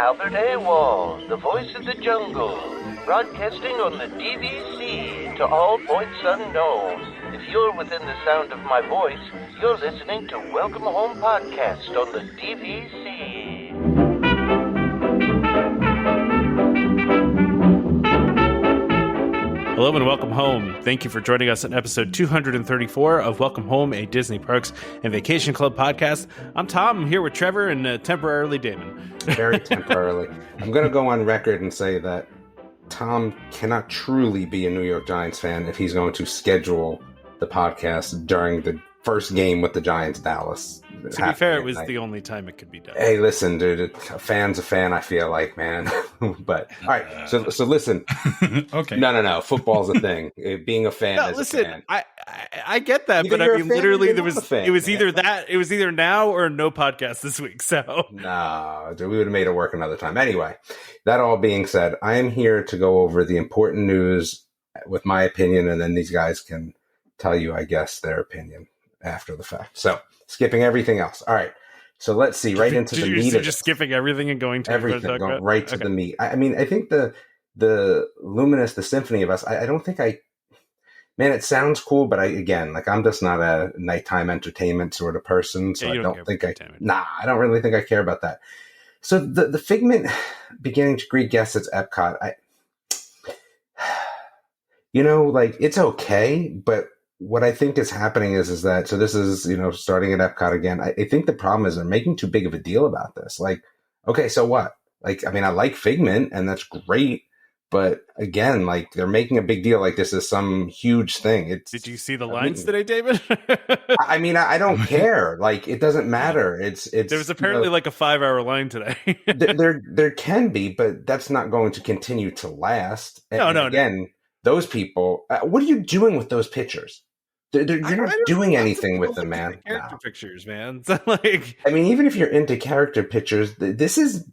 Albert Awol, the voice of the jungle, broadcasting on the DVC to all points unknown. If you're within the sound of my voice, you're listening to Welcome Home Podcast on the DVC. Hello and welcome home. Thank you for joining us on episode 234 of Welcome Home, a Disney Parks and Vacation Club podcast. I'm Tom. I'm here with Trevor and temporarily Damon. Very temporarily. I'm going to go on record and say that Tom cannot truly be a New York Giants fan if he's going to schedule the podcast during the first game with the Giants, Dallas. To be fair, it was the only time it could be done. Hey, listen, dude, a fan's a fan, I feel like, man. But, all right, so listen. Okay. No, football's a thing. Being a fan is a fan. I get that, Either but I you're a mean, fan literally, or there you're not a fan, it was man. either that, it was either now or no podcast this week, so. No, dude, we would have made it work another time. Anyway, that all being said, I am here to go over the important news with my opinion, and then these guys can tell you, I guess, their opinion after the fact. So, skipping everything else. All right. So let's see, right into the meat of just skipping everything and going to everything, going right to the meat. I mean, I think the Luminous, the Symphony of Us, I don't think man, it sounds cool, but I'm just not a nighttime entertainment sort of person. So I don't really think I care about that. So the Figment beginning to greet guests at EPCOT, it's okay, but what I think is happening is that, so this is, starting at EPCOT again. I think the problem is they're making too big of a deal about this. Like, okay, so what? Like, I mean, I like Figment and that's great, but again, like they're making a big deal like this is some huge thing. Did you see the lines today, David? I mean, I don't care. Like, it doesn't matter. It's there was apparently like a 5-hour line today. there can be, but that's not going to continue to last. No. Those people, what are you doing with those pictures? You're not doing anything with them, man. Character pictures, man. So, like, I mean, even if you're into character pictures, this is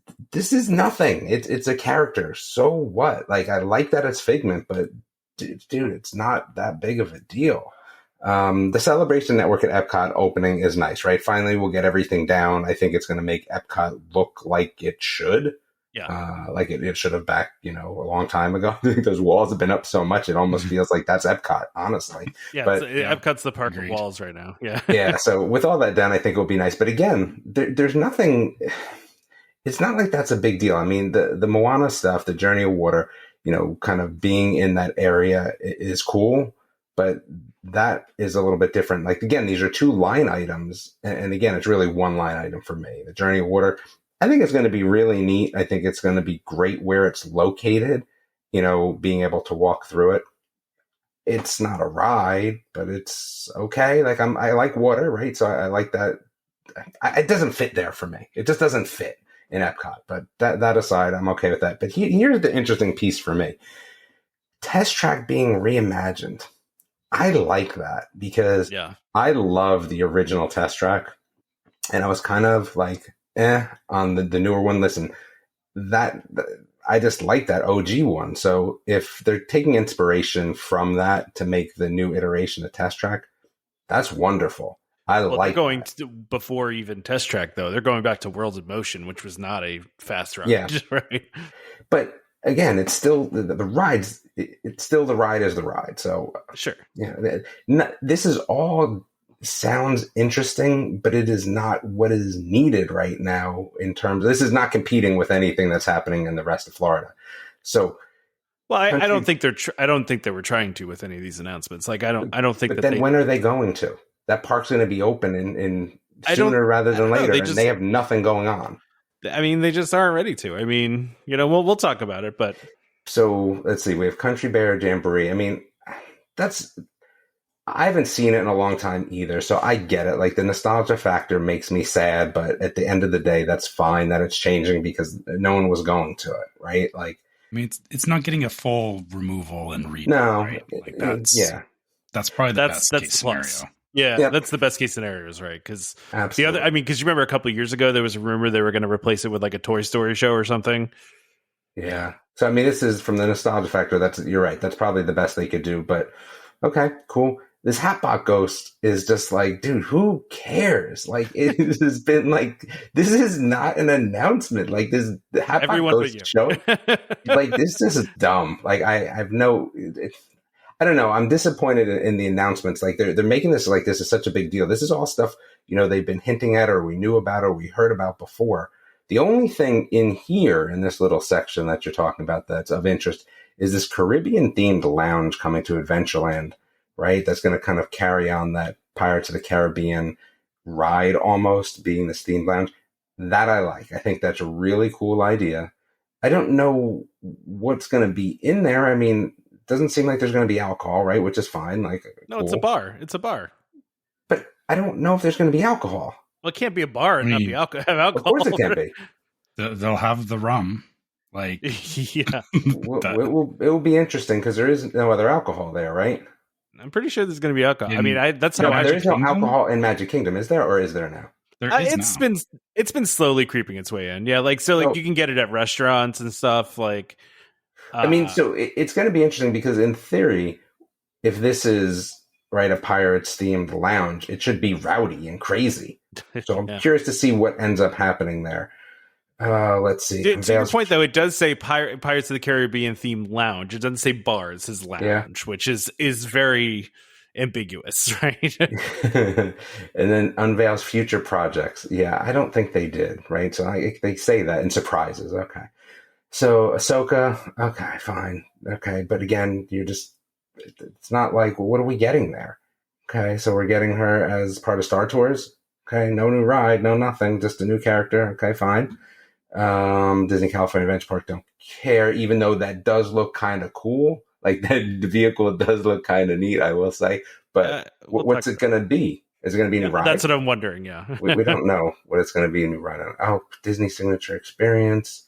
nothing. It's a character. So what? Like, I like that it's Figment, but dude, it's not that big of a deal. The Celebration Network at EPCOT opening is nice, right? Finally, we'll get everything down. I think it's going to make EPCOT look like it should. Yeah. Like it should have back, a long time ago. I think those walls have been up so much, it almost feels like that's EPCOT, honestly. Yeah, but EPCOT's the park of walls right now. Yeah. Yeah, so with all that done, I think it'll be nice. But again, there's nothing, it's not like that's a big deal. I mean, the Moana stuff, the Journey of Water, kind of being in that area is cool, but that is a little bit different. Like, again, these are 2 line items. And again, it's really 1 line item for me. The Journey of Water, I think it's going to be really neat. I think it's going to be great where it's located, being able to walk through it. It's not a ride, but it's okay. Like, I like water, right? So I like that. It doesn't fit there for me. It just doesn't fit in EPCOT, but that aside, I'm okay with that. But here's the interesting piece for me. Test Track being reimagined. I like that because I love the original Test Track. And I was kind of like, on the newer one. Listen, I just like that OG one. So if they're taking inspiration from that to make the new iteration of Test Track, that's wonderful. They're going before even Test Track, though. They're going back to Worlds in Motion, which was not a fast ride. Yeah. Right. But again, it's still the rides. It's still the ride is the ride. So sure. This is all sounds interesting, but it is not what is needed right now in terms of, this is not competing with anything that's happening in the rest of Florida. So, well, I don't think I don't think they were trying to with any of these announcements. Like, I don't think. But then when are they going to? That park's going to be open in sooner rather than later, and they have nothing going on. I mean, they just aren't ready to. I mean, we'll talk about it, but so let's see. We have Country Bear Jamboree. I mean, I haven't seen it in a long time either, so I get it. Like, the nostalgia factor makes me sad, but at the end of the day, that's fine that it's changing because no one was going to it, right? Like, I mean, it's not getting a full removal and redo. No, right? Like, that's probably the best case scenario. Yeah, that's the best case scenarios, right? Because because you remember a couple of years ago there was a rumor they were going to replace it with like a Toy Story show or something. Yeah. So I mean, this is from the nostalgia factor. You're right. That's probably the best they could do. But okay, cool. this Hatbox Ghost is just like, dude, who cares? Like, it has been like, this is not an announcement. Like, this the Hatbox Ghost show, like, this is dumb. Like, I have no, I don't know. I'm disappointed in the announcements. Like, they're making this like this is such a big deal. This is all stuff, they've been hinting at, or we knew about, or we heard about before. The only thing in here, in this little section that you're talking about that's of interest, is this Caribbean-themed lounge coming to Adventureland, right? That's going to kind of carry on that Pirates of the Caribbean ride almost, being this themed lounge. That I like. I think that's a really cool idea. I don't know what's going to be in there. I mean, it doesn't seem like there's going to be alcohol, right? Which is fine. Like, no, cool. It's a bar. It's a bar. But I don't know if there's going to be alcohol. Well, it can't be a bar and not be have alcohol. Of course it can't be. They'll have the rum. Like, yeah. It will be interesting because there is no other alcohol there, right? I'm pretty sure there's going to be alcohol. That's how there is no alcohol in Magic Kingdom, is there, or is there now? It's been slowly creeping its way in. Yeah, you can get it at restaurants and stuff. Like, so it's going to be interesting because in theory, if this is right a Pirates themed lounge, it should be rowdy and crazy. So I'm curious to see what ends up happening there. Let's see. To your point, though, it does say Pirates of the Caribbean themed lounge. It doesn't say bars. It says lounge, which is very ambiguous, right? And then unveils future projects. Yeah, I don't think they did, right? So they say that in surprises. Okay. So Ahsoka, okay, fine. Okay, but again, it's not like, well, what are we getting there? Okay, so we're getting her as part of Star Tours. Okay, no new ride, no nothing, just a new character. Okay, fine. Disney California Adventure Park, don't care, even though that does look kind of cool. Like, the vehicle does look kind of neat, I will say. But what's it going to be? Is it going to be a new ride? That's what I'm wondering, yeah. we don't know what it's going to be a new ride on. Oh, Disney Signature Experience.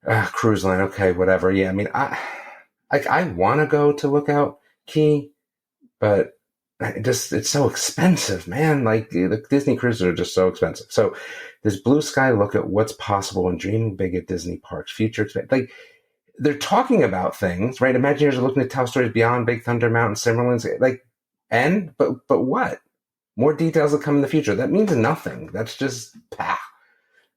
Cruise line, okay, whatever. Yeah, I mean, I want to go to Lookout Key, but it's so expensive, man. Like, the Disney cruises are just so expensive. So this blue sky look at what's possible and dreaming big at Disney parks, future. Like, they're talking about things, right? Imagineers are looking to tell stories beyond Big Thunder Mountain, Simmerlands. Like, but what? More details will come in the future. That means nothing. That's just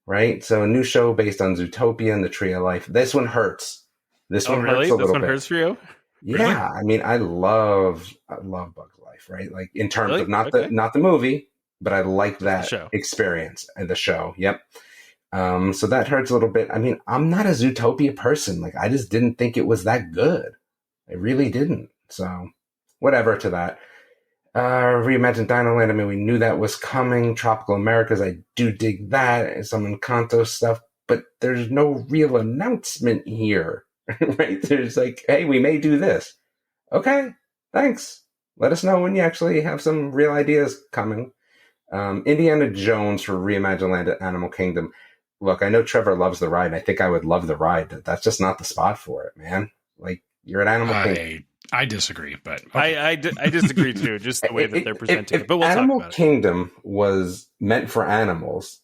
right? So a new show based on Zootopia and the Tree of Life. This one hurts. This one hurts a little bit. This one hurts for you? Yeah, really? I mean, I love Bug's Life, right? Like, in terms of not the movie, but I like that experience and the show. Yep. So that hurts a little bit. I mean, I'm not a Zootopia person. Like, I just didn't think it was that good. I really didn't. So whatever to that. Reimagined Dinoland. I mean, we knew that was coming. Tropical Americas. I do dig that. And some Encanto stuff, but there's no real announcement here, right? There's like, hey, we may do this. Okay, thanks. Let us know when you actually have some real ideas coming. Indiana Jones for Reimagined Land at Animal Kingdom. Look, I know Trevor loves the ride, and I think I would love the ride. That's just not the spot for it, man. Like, you're at Animal Kingdom. I disagree, but okay. I disagree too. Just the way that they're presenting it. But we'll Animal talk about Kingdom was meant for animals,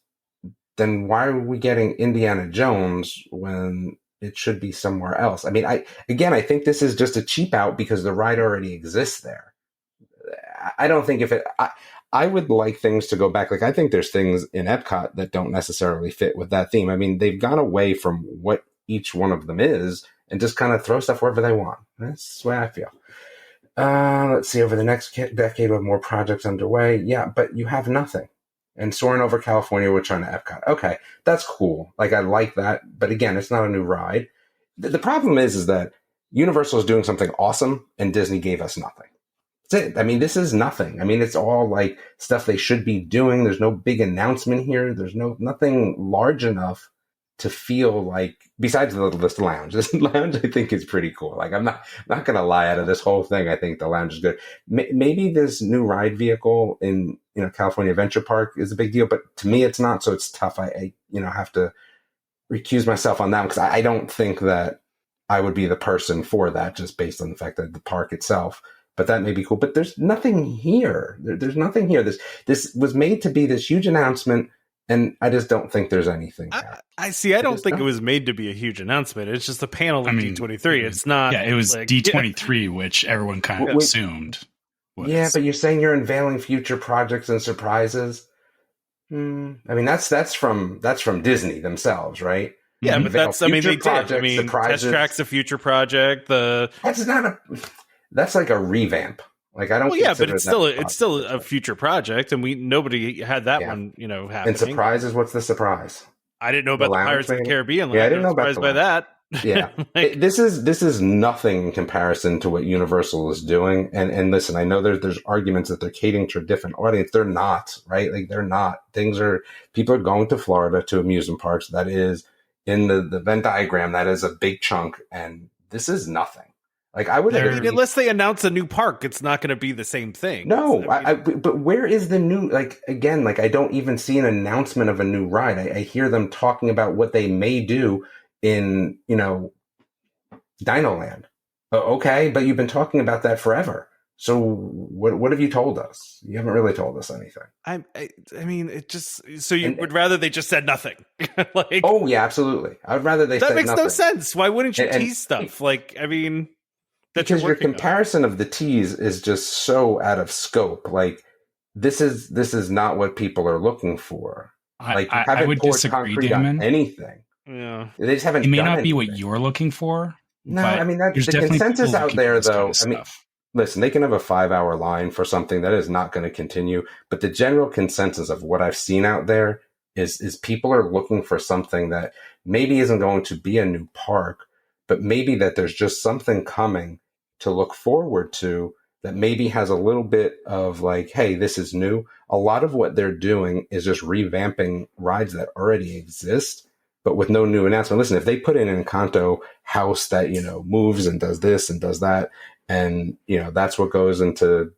then why are we getting Indiana Jones when it should be somewhere else? I mean, I think this is just a cheap out because the ride already exists there. I don't think I would like things to go back. Like, I think there's things in EPCOT that don't necessarily fit with that theme. I mean, they've gone away from what each one of them is and just kind of throw stuff wherever they want. That's the way I feel. Let's see, over the next decade with more projects underway. Yeah, but you have nothing. And Soarin' Over California, we're trying to EPCOT. Okay, that's cool. Like, I like that. But again, it's not a new ride. The problem is that Universal is doing something awesome and Disney gave us nothing. That's it. I mean, this is nothing. I mean, it's all like stuff they should be doing. There's no big announcement here. There's nothing large enough to feel like, besides this lounge. This lounge, I think, is pretty cool. Like, I'm not going to lie, out of this whole thing, I think the lounge is good. Maybe this new ride vehicle in California Adventure Park is a big deal, but to me, it's not. So it's tough. I have to recuse myself on that because I don't think that I would be the person for that, just based on the fact that the park itself. But that may be cool. But there's nothing here. There's nothing here. This was made to be this huge announcement. And I just don't think there's anything there. I don't think it was made to be a huge announcement. It's just a panel of D23. It's not. Yeah, it was like, D23, which everyone kind of assumed Yeah, but you're saying you're unveiling future projects and surprises. I mean, that's from Disney themselves, right? Yeah, but that's, I mean, they did. I mean, surprises. Test Track's a future project. That's like a revamp. Like, I don't. Well, yeah, but it's still a future project, and nobody had that one, happening. And surprises. What's the surprise? I didn't know about the Pirates of the Caribbean. Yeah, I didn't know about by that. Yeah, this is nothing in comparison to what Universal is doing. And listen, I know there's arguments that they're catering to a different audience. They're not, right? Like, they're not. People are going to Florida to amusement parks. That is in the Venn diagram. That is a big chunk, and this is nothing. Like, I would unless they announce a new park, it's not going to be the same thing. No, but where is the new? Like, again, like, I don't even see an announcement of a new ride. I hear them talking about what they may do in, Dinoland. Okay, but you've been talking about that forever. So what have you told us? You haven't really told us anything. I mean, it just, so you would rather they just said nothing. Like, oh yeah, absolutely. I'd rather they said nothing. That makes no sense. Why wouldn't you tease stuff? Like, I mean, because your comparison of the tease is just so out of scope. Like, this is not what people are looking for. Like, I would disagree, Damon. Anything. Yeah, they just haven't. It may done not anything. be what you're looking for. No, I mean, that's the consensus out there, though. I mean, listen, they can have a 5-hour line for something that is not going to continue, but the general consensus of what I've seen out there is people are looking for something that maybe isn't going to be a new park, but maybe that there's just something coming to look forward to that maybe has a little bit of like, hey, this is new. A lot of what they're doing is just revamping rides that already exist, but with no new announcement. Listen, if they put in an Encanto house that, moves and does this and does that, and, that's what goes into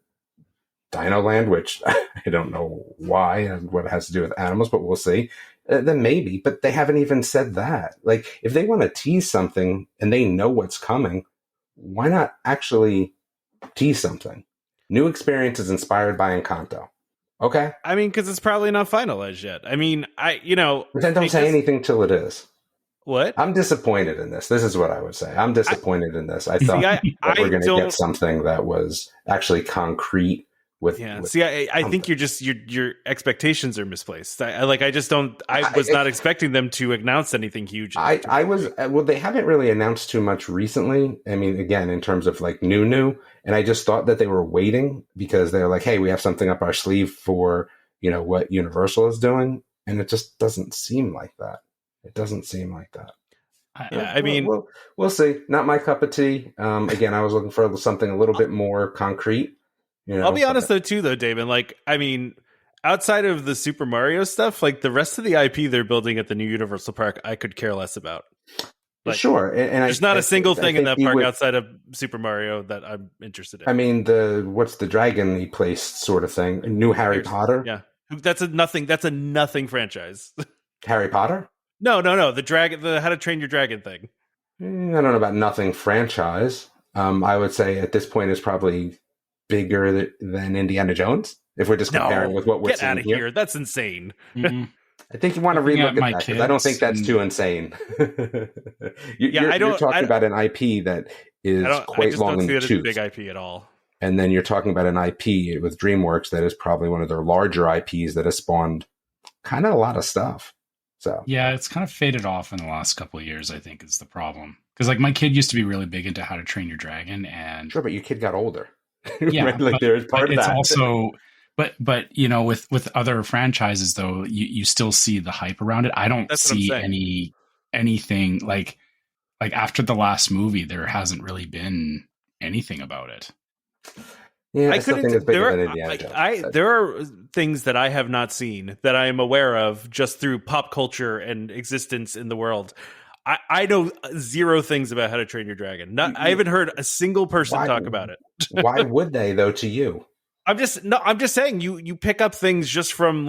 Dinoland, which I don't know why and what it has to do with animals, but we'll see. Then maybe, but they haven't even said that. Like, if they want to tease something and they know what's coming, why not actually tease something? New experiences inspired by Encanto. Okay. I mean, because it's probably not finalized yet. I mean, But then don't say anything till it is. What? I'm disappointed in this. This is what I would say. I'm disappointed in this. I thought that we're going to get something that was actually concrete. I think your expectations are misplaced. I was not expecting them to announce anything huge. They haven't really announced too much recently. I mean, again, in terms of like new, and I just thought that they were waiting because they're like, hey, we have something up our sleeve for, what Universal is doing. And it just doesn't seem like that. It doesn't seem like that. I mean, we'll see. Not my cup of tea. Again, I was looking for something a little bit more concrete. I'll be honest though, David. Like, I mean, outside of the Super Mario stuff, like the rest of the IP they're building at the new Universal Park, I could care less about. Like, sure, and there's not a single thing in that park outside of Super Mario that I'm interested in. I mean, what's the dragon he placed sort of thing? New Harry Potter. Yeah, that's a nothing franchise. Harry Potter. No, the How to Train Your Dragon thing. I don't know about nothing franchise. I would say at this point is probably bigger than Indiana Jones, if we're just comparing with what we're seeing here. Get out of here. That's insane. Mm-hmm. I think you want to relook at that, because I don't think that's too insane. You're talking about an IP that is quite long in the tooth. Big IP at all. And then you're talking about an IP with DreamWorks that is probably one of their larger IPs that has spawned kind of a lot of stuff. So yeah, it's kind of faded off in the last couple of years, I think, is the problem. Because like my kid used to be really big into How to Train Your Dragon, and sure, but your kid got older. Yeah, right? Like there's part of it's that. Also, but with other franchises though, you still see the hype around it. I don't see anything like after the last movie, there hasn't really been anything about it. Yeah, I still think it's bigger than Indiana Jones. There are things that I have not seen that I am aware of just through pop culture and existence in the world. I know zero things about How to Train Your Dragon. I haven't heard a single person talk about it. Why would they, though, to you? I'm just saying you pick up things just from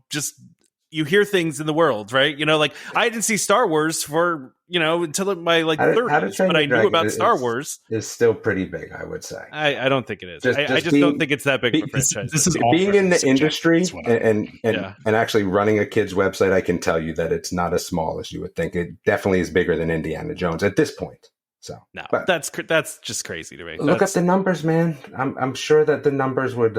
just you hear things in the world, right? Like I didn't see Star Wars for until my 30s, but I knew about Star Wars. Is still pretty big, I would say. I don't think it is. I just don't think it's that big of a franchise. This is being in the industry and actually running a kid's website. I can tell you that it's not as small as you would think. It definitely is bigger than Indiana Jones at this point. So no, but that's just crazy to me. Look up the numbers, man. I'm sure that the numbers would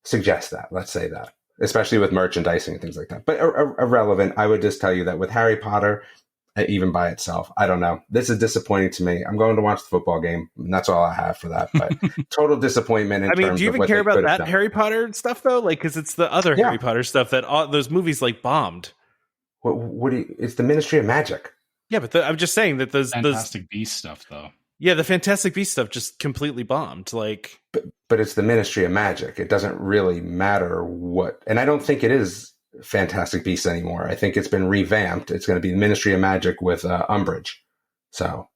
suggest that. Let's say that, especially with merchandising and things like that. But irrelevant. I would just tell you that with Harry Potter, even by itself, I don't know. This is disappointing to me. I'm going to watch the football game, and that's all I have for that. But tototal dismittment. I mean, do you even care about that Harry Potter stuff though? Like, because it's the other Harry Potter stuff that all those movies like bombed. What do you? It's the Ministry of Magic. Yeah, but I'm just saying that those Fantastic Beast stuff, though. Yeah, the Fantastic Beast stuff just completely bombed. Like, but it's the Ministry of Magic. It doesn't really matter what, and I don't think it is Fantastic Beasts anymore. I think it's been revamped. It's going to be the Ministry of Magic with Umbridge. So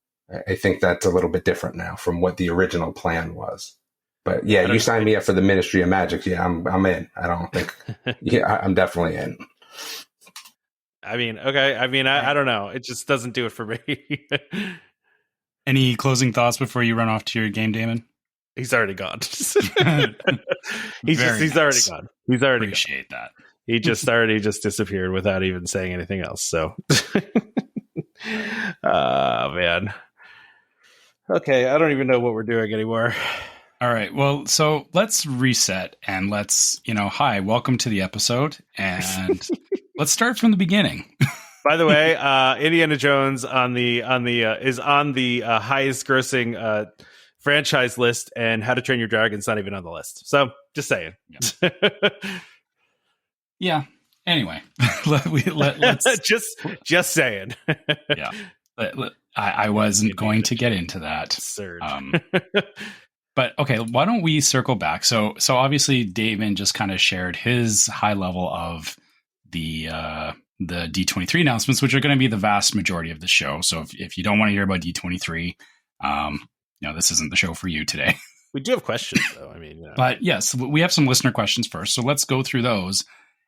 I think that's a little bit different now from what the original plan was. But yeah, you signed me up for the Ministry of Magic. Yeah, I'm in. I don't think. Yeah, I'm definitely in. I mean, okay. I mean, I don't know. It just doesn't do it for me. Any closing thoughts before you run off to your game, Damon? He's already gone. He's already gone. He's already appreciate gone. That. He just already disappeared without even saying anything else. So, man. Okay, I don't even know what we're doing anymore. All right. Well, so let's reset and let's, hi, welcome to the episode, and let's start from the beginning. By the way, Indiana Jones is on the highest grossing franchise list, and How to Train Your Dragon's not even on the list. So, just saying. Yeah. Anyway, let's just saying. Yeah. I wasn't going to get into that. Absurd. But okay, why don't we circle back? So obviously Damon just kind of shared his high level of the D23 announcements, which are going to be the vast majority of the show. So if you don't want to hear about D23, this isn't the show for you today. We do have questions though. I mean, but yes, we have some listener questions first. So let's go through those,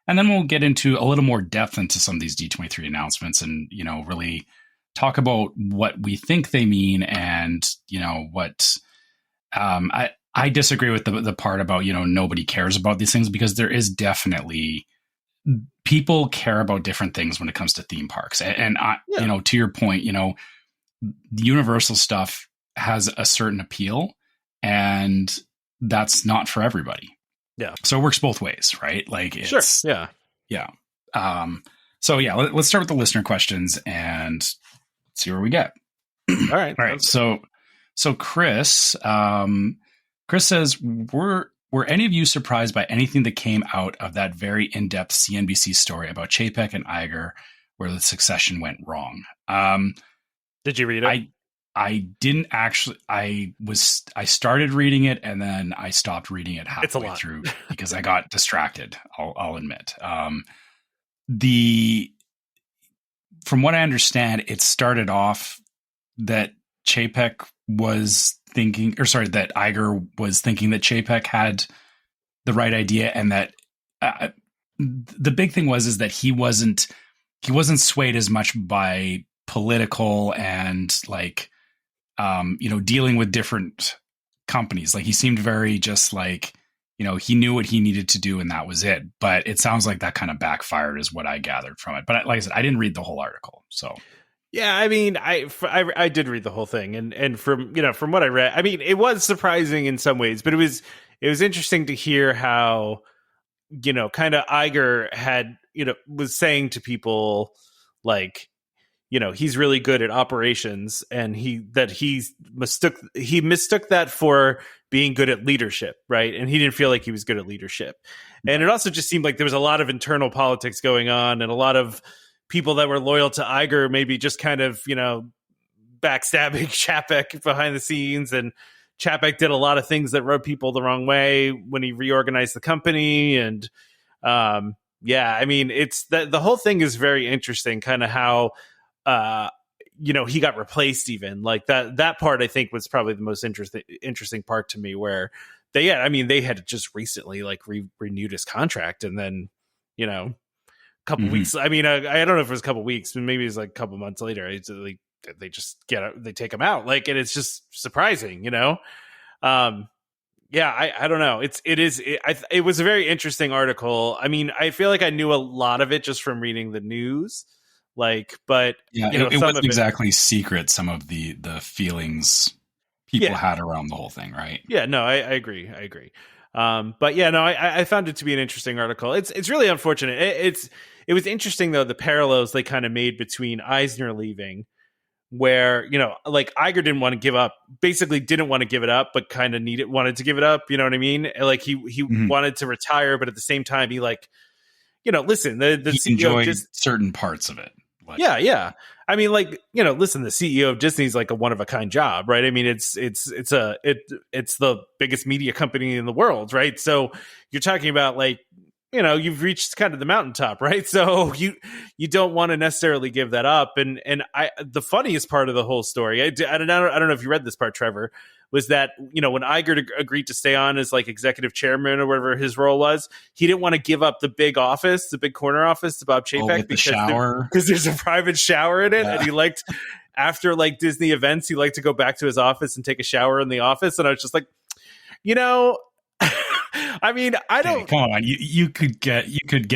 and then we'll get into a little more depth into some of these D23 announcements, and really talk about what we think they mean, and what. I disagree with the part about, nobody cares about these things, because there is definitely people care about different things when it comes to theme parks. And to your point, the Universal stuff has a certain appeal, and that's not for everybody. Yeah. So it works both ways, right? Like, sure. Yeah. Yeah. So yeah, let's start with the listener questions and see where we get. All right. So Chris says, were any of you surprised by anything that came out of that very in-depth CNBC story about Chapek and Iger, where the succession went wrong? Did you read it? I didn't actually. I started reading it, and then I stopped reading it halfway through because I got distracted. I'll admit. From what I understand, it started off that Chapek was thinking, that Iger was thinking that Chapek had the right idea, and that the big thing is that he wasn't swayed as much by political and dealing with different companies. Like, he seemed very just he knew what he needed to do, and that was it. But it sounds like that kind of backfired, is what I gathered from it. But like I said, I didn't read the whole article, so. Yeah, I mean, I did read the whole thing, and from what I read, I mean, it was surprising in some ways, but it was interesting to hear how, kind of Iger had, was saying to people he's really good at operations, and he mistook that for being good at leadership, right? And he didn't feel like he was good at leadership, and it also just seemed like there was a lot of internal politics going on, and a lot of people that were loyal to Iger maybe just kind of, backstabbing Chapek behind the scenes. And Chapek did a lot of things that rubbed people the wrong way when he reorganized the company. And I mean, it's the whole thing is very interesting, kind of how, he got replaced even. Like that part, I think, was probably the most interesting part to me, where they had just recently renewed his contract, and then, couple weeks. I mean, I don't know if it was a couple weeks, but maybe it was a couple months later. They just they take him out, and it's just surprising, I don't know. It was a very interesting article. I mean, I feel like I knew a lot of it just from reading the news, Like, but yeah, you know, it wasn't exactly secret. Some of the feelings people had around the whole thing, right? Yeah, no, I agree. But yeah, no, I found it to be an interesting article. It's really unfortunate. It was interesting though, the parallels they kind of made between Eisner leaving, where, you know, like Iger didn't want to give up, basically didn't want to give it up, but kind of wanted to give it up. You know what I mean? Like he wanted to retire, but at the same time, he like, you know, listen, the he enjoyed certain parts of it. Like, yeah. I mean, like, you know, listen, the CEO of Disney is like a one of a kind job, right? I mean, it's the biggest media company in the world, right? So you're talking about like, you know, you've reached kind of the mountaintop, right? So you don't want to necessarily give that up. And the funniest part of the whole story, I don't know if you read this part, Trevor, was that, you know, when Iger agreed to stay on as like executive chairman or whatever his role was, he didn't want to give up the big office, the big corner office to Bob Chapek because there's a private shower in it. Yeah. And he liked, after like Disney events, he liked to go back to his office and take a shower in the office. And I was just like, you know, I mean, I don't. Come on, you could get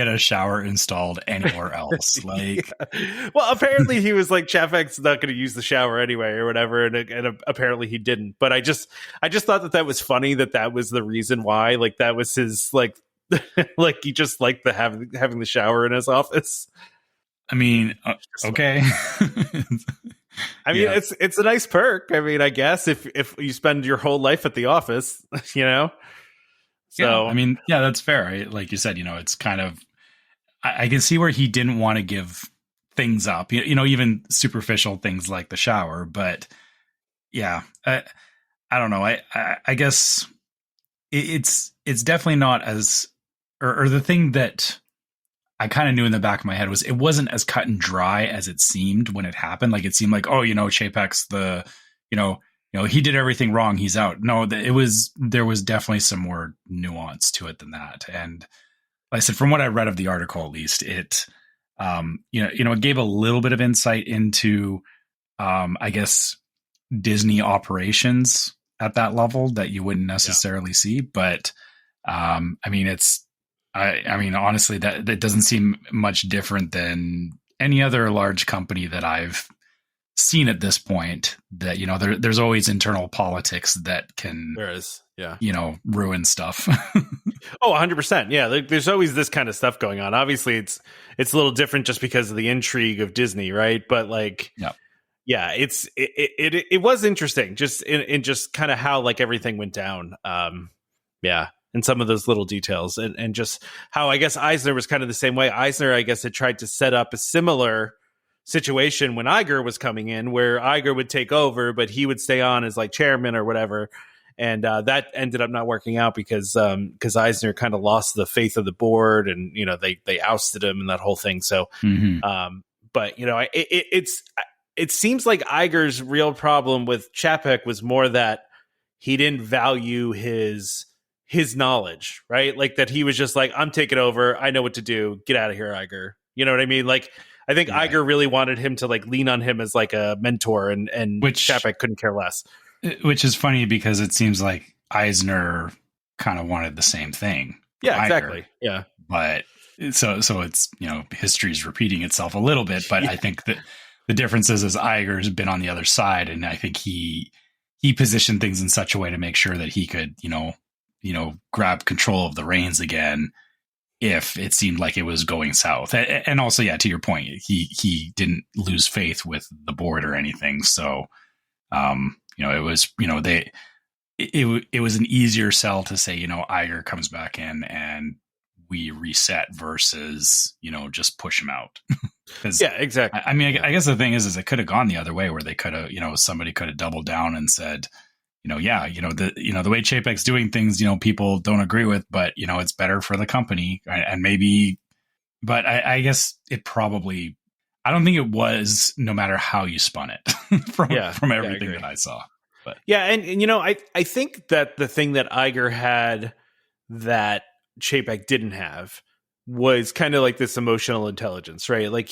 a shower installed anywhere else. Like, yeah. Well, apparently he was like, Chapek's not going to use the shower anyway, or whatever, and apparently he didn't. But I just thought that was funny that was the reason why. Like that was his like, like he just liked the having the shower in his office. I mean, okay. I mean, it's a nice perk. I mean, I guess if you spend your whole life at the office, you know. So yeah, I mean, yeah, that's fair. Like you said, you know, it's kind of, I can see where he didn't want to give things up, you know, even superficial things like the shower. But yeah, I don't know. I guess it's definitely not as, or the thing that I kind of knew in the back of my head was it wasn't as cut and dry as it seemed when it happened. Like it seemed like, oh, you know, Chapek's the, you know, he did everything wrong. He's out. No, there was definitely some more nuance to it than that. And like I said, from what I read of the article, at least it, it gave a little bit of insight into, I guess, Disney operations at that level that you wouldn't necessarily see. But, I mean, honestly, that doesn't seem much different than any other large company that I've seen at this point. That, you know, there's always internal politics that can ruin stuff. Oh, 100%. Yeah, there's always this kind of stuff going on. Obviously it's a little different just because of the intrigue of Disney, right? But like it was interesting just in just kind of how like everything went down. And some of those little details and just how I guess Eisner was kind of the same way. Eisner, I guess, had tried to set up a similar situation when Iger was coming in, where Iger would take over, but he would stay on as like chairman or whatever. And that ended up not working out because Eisner kind of lost the faith of the board, and you know they ousted him and that whole thing. So, but you know, it seems like Iger's real problem with Chapek was more that he didn't value his knowledge, right? Like that he was just like, I'm taking over, I know what to do, get out of here, Iger. You know what I mean? Like I think Iger really wanted him to like lean on him as like a mentor, and which Chapek couldn't care less. Which is funny because it seems like Eisner kind of wanted the same thing. Yeah, exactly. Yeah. But so it's, you know, history's repeating itself a little bit, but I think that the difference is Iger's been on the other side, and I think he positioned things in such a way to make sure that he could, you know, grab control of the reins again if it seemed like it was going south. And also, yeah, to your point, he didn't lose faith with the board or anything. So, you know, it was, you know, it was an easier sell to say, you know, Iger comes back in and we reset versus, you know, just push him out. Yeah, exactly. I mean, I guess the thing is it could have gone the other way, where they could have, you know, somebody could have doubled down and said, you know, yeah, you know, the way Chapek's doing things, you know, people don't agree with, but you know, it's better for the company, and maybe, but I guess it probably, I don't think it was, no matter how you spun it from everything that I saw. But yeah, and you know, I think that the thing that Iger had that Chapek didn't have was kind of like this emotional intelligence, right? Like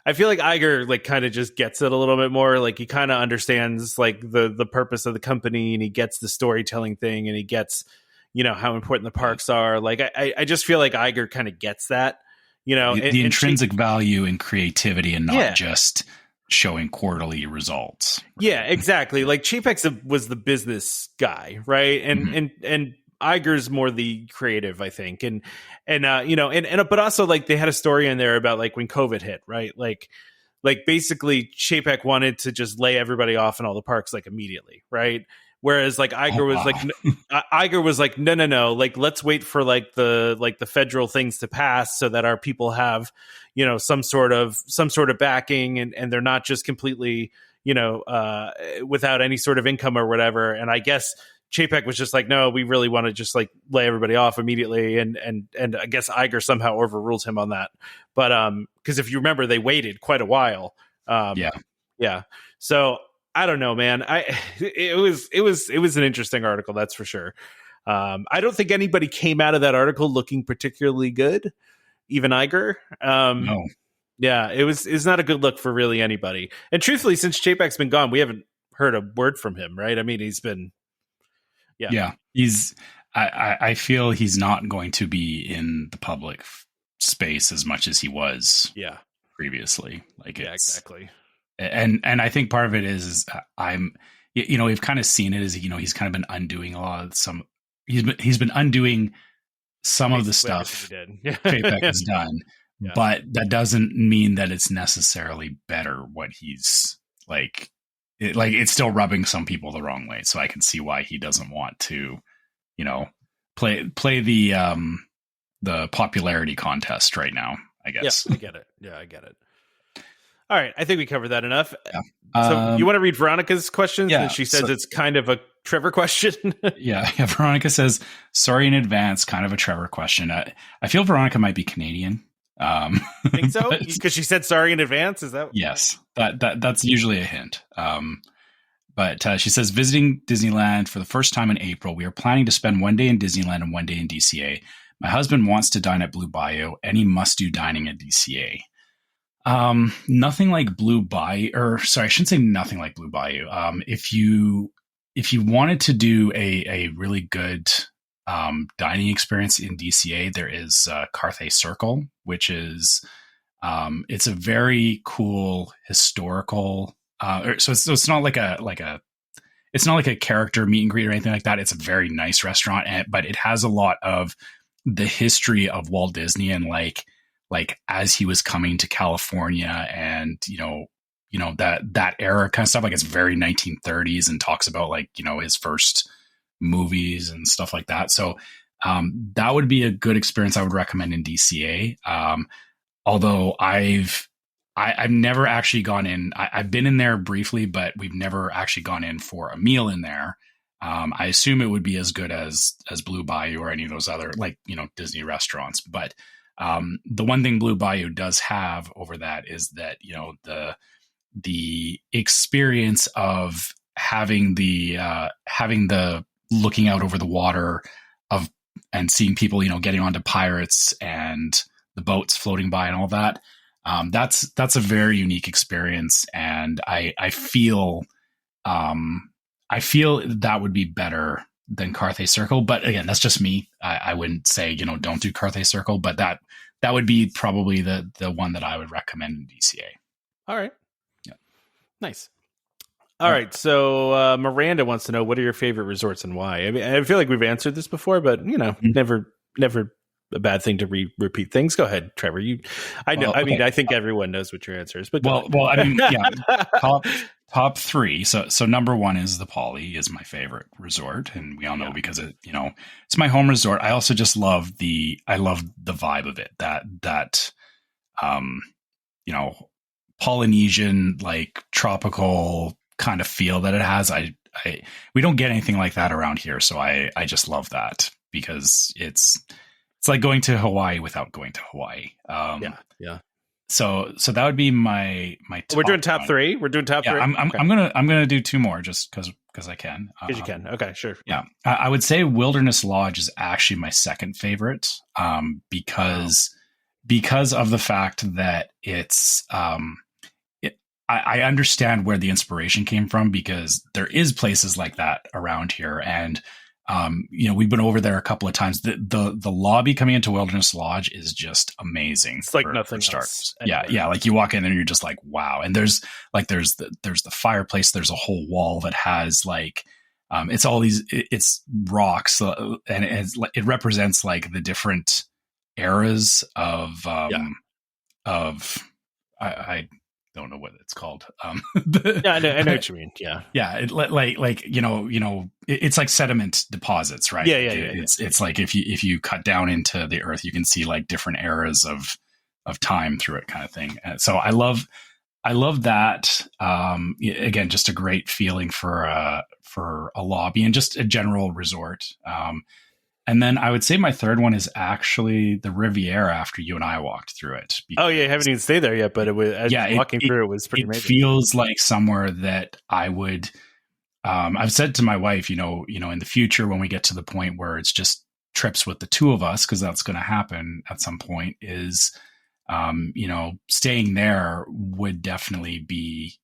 I feel like Iger like kind of just gets it a little bit more. Like he kind of understands like the purpose of the company, and he gets the storytelling thing, and he gets, you know, how important the parks are. Like I just feel like Iger kind of gets that, you know, the intrinsic value and creativity, and not just showing quarterly results. Yeah, exactly. Like Chapek was the business guy, right? And Iger's more the creative, I think. And you know, but also like they had a story in there about like when COVID hit, right? Like basically Chapek wanted to just lay everybody off in all the parks like immediately, right? Whereas like Iger was like, no, like let's wait for like the federal things to pass so that our people have, you know, some sort of backing, and they're not just completely, you know, without any sort of income or whatever. And I guess Chapek was just like, no, we really want to just like lay everybody off immediately. And I guess Iger somehow overruled him on that. But because if you remember, they waited quite a while. Yeah. So I don't know, man. It was an interesting article, that's for sure. I don't think anybody came out of that article looking particularly good, even Iger. No. Yeah, it's not a good look for really anybody. And truthfully, since Chapek's been gone, we haven't heard a word from him, right? I mean, he's been I feel he's not going to be in the public space as much as he was previously. Like, exactly. And I think part of it is you know, we've kind of seen it as, you know, he's kind of been undoing a lot of he's been undoing some of the stuff Chapek has done, but that doesn't mean that it's necessarily better what he's like. It's still rubbing some people the wrong way. So I can see why he doesn't want to, you know, play the popularity contest right now, I guess. Yeah, I get it. Yeah, I get it. All right, I think we covered that enough. Yeah. So you want to read Veronica's questions? Yeah. And she says it's kind of a Trevor question. yeah. Veronica says, sorry in advance, kind of a Trevor question. I feel Veronica might be Canadian. Think so? Because she said sorry in advance? Is that? Yes. That's usually a hint. But she says, visiting Disneyland for the first time in April. We are planning to spend one day in Disneyland and one day in DCA. My husband wants to dine at Blue Bayou. Any must-do dining at DCA? Nothing like Blue Bayou, or sorry, I shouldn't say nothing like Blue Bayou. If you wanted to do a really good dining experience in DCA, there is Carthay Circle, which is it's a very cool historical. So it's not like it's not like a character meet and greet or anything like that. It's a very nice restaurant, but it has a lot of the history of Walt Disney and like as he was coming to California, and you know that era kind of stuff. Like it's very 1930s and talks about like, you know, his first movies and stuff like that. So that would be a good experience I would recommend in DCA. Although I've never actually gone in. I've been in there briefly, but we've never actually gone in for a meal in there. I assume it would be as good as Blue Bayou or any of those other, like, you know, Disney restaurants. But the one thing Blue Bayou does have over that is that, you know, the experience of having the looking out over the water and seeing people, you know, getting onto pirates and the boats floating by and all that. That's a very unique experience. And I feel that would be better than Carthay Circle. But again, that's just me. I wouldn't say, you know, don't do Carthay Circle, but that would be probably the one that I would recommend in DCA. All right. Yeah. Nice. All right. So Miranda wants to know, what are your favorite resorts and why? I mean, I feel like we've answered this before, but you know, never a bad thing to repeat things. Go ahead, Trevor. I know. Well, I mean, I think everyone knows what your answer is, but well, I mean, yeah. Top three. So number one is the Poly is my favorite resort, and we all know because it's my home resort. I also just love the vibe of it. That Polynesian, like tropical kind of feel that it has. We don't get anything like that around here, so I just love that because it's like going to Hawaii without going to Hawaii. Yeah. So that would be my top. We're doing top three. We're doing top three. I'm gonna do two more just because I can. Because you can. Okay, sure. Yeah, I would say Wilderness Lodge is actually my second favorite. Because of the fact that it's I understand where the inspiration came from, because there is places like that around here, and we've been over there a couple of times. The lobby coming into Wilderness Lodge is just amazing. It's like nothing else. Yeah. Like you walk in and you're just like, wow. And there's the fireplace. There's a whole wall that has like, it's all these, it's rocks, and it represents like the different eras of I don't know what it's called. Yeah, I know what you mean. Yeah. It's like sediment deposits, right? Yeah. It's like if you cut down into the earth, you can see like different eras of time through it, kind of thing. So I love that. Again, just a great feeling for a lobby and just a general resort. And then I would say my third one is actually the Riviera after you and I walked through it. Oh yeah, I haven't even stayed there yet, but it was walking through it was pretty amazing. It feels like somewhere that I would. I've said to my wife, in the future when we get to the point where it's just trips with the two of us, because that's going to happen at some point, is staying there would definitely be.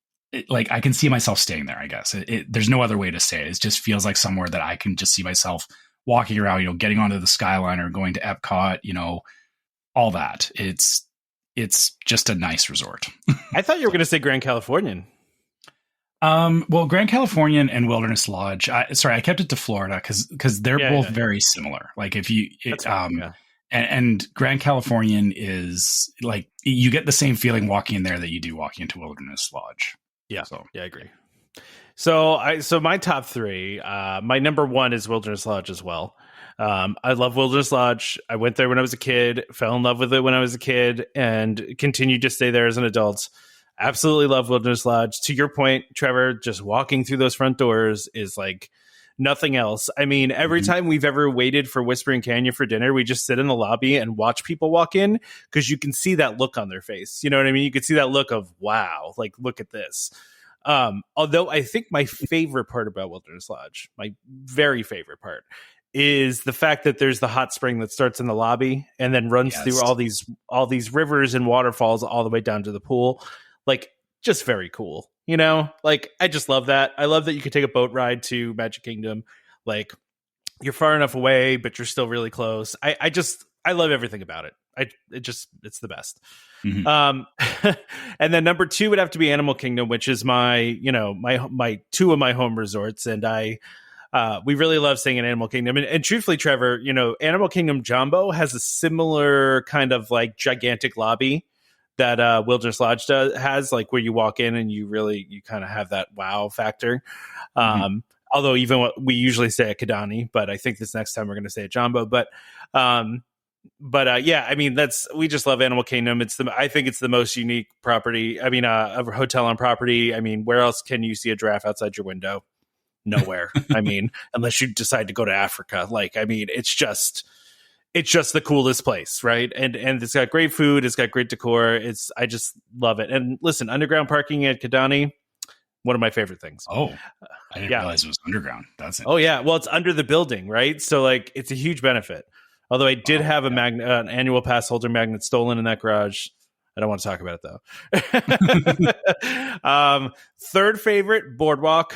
Like I can see myself staying there. I guess there's no other way to say it. It just feels like somewhere that I can just see myself walking around, getting onto the Skyliner, going to EPCOT, all that. It's just a nice resort. I thought you were going to say Grand Californian. Well, Grand Californian and Wilderness Lodge. I kept it to Florida because they're both very similar. Like if you, and Grand Californian is like you get the same feeling walking in there that you do walking into Wilderness Lodge. Yeah, I agree. So my top three, my number one is Wilderness Lodge as well. I love Wilderness Lodge. I went there when I was a kid, fell in love with it when I was a kid, and continued to stay there as an adult. Absolutely love Wilderness Lodge. To your point, Trevor, just walking through those front doors is like nothing else. I mean, every time we've ever waited for Whispering Canyon for dinner, we just sit in the lobby and watch people walk in because you can see that look on their face. You know what I mean? You can see that look of, wow, like, look at this. Although I think my favorite part about Wilderness Lodge, my very favorite part, is the fact that there's the hot spring that starts in the lobby and then runs through all these rivers and waterfalls all the way down to the pool. Like, just very cool. Like, I just love that. I love that you could take a boat ride to Magic Kingdom. Like, you're far enough away, but you're still really close. I love everything about it. It's the best. Mm-hmm. And then number two would have to be Animal Kingdom, which is my two of my home resorts. And we really love staying in Animal Kingdom. And truthfully, Trevor, Animal Kingdom Jumbo has a similar kind of like gigantic lobby that Wilderness Lodge has, like where you walk in and you kind of have that wow factor. Mm-hmm. Although even we usually stay at Kidani, but I think this next time we're going to stay at Jumbo. But yeah, I mean, we just love Animal Kingdom. I think it's the most unique property. I mean, a hotel on property. I mean, where else can you see a giraffe outside your window? Nowhere. I mean, unless you decide to go to Africa. Like, I mean, it's just the coolest place, right? And it's got great food. It's got great decor. I just love it. And listen, underground parking at Kidani, one of my favorite things. Oh, I didn't realize it was underground. That's it. Oh yeah. Well, it's under the building, right? So like, it's a huge benefit. Although I did have an annual pass holder magnet stolen in that garage. I don't want to talk about it though. Third favorite, Boardwalk.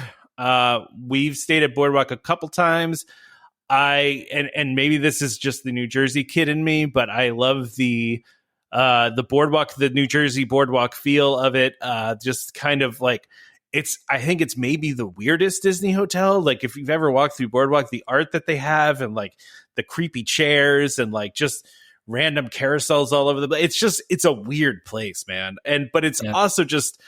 We've stayed at Boardwalk a couple times. And maybe this is just the New Jersey kid in me, but I love the Boardwalk, the New Jersey Boardwalk feel of it. Just kind of like I think it's maybe the weirdest Disney hotel. Like if you've ever walked through Boardwalk, the art that they have and like the creepy chairs and like just random carousels all over the place. It's a weird place, man. But it's also just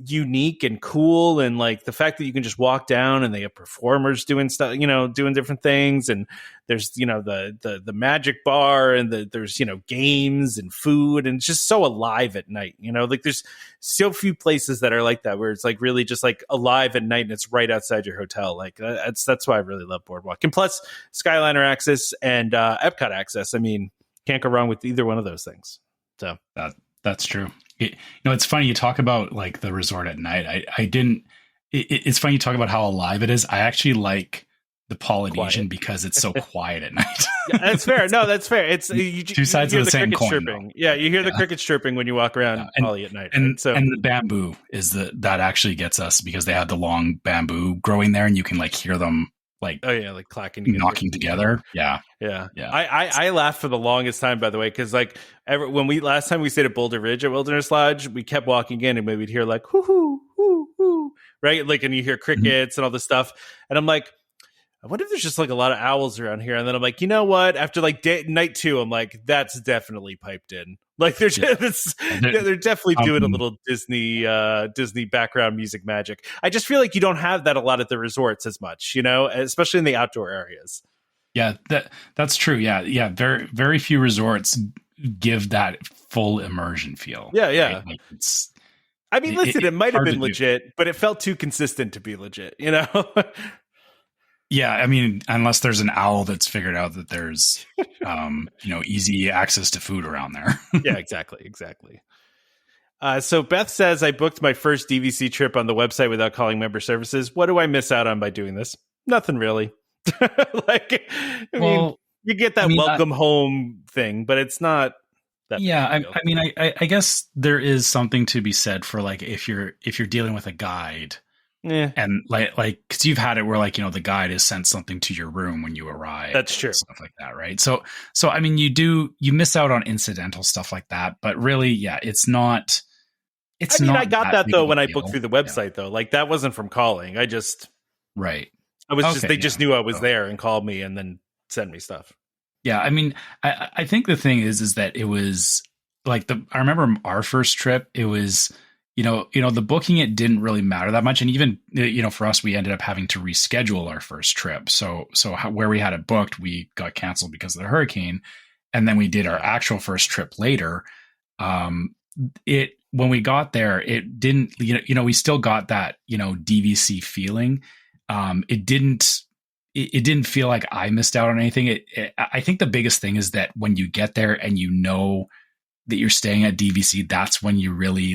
unique and cool, and like the fact that you can just walk down and they have performers doing stuff, doing different things, and there's the magic bar, and there's games and food, and it's just so alive at night. Like there's so few places that are like that, where it's like really just like alive at night and it's right outside your hotel. Like that's why I really love Boardwalk. And plus Skyliner access and EPCOT access. I mean, can't go wrong with either one of those things. So that's true. It's funny you talk about like the resort at night. It's funny you talk about how alive it is. I actually like the Polynesian because it's so quiet at night. Yeah, that's fair. No, that's fair. It's two sides of the same coin. Chirping. Yeah, you hear the crickets chirping when you walk around Poly at night. And the bamboo is that actually gets us because they have the long bamboo growing there, and you can like hear them like like clacking together. knocking together. Yeah. I laughed for the longest time, by the way, because like last time we stayed at Boulder Ridge at Wilderness Lodge, we kept walking in and we'd hear like hoo hoo hoo hoo, right? Like, and you hear crickets and all this stuff, and I'm like, I wonder if there's just like a lot of owls around here. And then I'm like, you know what? After like night 2, I'm like, that's definitely piped in. Like they're definitely doing a little Disney background music magic. I just feel like you don't have that a lot at the resorts as much, especially in the outdoor areas. Yeah, that's true. Yeah. Very, very few resorts give that full immersion feel. Yeah. Right? Like it might have been legit, but it felt too consistent to be legit, Yeah, I mean, unless there's an owl that's figured out that there's, easy access to food around there. Yeah, exactly. So Beth says, I booked my first DVC trip on the website without calling member services. What do I miss out on by doing this? Nothing really. Mean, you get that welcome home thing, but it's not that. Yeah, I guess there is something to be said for like if you're dealing with a guide. Yeah. And like, cause you've had it where like, the guide has sent something to your room when you arrive. That's true. Stuff like that. Right. So, I mean, you miss out on incidental stuff like that, but really, yeah, it's not, I got that though, when I booked through the website though, like that wasn't from calling. I just just knew I was there and called me and then sent me stuff. Yeah. I mean, I think the thing is that it was like I remember our first trip, it was, the booking, it didn't really matter that much. And even, for us, we ended up having to reschedule our first trip. So where we had it booked, we got canceled because of the hurricane. And then we did our actual first trip later. When we got there, it didn't, we still got that, DVC feeling. It didn't feel like I missed out on anything. I think the biggest thing is that when you get there and that you're staying at DVC, that's when you really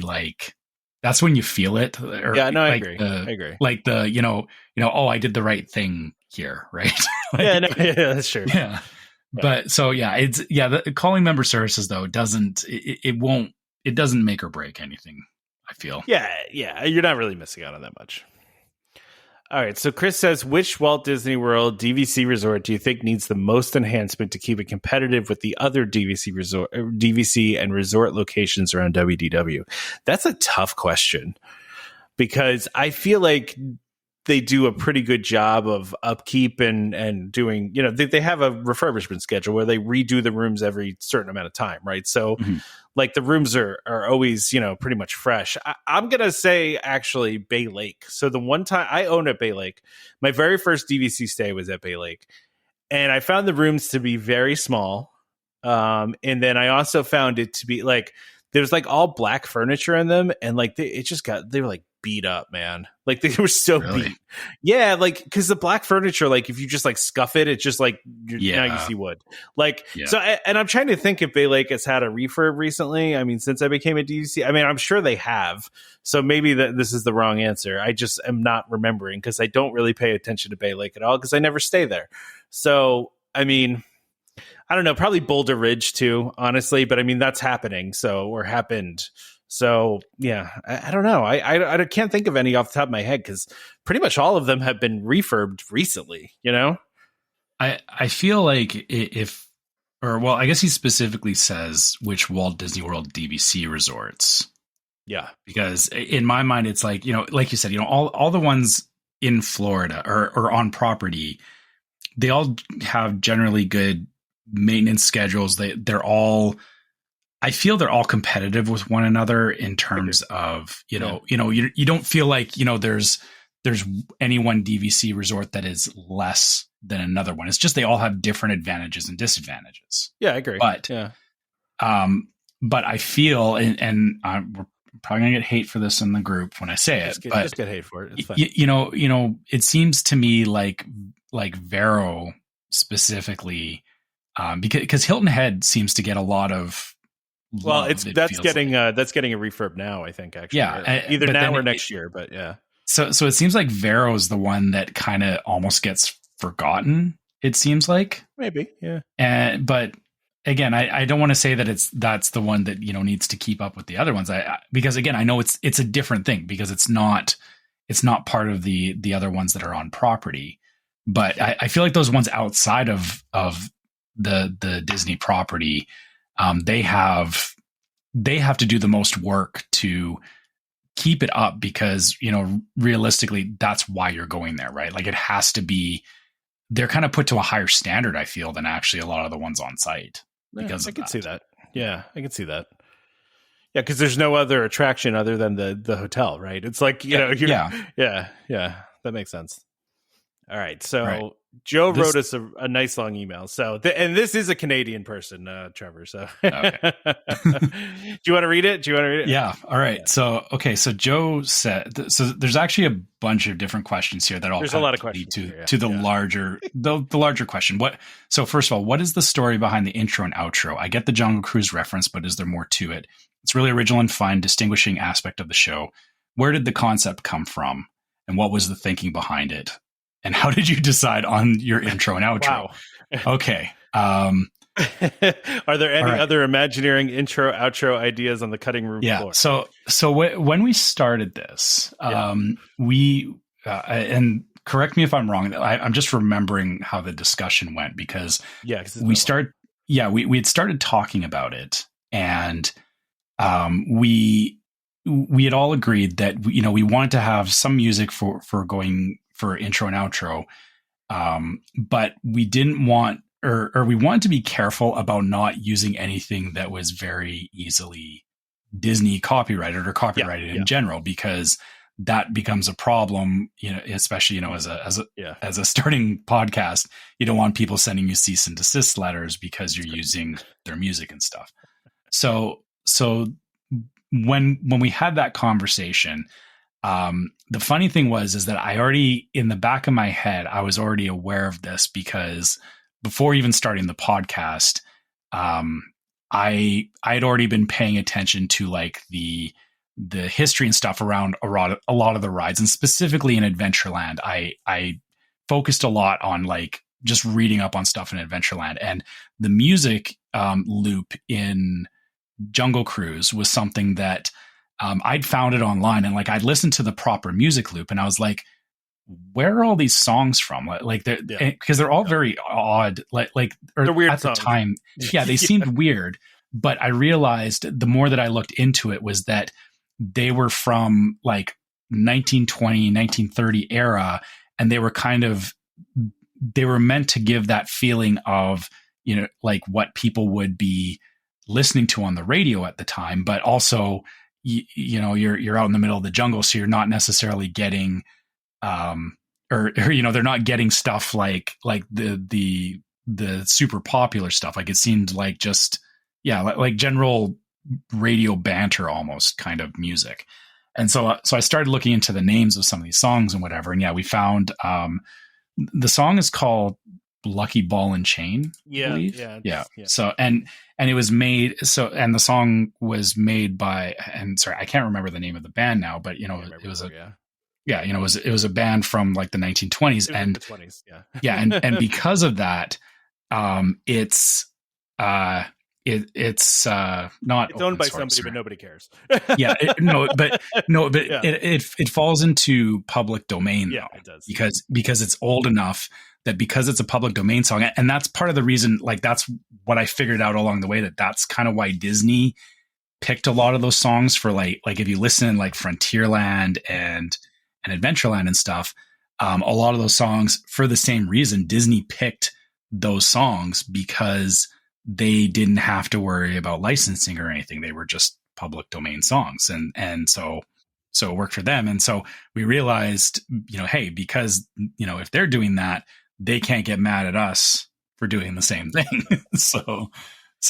that's when you feel it. I agree. I agree. Like I did the right thing here, right? That's true. Yeah. But so the calling member services though doesn't make or break anything, I feel. Yeah, you're not really missing out on that much. All right, so Chris says, which Walt Disney World DVC resort do you think needs the most enhancement to keep it competitive with the other DVC and resort locations around WDW? That's a tough question because I feel like they do a pretty good job of upkeep and doing, they have a refurbishment schedule where they redo the rooms every certain amount of time, right? So like the rooms are always, pretty much fresh. I'm going to say actually Bay Lake. So the one time I owned at Bay Lake, my very first DVC stay was at Bay Lake. And I found the rooms to be very small. And then I also found it to be like, there's like all black furniture in them. And like, they were like beat up, man. Like they were so beat. Yeah. Like, cause the black furniture, like if you just like scuff it, it's just like, now you see wood. Like, so, and I'm trying to think if Bay Lake has had a refurb recently. I mean, since I became a DVC, I mean, I'm sure they have. So maybe this is the wrong answer. I just am not remembering because I don't really pay attention to Bay Lake at all because I never stay there. So, I mean, I don't know, probably Boulder Ridge too, honestly, but I mean, that's happening. or happened. So yeah, I don't know. I can't think of any off the top of my head because pretty much all of them have been refurbed recently, I feel like I guess he specifically says which Walt Disney World DVC resorts. Yeah. Because in my mind, it's like, like you said, all the ones in Florida or on property, they all have generally good maintenance schedules. I feel they're all competitive with one another in terms of, you don't feel like, there's any one DVC resort that is less than another one. It's just, they all have different advantages and disadvantages. Yeah, I agree. But I feel, and we're probably gonna get hate for this in the group when I say it, but just get hate for it. It's fine. It seems to me like Vero specifically, because Hilton Head seems to get a lot of. Well, that's getting a refurb now, I think, actually. Yeah. Either now or next year, but yeah. So it seems like Vero is the one that kind of almost gets forgotten, it seems like. Maybe, yeah. But again, I don't want to say that that's the one that, needs to keep up with the other ones. Because again, I know it's a different thing because it's not part of the other ones that are on property. But I feel like those ones outside of the Disney property, they have to do the most work to keep it up, because, you know, realistically, that's why you're going there, right? Like, it has to be, they're kind of put to a higher standard, I feel, than actually a lot of the ones on site. Because I can see that. Yeah, I can see that. Yeah, because there's no other attraction other than the hotel, right? It's like, you know, yeah, that makes sense. All right, so Joe wrote us a nice long email. So, and this is a Canadian person, Trevor. So, okay. Do you want to read it? Yeah. All right. Yeah. So Joe said. So there's actually a bunch of different questions here that all there's a lot of questions to the larger the larger question. So first of all, what is the story behind the intro and outro? I get the Jungle Cruise reference, but is there more to it? It's really original and fun, distinguishing aspect of the show. Where did the concept come from, and what was the thinking behind it? And how did you decide on your intro and outro? Wow. Okay. Are there any other Imagineering intro, outro ideas on the cutting room floor? So when we started this, we and correct me if I'm wrong. I'm just remembering how the discussion went, because we had started talking about it, and we had all agreed that, you know, we wanted to have some music for going for intro and outro, but we didn't want, or we wanted to be careful about not using anything that was very easily Disney copyrighted or copyrighted in general, because that becomes a problem, you know, especially, you know, as a starting podcast. You don't want people sending you cease and desist letters because you're using their music and stuff. So when we had that conversation, the funny thing was that I already, in the back of my head, I was already aware of this, because before even starting the podcast, I had already been paying attention to like the history and stuff around a lot of the rides, and specifically in Adventureland. I focused a lot on like just reading up on stuff in Adventureland, and the music loop in Jungle Cruise was something that I'd found it online, and like I'd listened to the proper music loop, and I was like, where are all these songs from? Like because they're all very odd, they're weird at songs. The time. Yeah, they seemed weird, but I realized the more that I looked into it was that they were from like 1920, 1930 era, and they were meant to give that feeling of, you know, like what people would be listening to on the radio at the time, but also, you know, you're out in the middle of the jungle, so you're not necessarily getting, or you know, they're not getting stuff like the super popular stuff. Like it seemed like just like general radio banter almost kind of music. And so I started looking into the names of some of these songs and whatever, and we found the song is called Lucky Ball and Chain. Yeah. So and it was made and the song was made by, and sorry, I can't remember the name of the band now, but you know, it was it was a band from like the 1920s, and the 20s, and because of that, it's not. It's owned by somebody, but nobody cares. It falls into public domain. Yeah, it does, because it's old enough that, because it's a public domain song, and that's part of the reason. Like that's what I figured out along the way, that's kind of why Disney picked a lot of those songs for like if you listen in like Frontierland and Adventureland and stuff, a lot of those songs, for the same reason, Disney picked those songs because they didn't have to worry about licensing or anything. They were just public domain songs. And so it worked for them. And so we realized, you know, hey, because, you know, if they're doing that, they can't get mad at us for doing the same thing. So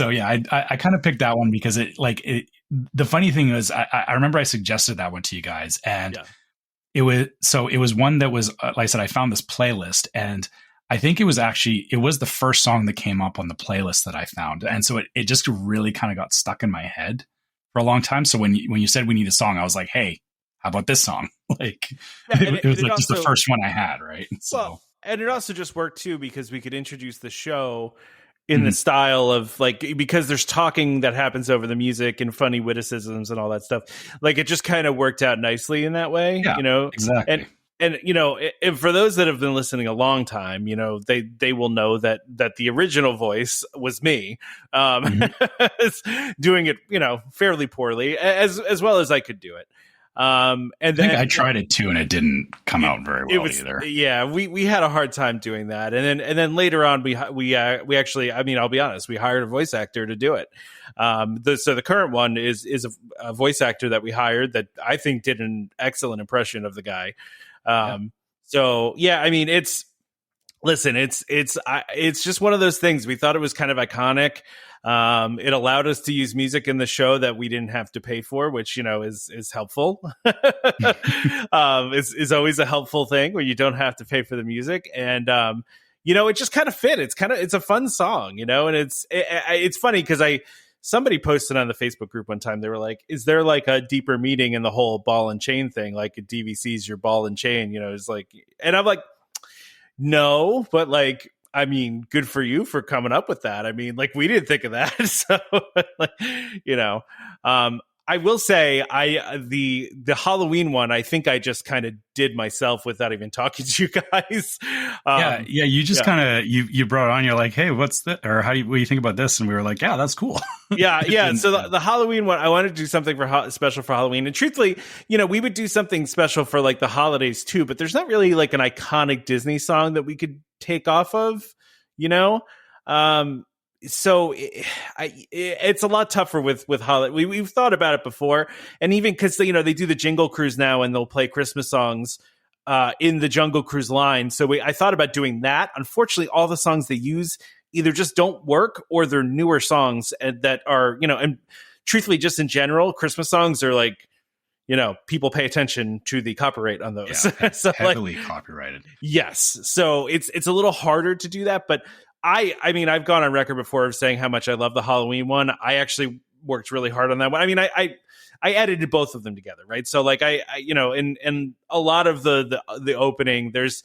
yeah, I kind of picked that one because the funny thing was, I remember I suggested that one to you guys, and it was one that was, like I said, I found this playlist, and I think it was the first song that came up on the playlist that I found. And so it just really kind of got stuck in my head for a long time. So when you said we need a song, I was like, hey, how about this song? Like it was like just the first one I had. Right. So, well, and it also just worked too, because we could introduce the show in the style of like, because there's talking that happens over the music and funny witticisms and all that stuff. Like it just kind of worked out nicely in that way, you know? Exactly. and if for those that have been listening a long time, they will know that the original voice was me, doing it, fairly poorly, as well as I could do it. And I then think I tried it too, and it didn't come out very well either. Yeah, we had a hard time doing that, and then later on we actually, I mean, I'll be honest, we hired a voice actor to do it. So the current one is a voice actor that we hired that I think did an excellent impression of the guy. So yeah, I mean, it's just one of those things. We thought it was kind of iconic. It allowed us to use music in the show that we didn't have to pay for, which, is helpful. Is always a helpful thing when you don't have to pay for the music. And, it just kind of fit. It's a fun song, and it's funny because somebody posted on the Facebook group one time, they were like, is there like a deeper meaning in the whole ball and chain thing? Like a DVC is your ball and chain, it's like, and I'm like, no, but like, I mean, good for you for coming up with that. I mean, like, we didn't think of that. So, I will say the Halloween one, I think I just kind of did myself without even talking to you guys. You just kind of, you brought it on, you're like, hey, what's that? Or what do you think about this? And we were like, yeah, that's cool. Yeah. So the Halloween one, I wanted to do something special for Halloween. And truthfully, we would do something special for like the holidays too, but there's not really like an iconic Disney song that we could take off of, so it's a lot tougher with holiday. We've thought about it before, and even because they do the Jingle Cruise now, and they'll play Christmas songs in the Jungle Cruise line. So I thought about doing that. Unfortunately, all the songs they use either just don't work, or they're newer songs that are and truthfully, just in general, Christmas songs are like, people pay attention to the copyright on those. Yeah, so heavily copyrighted. Yes, so it's a little harder to do that, but. I mean, I've gone on record before of saying how much I love the Halloween one. I actually worked really hard on that one. I mean, I edited both of them together, right? So like I in a lot of the opening, there's,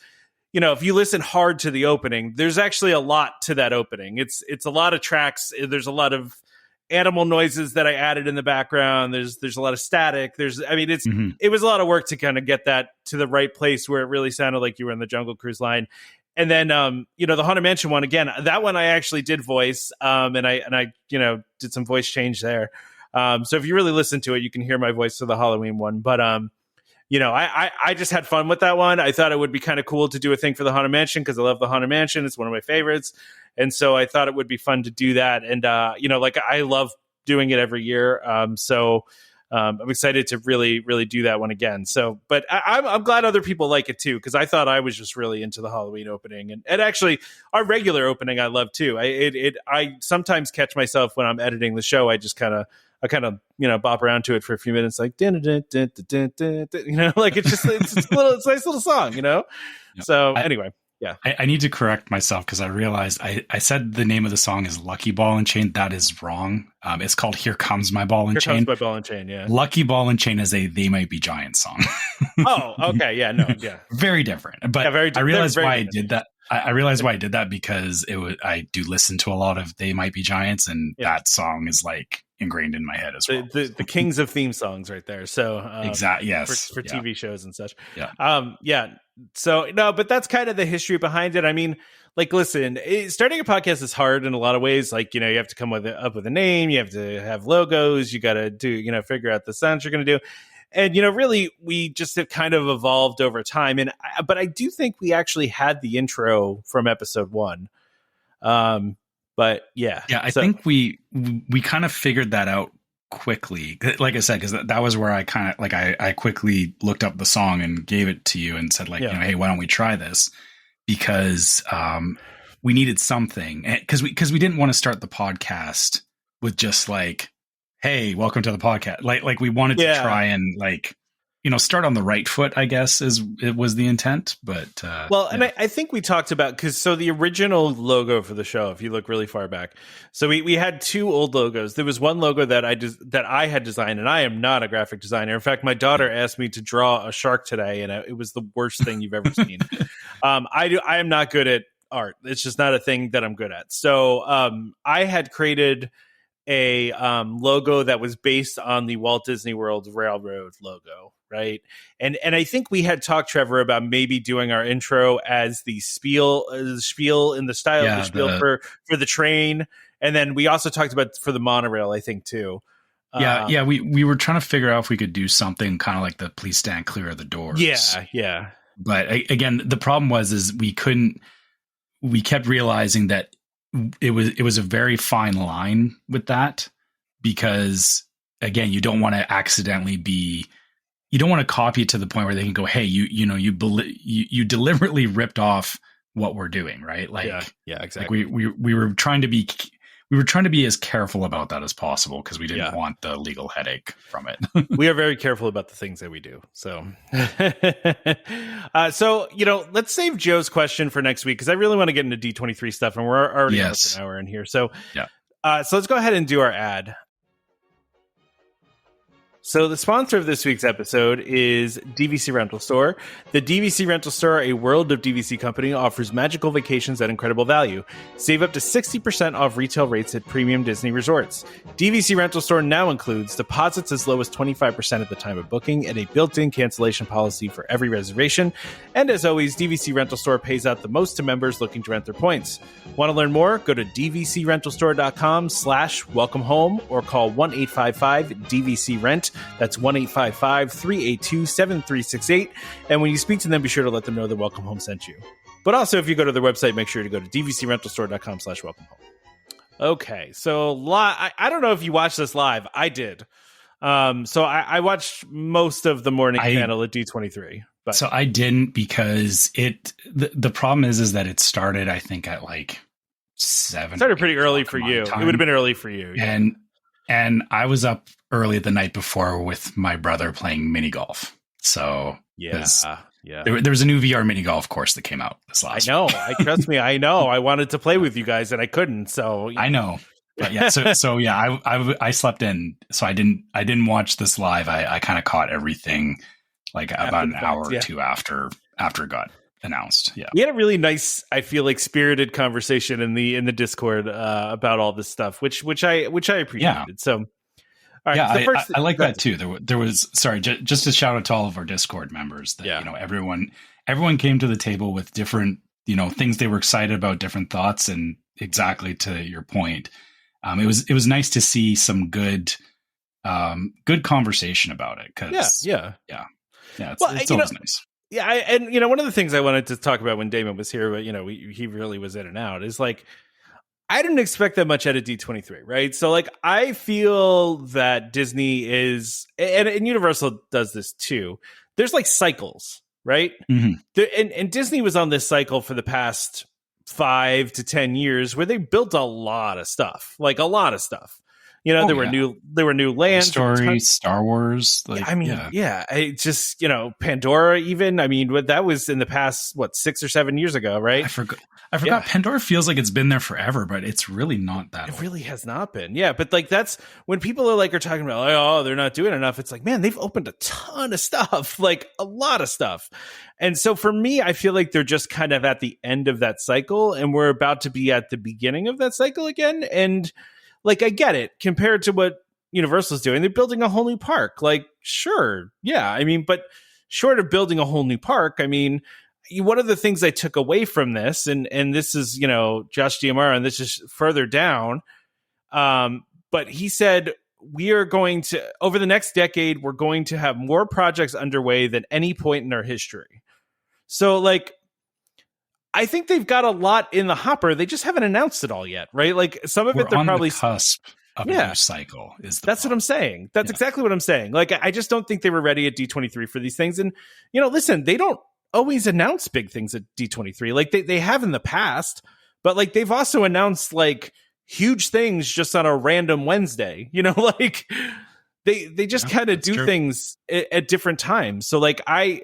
if you listen hard to the opening, there's actually a lot to that opening. It's a lot of tracks. There's a lot of animal noises that I added in the background. There's a lot of static. It was a lot of work to kind of get that to the right place where it really sounded like you were in the Jungle Cruise line. And then, the Haunted Mansion one, again, that one I actually did voice, and I did some voice change there. So if you really listen to it, you can hear my voice for the Halloween one. But, I just had fun with that one. I thought it would be kind of cool to do a thing for the Haunted Mansion because I love the Haunted Mansion. It's one of my favorites. And so I thought it would be fun to do that. And, I love doing it every year. I'm excited to really, really do that one again. So, but I'm glad other people like it too, because I thought I was just really into the Halloween opening, and actually our regular opening I love too. I sometimes catch myself when I'm editing the show. I kind of bop around to it for a few minutes, like like it's a nice little song, Yep. So anyway. Yeah, I need to correct myself because I realized I said the name of the song is Lucky Ball and Chain. That is wrong. It's called Here Comes My Ball and Chain. Here Comes My Ball and Chain, yeah. Lucky Ball and Chain is a They Might Be Giants song. Oh, okay. Yeah, no, yeah. Very different. But yeah, I realized why I did that. I realized why I did that because I do listen to a lot of They Might Be Giants, and that song is like ingrained in my head as well. The kings of theme songs right there. So exactly, yes, for TV shows and such. Yeah. So no, but that's kind of the history behind it. I mean, like, listen, starting a podcast is hard in a lot of ways. Like, you have to come up with a name, you have to have logos, you got to do, figure out the sounds you're going to do. And, really, we just have kind of evolved over time. But I do think we actually had the intro from episode 1. But yeah. Yeah, I think we kind of figured that out quickly. Like I said, because that was where I kind of like I quickly looked up the song and gave it to you and said like, hey, why don't we try this? Because we needed something, because we didn't want to start the podcast with just like, hey, welcome to the podcast. Like we wanted to try and like, start on the right foot, I guess, it was the intent. But and I think we talked about, because the original logo for the show, if you look really far back, so we had 2 old logos. There was one logo that I had designed, and I am not a graphic designer. In fact, my daughter asked me to draw a shark today, and it was the worst thing you've ever seen. I am not good at art. It's just not a thing that I'm good at. So I had created a logo that was based on the Walt Disney World Railroad logo. right? And I think we had talked, Trevor, about maybe doing our intro as the spiel in the style of the spiel for the train, and then we also talked about for the monorail, I think too. Yeah. We were trying to figure out if we could do something kind of like the please stand clear of the doors. Yeah. But again, the problem is we couldn't. We kept realizing that it was a very fine line with that, because again, you don't want to accidentally you don't want to copy it to the point where they can go, hey, you deliberately ripped off what we're doing, right? Like, yeah, exactly. Like we were trying to be as careful about that as possible, because we didn't want the legal headache from it. We are very careful about the things that we do. So, so let's save Joe's question for next week, because I really want to get into D23 stuff, and we're already almost an hour in here. So, so let's go ahead and do our ad. So the sponsor of this week's episode is DVC Rental Store. The DVC Rental Store, a World of DVC company, offers magical vacations at incredible value. Save up to 60% off retail rates at premium Disney resorts. DVC Rental Store now includes deposits as low as 25% at the time of booking and a built-in cancellation policy for every reservation. And as always, DVC Rental Store pays out the most to members looking to rent their points. Want to learn more? Go to dvcrentalstore.com/welcome home or call 1-855-DVC-RENT. That's 1-855-382-7368. And when you speak to them, be sure to let them know that Welcome Home sent you. But also, if you go to their website, make sure to go to dvcrentalstore.com/welcome home. Okay, so I don't know if you watched this live. I did. So I watched most of the morning panel at D23. But. So I didn't, because the problem is that it started, I think, at like 7. It started pretty early for you. It would have been early for you. Yeah. And I was up early the night before with my brother playing mini golf. So there was a new VR mini golf course that came out this last week. Trust me, I know. I wanted to play with you guys and I couldn't. So I know. But yeah, I slept in, so I didn't watch this live. I kind of caught everything like about an hour or two after it got announced. Yeah, we had a really nice, I feel like, spirited conversation in the Discord about all this stuff, which I appreciated. Yeah. So, all right. Yeah, I like that too. There was just a shout out to all of our Discord members that everyone came to the table with different things they were excited about, different thoughts, and exactly to your point, it was nice to see some good conversation about it. Cause it's always nice. Yeah, and one of the things I wanted to talk about when Damon was here, but he really was in and out, is like, I didn't expect that much out of D23, right? So like, I feel that Disney is, and Universal does this too. There's like cycles, right? Mm-hmm. And Disney was on this cycle for the past 5 to 10 years where they built a lot of stuff. There were new lands, stories, Star Wars. It just Pandora. Even that was in the past 6 or 7 years ago, right? I forgot. Pandora feels like it's been there forever, but it's really not that. It really has not been. Yeah, but like that's when people are talking about oh, they're not doing enough. It's like, man, they've opened a ton of stuff, like a lot of stuff. And so for me, I feel like they're just kind of at the end of that cycle, and we're about to be at the beginning of that cycle again. And like, I get it compared to what Universal's doing. They're building a whole new park. Like, sure. Yeah. But short of building a whole new park, one of the things I took away from this, and this is, Josh D'Amaro, and this is further down. But he said, we are going to, over the next decade, we're going to have more projects underway than any point in our history. So like, I think they've got a lot in the hopper. They just haven't announced it all yet, right? Like some of they're probably the cusp of a new cycle. That's what I'm saying. That's exactly what I'm saying. Like, I just don't think they were ready at D23 for these things. And, listen, they don't always announce big things at D23. Like they have in the past, but like they've also announced like huge things just on a random Wednesday, like they just kind of do things at different times. So like, I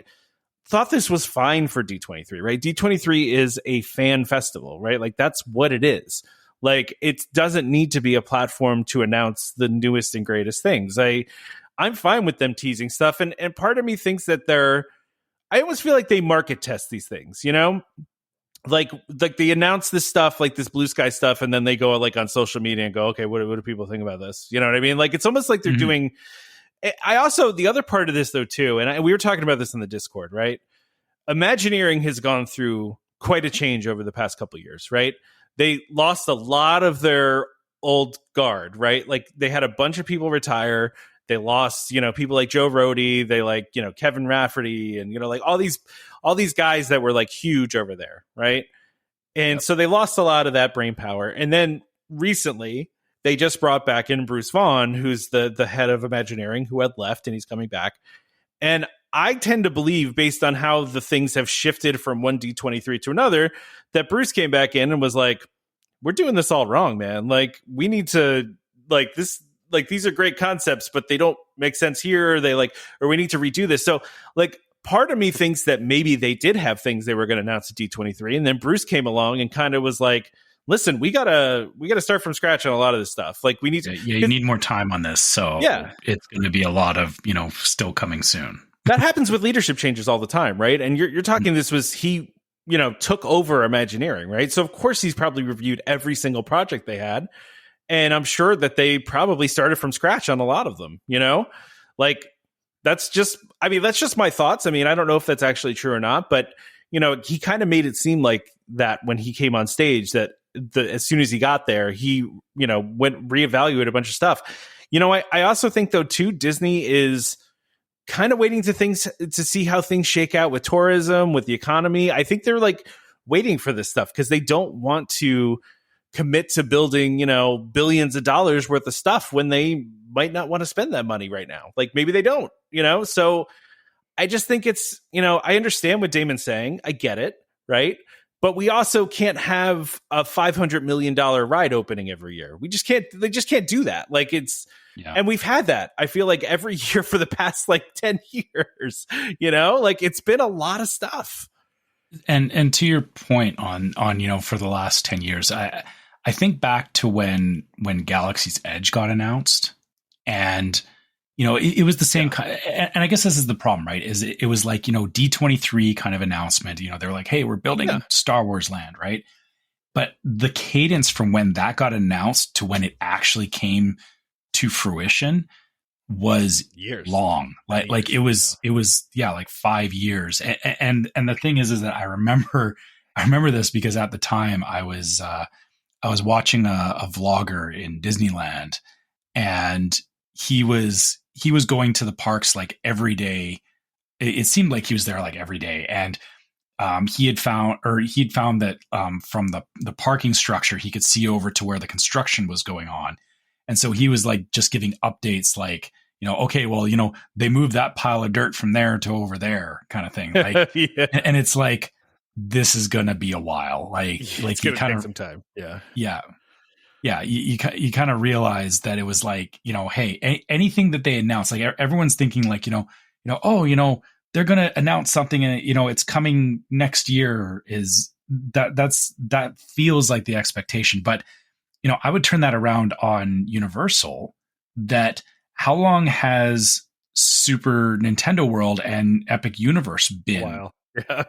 thought this was fine for D23, right? D23 is a fan festival, right? Like that's what it is. Like it doesn't need to be a platform to announce the newest and greatest things. I'm fine with them teasing stuff. And part of me thinks that I almost feel like they market test these things, like they announce this stuff, like this Blue Sky stuff. And then they go like on social media and go, okay, what do people think about this? You know what I mean? Like, it's almost like they're doing I also, the other part of this though too, and we were talking about this in the Discord, right? Imagineering has gone through quite a change over the past couple of years, right? They lost a lot of their old guard, right? Like they had a bunch of people retire. They lost, people like Joe Rohde, they like, Kevin Rafferty, and like all these guys that were like huge over there, right? And so they lost a lot of that brain power. And then recently, they just brought back in Bruce Vaughn, who's the head of Imagineering, who had left, and he's coming back. And I tend to believe, based on how the things have shifted from one D23 to another, that Bruce came back in and was like, we're doing this all wrong, man. Like, we need to, like, this, like, these are great concepts, but they don't make sense here. Or we need to redo this. So, like, part of me thinks that maybe they did have things they were going to announce at D23. And then Bruce came along and kind of was like, listen, we gotta start from scratch on a lot of this stuff. Like, we need to, you need more time on this. So it's going to be a lot of, still coming soon. That happens with leadership changes all the time, right? And you're talking, this was, he, took over Imagineering, right? So of course he's probably reviewed every single project they had. And I'm sure that they probably started from scratch on a lot of them, like that's just my thoughts. I mean, I don't know if that's actually true or not, but he kind of made it seem like that when he came on stage, that as soon as he got there, he, went reevaluate a bunch of stuff. I also think though too, Disney is kind of waiting to see how things shake out with tourism, with the economy. I think they're like waiting for this stuff because they don't want to commit to building, billions of dollars worth of stuff when they might not want to spend that money right now. Like maybe they don't, so I just think it's, I understand what Damon's saying. I get it. Right. But we also can't have a $500 million ride opening every year. They just can't do that. Like and we've had that, I feel like, every year for the past like 10 years, like it's been a lot of stuff. And to your point on, for the last 10 years, I think back to when Galaxy's Edge got announced, and, it was the same kind, and I guess this is the problem, right? Is it was like, D23 kind of announcement, they were like, hey, we're building Star Wars land, right? But the cadence from when that got announced to when it actually came to fruition was long. Like it was like 5 years. And the thing is that I remember this because at the time I was watching a vlogger in Disneyland, and he was going to the parks like every day. It seemed like he was there like every day. And he'd found that from the parking structure, he could see over to where the construction was going on. And so he was like just giving updates like, okay, well, they moved that pile of dirt from there to over there kind of thing. Like, and it's like, this is going to be a while. Like you kind of some time. Yeah. You kind of realize that it was like, hey, anything that they announce, like everyone's thinking like, they're going to announce something and, it's coming next year. That feels like the expectation. But, I would turn that around on Universal, that how long has Super Nintendo World and Epic Universe been? Wow.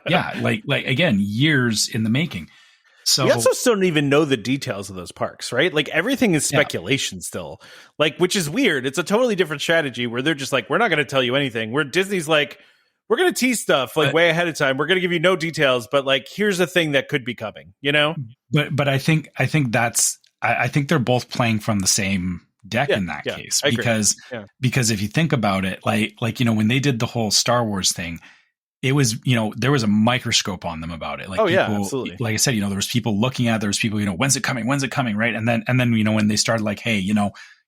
Like again, years in the making. So we also still don't even know the details of those parks, right? Like everything is speculation still, like, which is weird. It's a totally different strategy where they're just like, we're not going to tell you anything. Where Disney's like, we're going to tease stuff like way ahead of time. We're going to give you no details, but like, here's a thing that could be coming, But I think they're both playing from the same deck in that case, because if you think about it, like when they did the whole Star Wars thing, it was, there was a microscope on them about it. Like, absolutely. Like I said, there was people looking at it, there was people, when's it coming? Right. And then, when they started like, hey,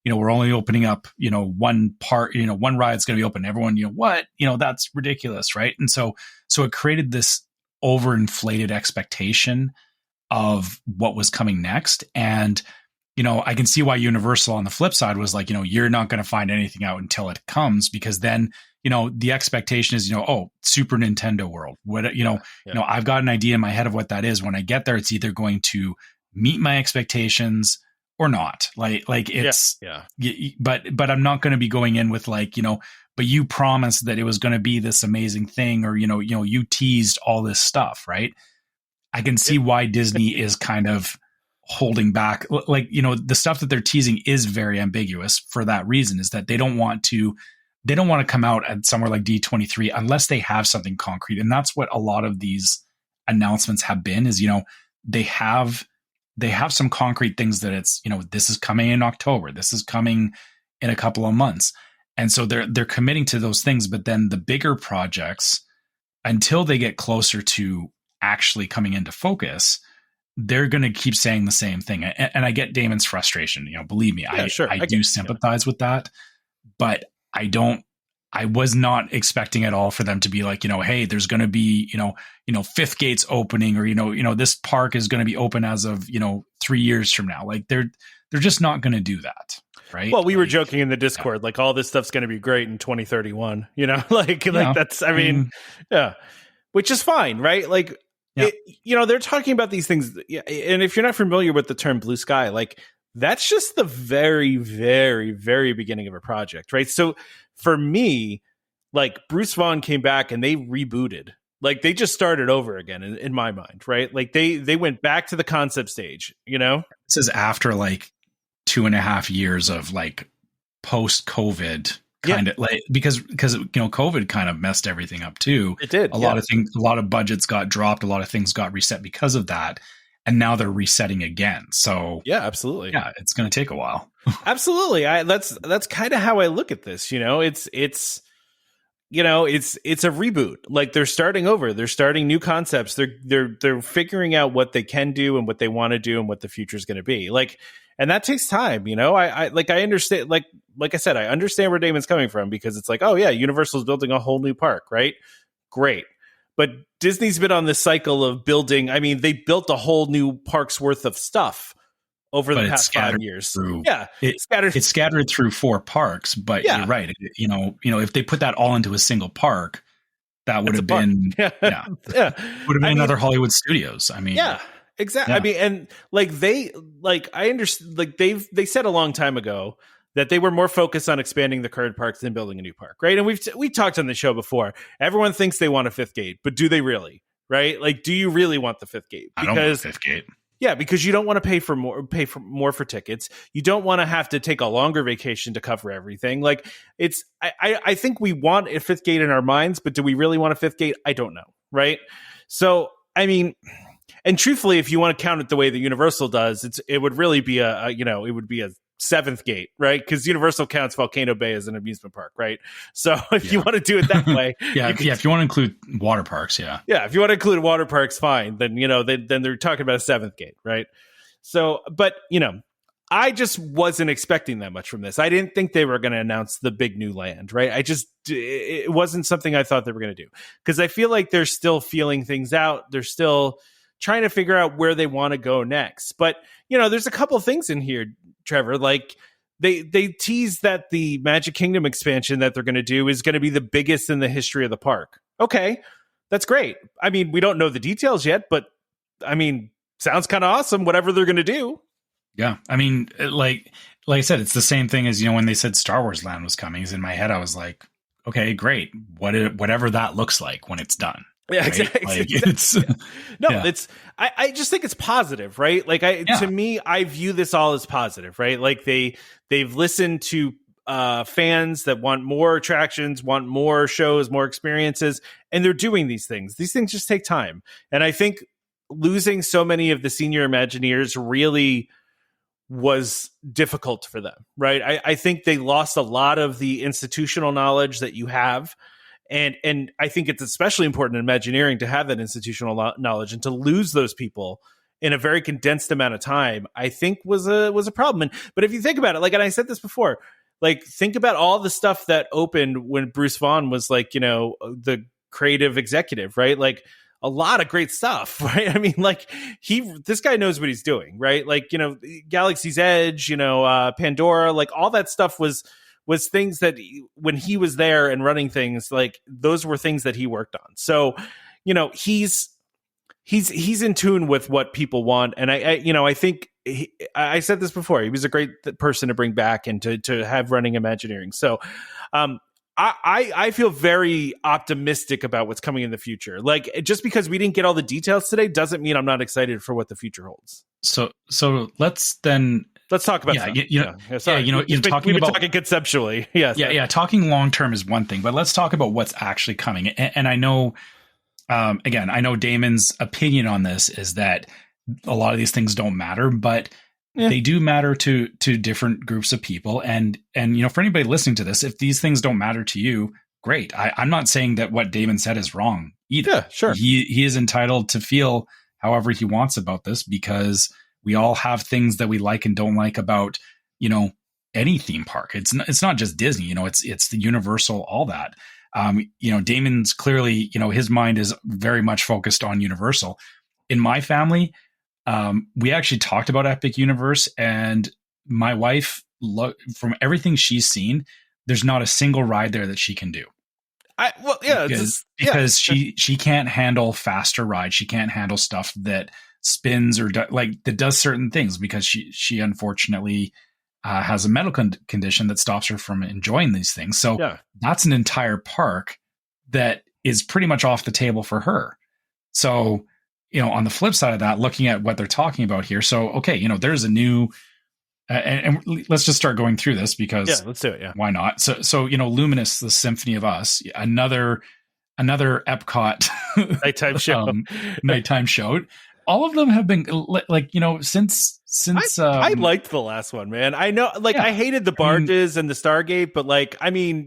we're only opening up, one part, one ride's going to be open. Everyone, what, that's ridiculous. Right. And so it created this overinflated expectation of what was coming next. And, I can see why Universal on the flip side was like, you're not going to find anything out until it comes, because then, the expectation is, Super Nintendo World, what, I've got an idea in my head of what that is. When I get there, it's either going to meet my expectations or not. Like it's, but I'm not going to be going in with like, but you promised that it was going to be this amazing thing, or, you teased all this stuff, right? I can see why Disney is kind of holding back. Like, the stuff that they're teasing is very ambiguous for that reason, is that they don't want to they don't want to come out at somewhere like D23 unless they have something concrete. And that's what a lot of these announcements have been, is, they have some concrete things that it's, this is coming in October, this is coming in a couple of months. And so they're committing to those things, but then the bigger projects, until they get closer to actually coming into focus, they're going to keep saying the same thing. And I get Damon's frustration, believe me, I do sympathize with that, but I was not expecting at all for them to be like, hey, there's going to be, fifth gates opening, or, this park is going to be open as of, 3 years from now. Like they're just not going to do that. Right. Well, we were joking in the Discord, like all this stuff's going to be great in 2031, that's, which is fine. Right. Like, they're talking about these things. And if you're not familiar with the term blue sky, like that's just the very, very, very beginning of a project. Right. So for me, like Bruce Vaughn came back and they rebooted, like they just started over again in my mind. Right. Like they went back to the concept stage, This is after like 2.5 years of like post COVID kind of like, because COVID kind of messed everything up too. It did. A lot of things, a lot of budgets got dropped. A lot of things got reset because of that. And now they're resetting again. So yeah, absolutely. Yeah. It's going to take a while. Absolutely. That's kind of how I look at this. It's a reboot. Like they're starting over. They're starting new concepts. They're figuring out what they can do and what they want to do and what the future is going to be. Like, and that takes time, I understand, like I said, I understand where Damon's coming from, because it's like, oh yeah, Universal's building a whole new park, right? Great. But Disney's been on this cycle of building. I mean, they built a whole new park's worth of stuff over the past 5 years. It's scattered through 4 parks, but you're right. If they put that all into a single park, that would have been, would have been another Hollywood Studios. I mean, exactly. Yeah. I mean, and I understand, like they said a long time ago that they were more focused on expanding the current parks than building a new park, right? And we talked on the show before. Everyone thinks they want a 5th gate, but do they really? Right? Like, do you really want the 5th gate? Because, I don't want a 5th gate. Yeah, because you don't want to pay for more for tickets. You don't want to have to take a longer vacation to cover everything. Like I think we want a 5th gate in our minds, but do we really want a 5th gate? I don't know, right? So I mean. And truthfully, if you want to count it the way that Universal does, it would really be a 7th gate, right? Because Universal counts Volcano Bay as an amusement park, right? So if you want to do it that way, if you want to include water parks, if you want to include water parks, fine. Then then they're talking about a 7th gate, right? So, but I just wasn't expecting that much from this. I didn't think they were going to announce the big new land, right? It wasn't something I thought they were going to do, because I feel like they're still feeling things out. They're still trying to figure out where they want to go next. But, there's a couple of things in here, Trevor, like they tease that the Magic Kingdom expansion that they're going to do is going to be the biggest in the history of the park. Okay, that's great. I mean, we don't know the details yet, but I mean, sounds kind of awesome, whatever they're going to do. Yeah. I mean, like I said, it's the same thing as, when they said Star Wars Land was coming. In my head, I was like, okay, great. Whatever that looks like when it's done. Yeah, right? Exactly. I just think it's positive, right? Like to me, I view this all as positive, right? Like they've listened to fans that want more attractions, want more shows, more experiences, and they're doing these things. These things just take time. And I think losing so many of the senior Imagineers really was difficult for them, right? I think they lost a lot of the institutional knowledge that you have. And I think it's especially important in Imagineering to have that institutional knowledge, and to lose those people in a very condensed amount of time, I think was a problem. But if you think about it, like, and I said this before, like, think about all the stuff that opened when Bruce Vaughn was like, the creative executive, right? Like a lot of great stuff, right? I mean, like this guy knows what he's doing, right? Like, Galaxy's Edge, Pandora, like all that stuff was things that when he was there and running things, like those were things that he worked on. So, he's in tune with what people want. And I think I said this before, he was a great person to bring back and to have running Imagineering. So, I feel very optimistic about what's coming in the future. Like, just because we didn't get all the details today doesn't mean I'm not excited for what the future holds. So let's then Let's talk about talking conceptually. Yes. Yeah. Talking long term is one thing, but let's talk about what's actually coming. And I know, again, I know Damon's opinion on this is that a lot of these things don't matter, but they do matter to different groups of people. And for anybody listening to this, if these things don't matter to you, great. I'm not saying that what Damon said is wrong either. Yeah, sure. He is entitled to feel however he wants about this, because we all have things that we like and don't like about, any theme park. It's not just Disney, it's the Universal, all that. Damon's clearly, his mind is very much focused on Universal. In my family, we actually talked about Epic Universe, and my wife, from everything she's seen, there's not a single ride there that she can do. Because she can't handle faster rides. She can't handle stuff that spins or that does certain things, because she unfortunately has a medical condition that stops her from enjoying these things. So that's an entire park that is pretty much off the table for her. So, on the flip side of that, looking at what they're talking about here. So, okay, there's a new, and let's just start going through this, because let's do it. Yeah. Why not? So, Luminous, the Symphony of Us, another EPCOT nighttime show. All of them have been since I liked the last one, man. I know, I hated the barges and the Stargate, but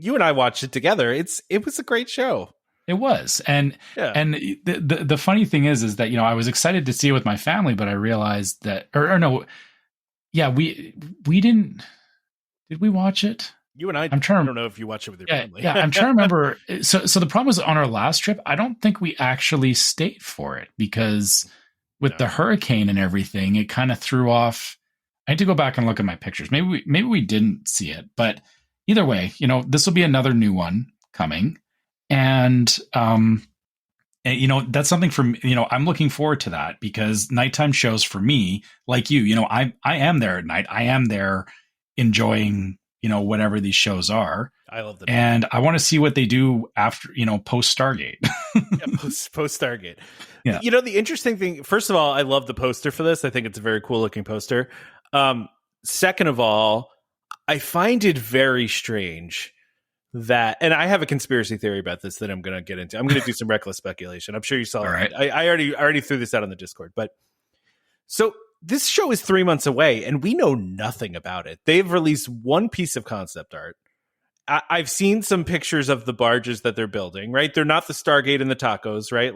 you and I watched it together. It was a great show. It was. And the funny thing is that, I was excited to see it with my family, but I realized that, we didn't, did we watch it? You and I don't know if you watch it with your family. Yeah. I'm trying to remember. So the problem was, on our last trip, I don't think we actually stayed for it, because with the hurricane and everything, it kind of threw off. I had to go back and look at my pictures. Maybe we didn't see it, but either way, this will be another new one coming. And that's something from, I'm looking forward to that, because nighttime shows for me, like I am there at night. I am there enjoying, whatever these shows are. I love them. And I want to see what they do after, post Stargate. Post Stargate. Yeah. The interesting thing, first of all, I love the poster for this. I think it's a very cool looking poster. Second of all, I find it very strange that, and I have a conspiracy theory about this that I'm going to get into. I'm going to do some reckless speculation. I'm sure you saw it. Right. I already threw this out on the Discord, but so this show is 3 months away and we know nothing about it. They've released one piece of concept art. I've seen some pictures of the barges that they're building, right? They're not the Stargate and the tacos, right?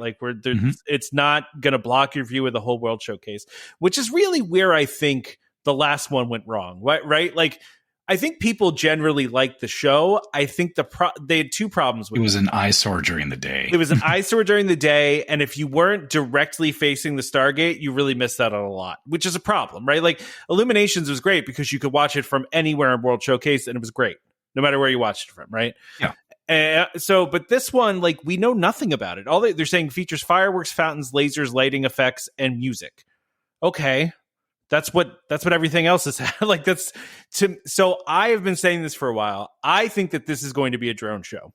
It's not going to block your view of the whole World Showcase, which is really where I think the last one went wrong, right? I think people generally like the show. I think they had two problems with it. It was an eyesore during the day. It was an eyesore during the day, and if you weren't directly facing the Stargate, you really missed out on a lot, which is a problem, right? Illuminations was great because you could watch it from anywhere in World Showcase, and it was great, no matter where you watched it from, right? Yeah. But this one, we know nothing about it. All they're saying features fireworks, fountains, lasers, lighting effects, and music. Okay. That's what everything else is. So I have been saying this for a while. I think that this is going to be a drone show,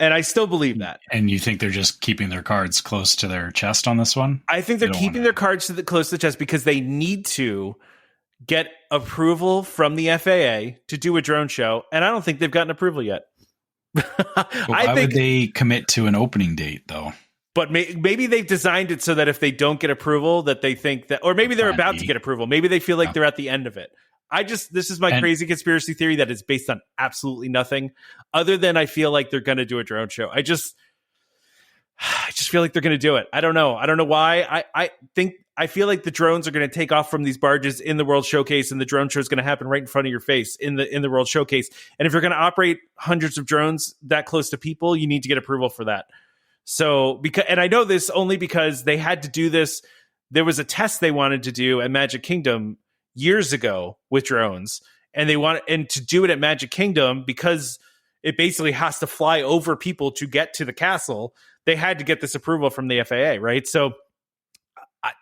and I still believe that. And you think they're just keeping their cards close to their chest on this one? I think they're keeping their cards close to the chest because they need to get approval from the FAA to do a drone show, and I don't think they've gotten approval yet. Why would they commit to an opening date, though? But maybe they've designed it so that if they don't get approval, that they think that, or maybe they're about to get approval. Maybe they feel like they're at the end of it. This is my crazy conspiracy theory that is based on absolutely nothing other than I feel like they're going to do a drone show. I just feel like they're going to do it. I don't know why. I feel like the drones are going to take off from these barges in the World Showcase, and the drone show is going to happen right in front of your face in the World Showcase. And if you're going to operate hundreds of drones that close to people, you need to get approval for that. So, and I know this only because they had to do this. There was a test they wanted to do at Magic Kingdom years ago with drones, and to do it at Magic Kingdom because it basically has to fly over people to get to the castle. They had to get this approval from the FAA, right? So,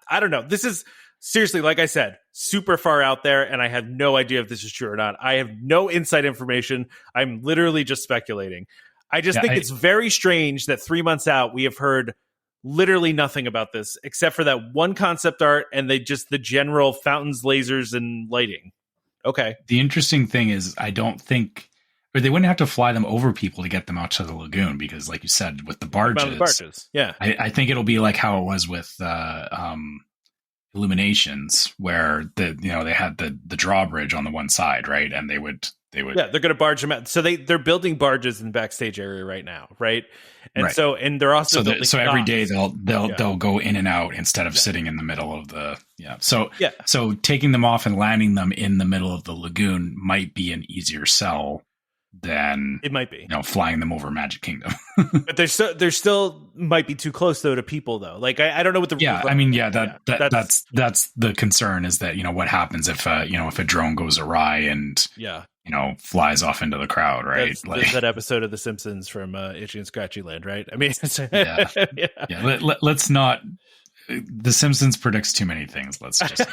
I don't know. This is seriously, like I said, super far out there, and I have no idea if this is true or not. I have no inside information. I'm literally just speculating. I just think it's very strange that 3 months out, we have heard literally nothing about this except for that one concept art and the general fountains, lasers, and lighting. Okay. The interesting thing is, I don't think, or they wouldn't have to fly them over people to get them out to the lagoon, because, like you said, with the barges, yeah, I think it'll be like how it was with Illuminations, where they had the drawbridge on the one side, right? And they would they're going to barge them out. So they're building barges in the backstage area right now, right? And right. and they're also so every day they'll go in and out instead of sitting in the middle of the So taking them off and landing them in the middle of the lagoon might be an easier sell than it might be, flying them over Magic Kingdom. But they're still might be too close though to people though. Like I don't know what the rules are. That's the concern, is that what happens if if a drone goes awry and flies off into the crowd, right? That's that episode of The Simpsons from Itchy and Scratchy Land, right? I mean, let's not. The Simpsons predicts too many things. Let's just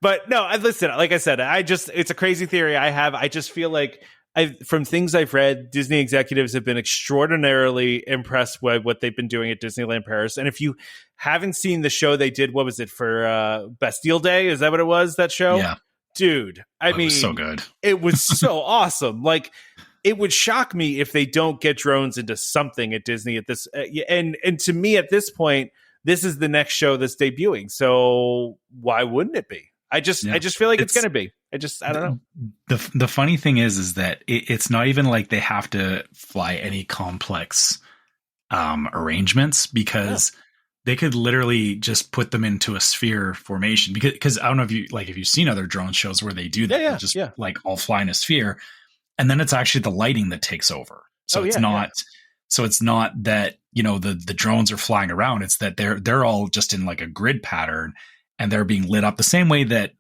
but no, listen, like I said, it's a crazy theory I have. I just feel like from things I've read, Disney executives have been extraordinarily impressed with what they've been doing at Disneyland Paris. And if you haven't seen the show they did, what was it for Bastille Day? Is that what it was? That show? Yeah. Dude, I mean, it was so good. It was so awesome. Like, it would shock me if they don't get drones into something at Disney at this. And to me, at this point, this is the next show that's debuting. So why wouldn't it be? I just feel like it's going to be. I don't know. The funny thing is that it's not even like they have to fly any complex arrangements, because they could literally just put them into a sphere formation. Because I don't know if you've seen other drone shows where they do that, like all fly in a sphere, and then it's actually the lighting that takes over. So it's not that the drones are flying around. It's that they're all just in like a grid pattern, and they're being lit up the same way that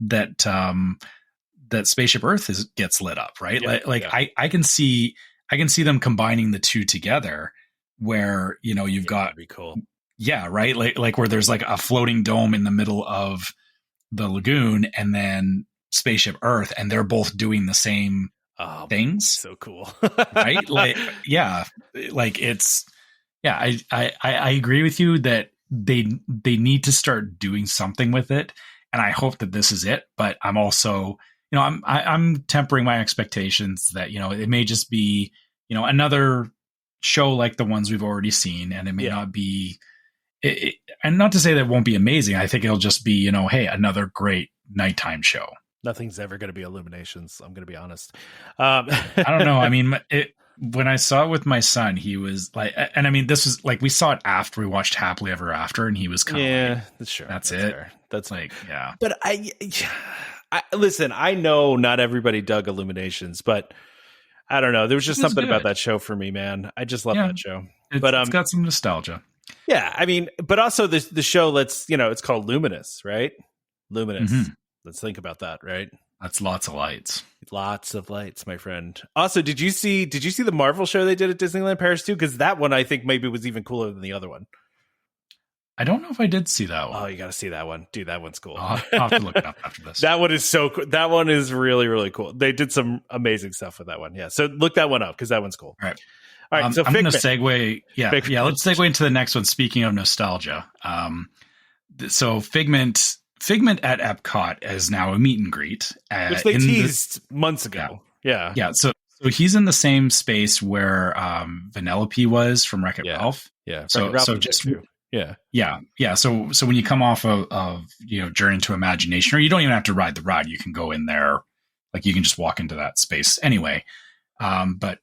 Spaceship Earth gets lit up, right? I can see them combining the two together, where you've got be cool. Yeah, right. Like where there's like a floating dome in the middle of the lagoon, and then Spaceship Earth, and they're both doing the same things. So cool. Right? I agree with you that they need to start doing something with it, and I hope that this is it. But I'm also, I'm tempering my expectations that it may just be another show like the ones we've already seen, and it may not be. And not to say that it won't be amazing. I think it'll just be hey, another great nighttime show. Nothing's ever going to be Illuminations. I'm going to be honest. I don't know. I mean, when I saw it with my son, he was like, and I mean, this was like, we saw it after we watched Happily Ever After, and he was kind of like, that's true. That's it. Fair. That's like, yeah. But I listen, I know not everybody dug Illuminations, but I don't know. There was just something about that show for me, man. I just love that show. It's got some nostalgia. Yeah. I mean, but also the show, it's called Luminous, right? Luminous. Mm-hmm. Let's think about that, right? That's lots of lights. Lots of lights, my friend. Also, did you see the Marvel show they did at Disneyland Paris too? Because that one I think maybe was even cooler than the other one. I don't know if I did see that one. Oh, you got to see that one, dude. That one's cool. I'll have to look it up after this. That one is so cool. That one is really, really cool. They did some amazing stuff with that one. Yeah, so look that one up because that one's cool. All right. So I'm going to segue. Yeah. Let's segue into the next one. Speaking of nostalgia, so Figment at Epcot is now a meet and greet, which they teased months ago. Yeah. So he's in the same space where Vanellope was from Wreck-It Ralph. Yeah. So just yeah. So when you come off of Journey into Imagination, or you don't even have to ride the ride, you can go in there, like you can just walk into that space anyway. But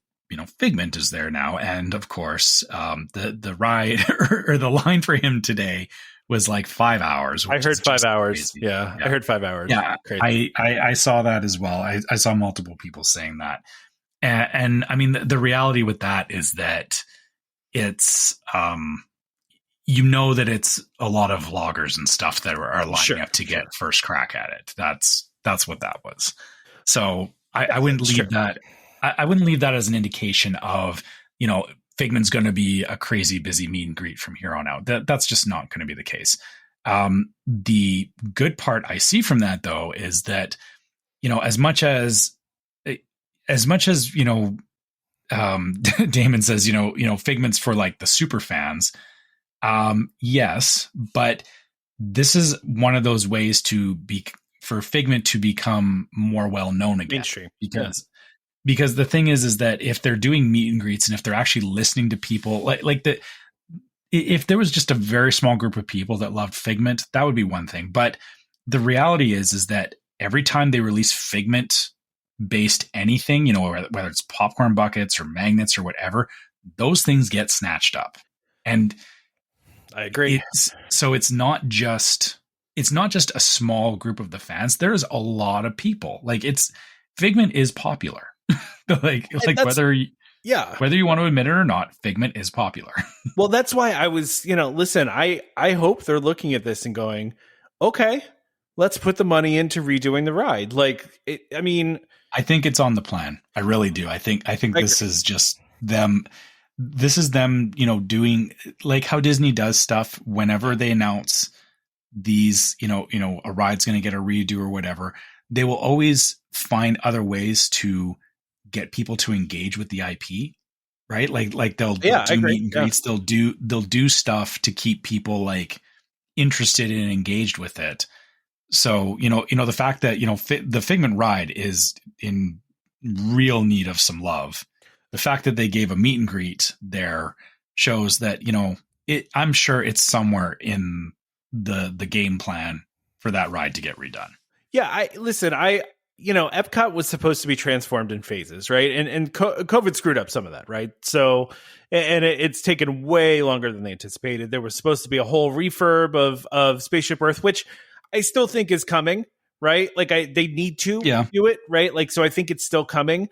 Figment is there now, and of course, the ride or the line for him today was like 5 hours. I heard 5 hours. Yeah, I heard 5 hours. Yeah, crazy. I saw that as well. I saw multiple people saying that, and I mean the reality with that is that it's that it's a lot of vloggers and stuff that are lining up to get first crack at it. That's what that was. So I wouldn't leave that. I wouldn't leave that as an indication of, Figment's going to be a crazy busy meet and greet from here on out. That's just not going to be the case. The good part I see from that, though, is that, as much as Damon says, Figment's for like the super fans. Yes, but this is one of those ways for Figment to become more well known again. Mainstream. Because the thing is that if they're doing meet and greets and if they're actually listening to people if there was just a very small group of people that loved Figment, that would be one thing. But the reality is that every time they release Figment based anything, whether it's popcorn buckets or magnets or whatever, those things get snatched up. And I agree. It's not just a small group of the fans. There's a lot of people. Figment is popular. whether you want to admit it or not, Figment is popular. Well, that's why I was, listen, I hope they're looking at this and going, okay, let's put the money into redoing the ride. I think it's on the plan. I really do. I think this is just them. This is them, doing like how Disney does stuff whenever they announce these, a ride's going to get a redo or whatever. They will always find other ways to get people to engage with the IP, right? Like they'll do meet and greets. They'll do stuff to keep people interested and engaged with it. So, the fact that, the Figment ride is in real need of some love. The fact that they gave a meet and greet there shows that, I'm sure it's somewhere in the game plan for that ride to get redone. Yeah. Epcot was supposed to be transformed in phases, right? And COVID screwed up some of that, right? So, and it's taken way longer than they anticipated. There was supposed to be a whole refurb of Spaceship Earth, which I still think is coming, right? They need to do it, right? So I think it's still coming.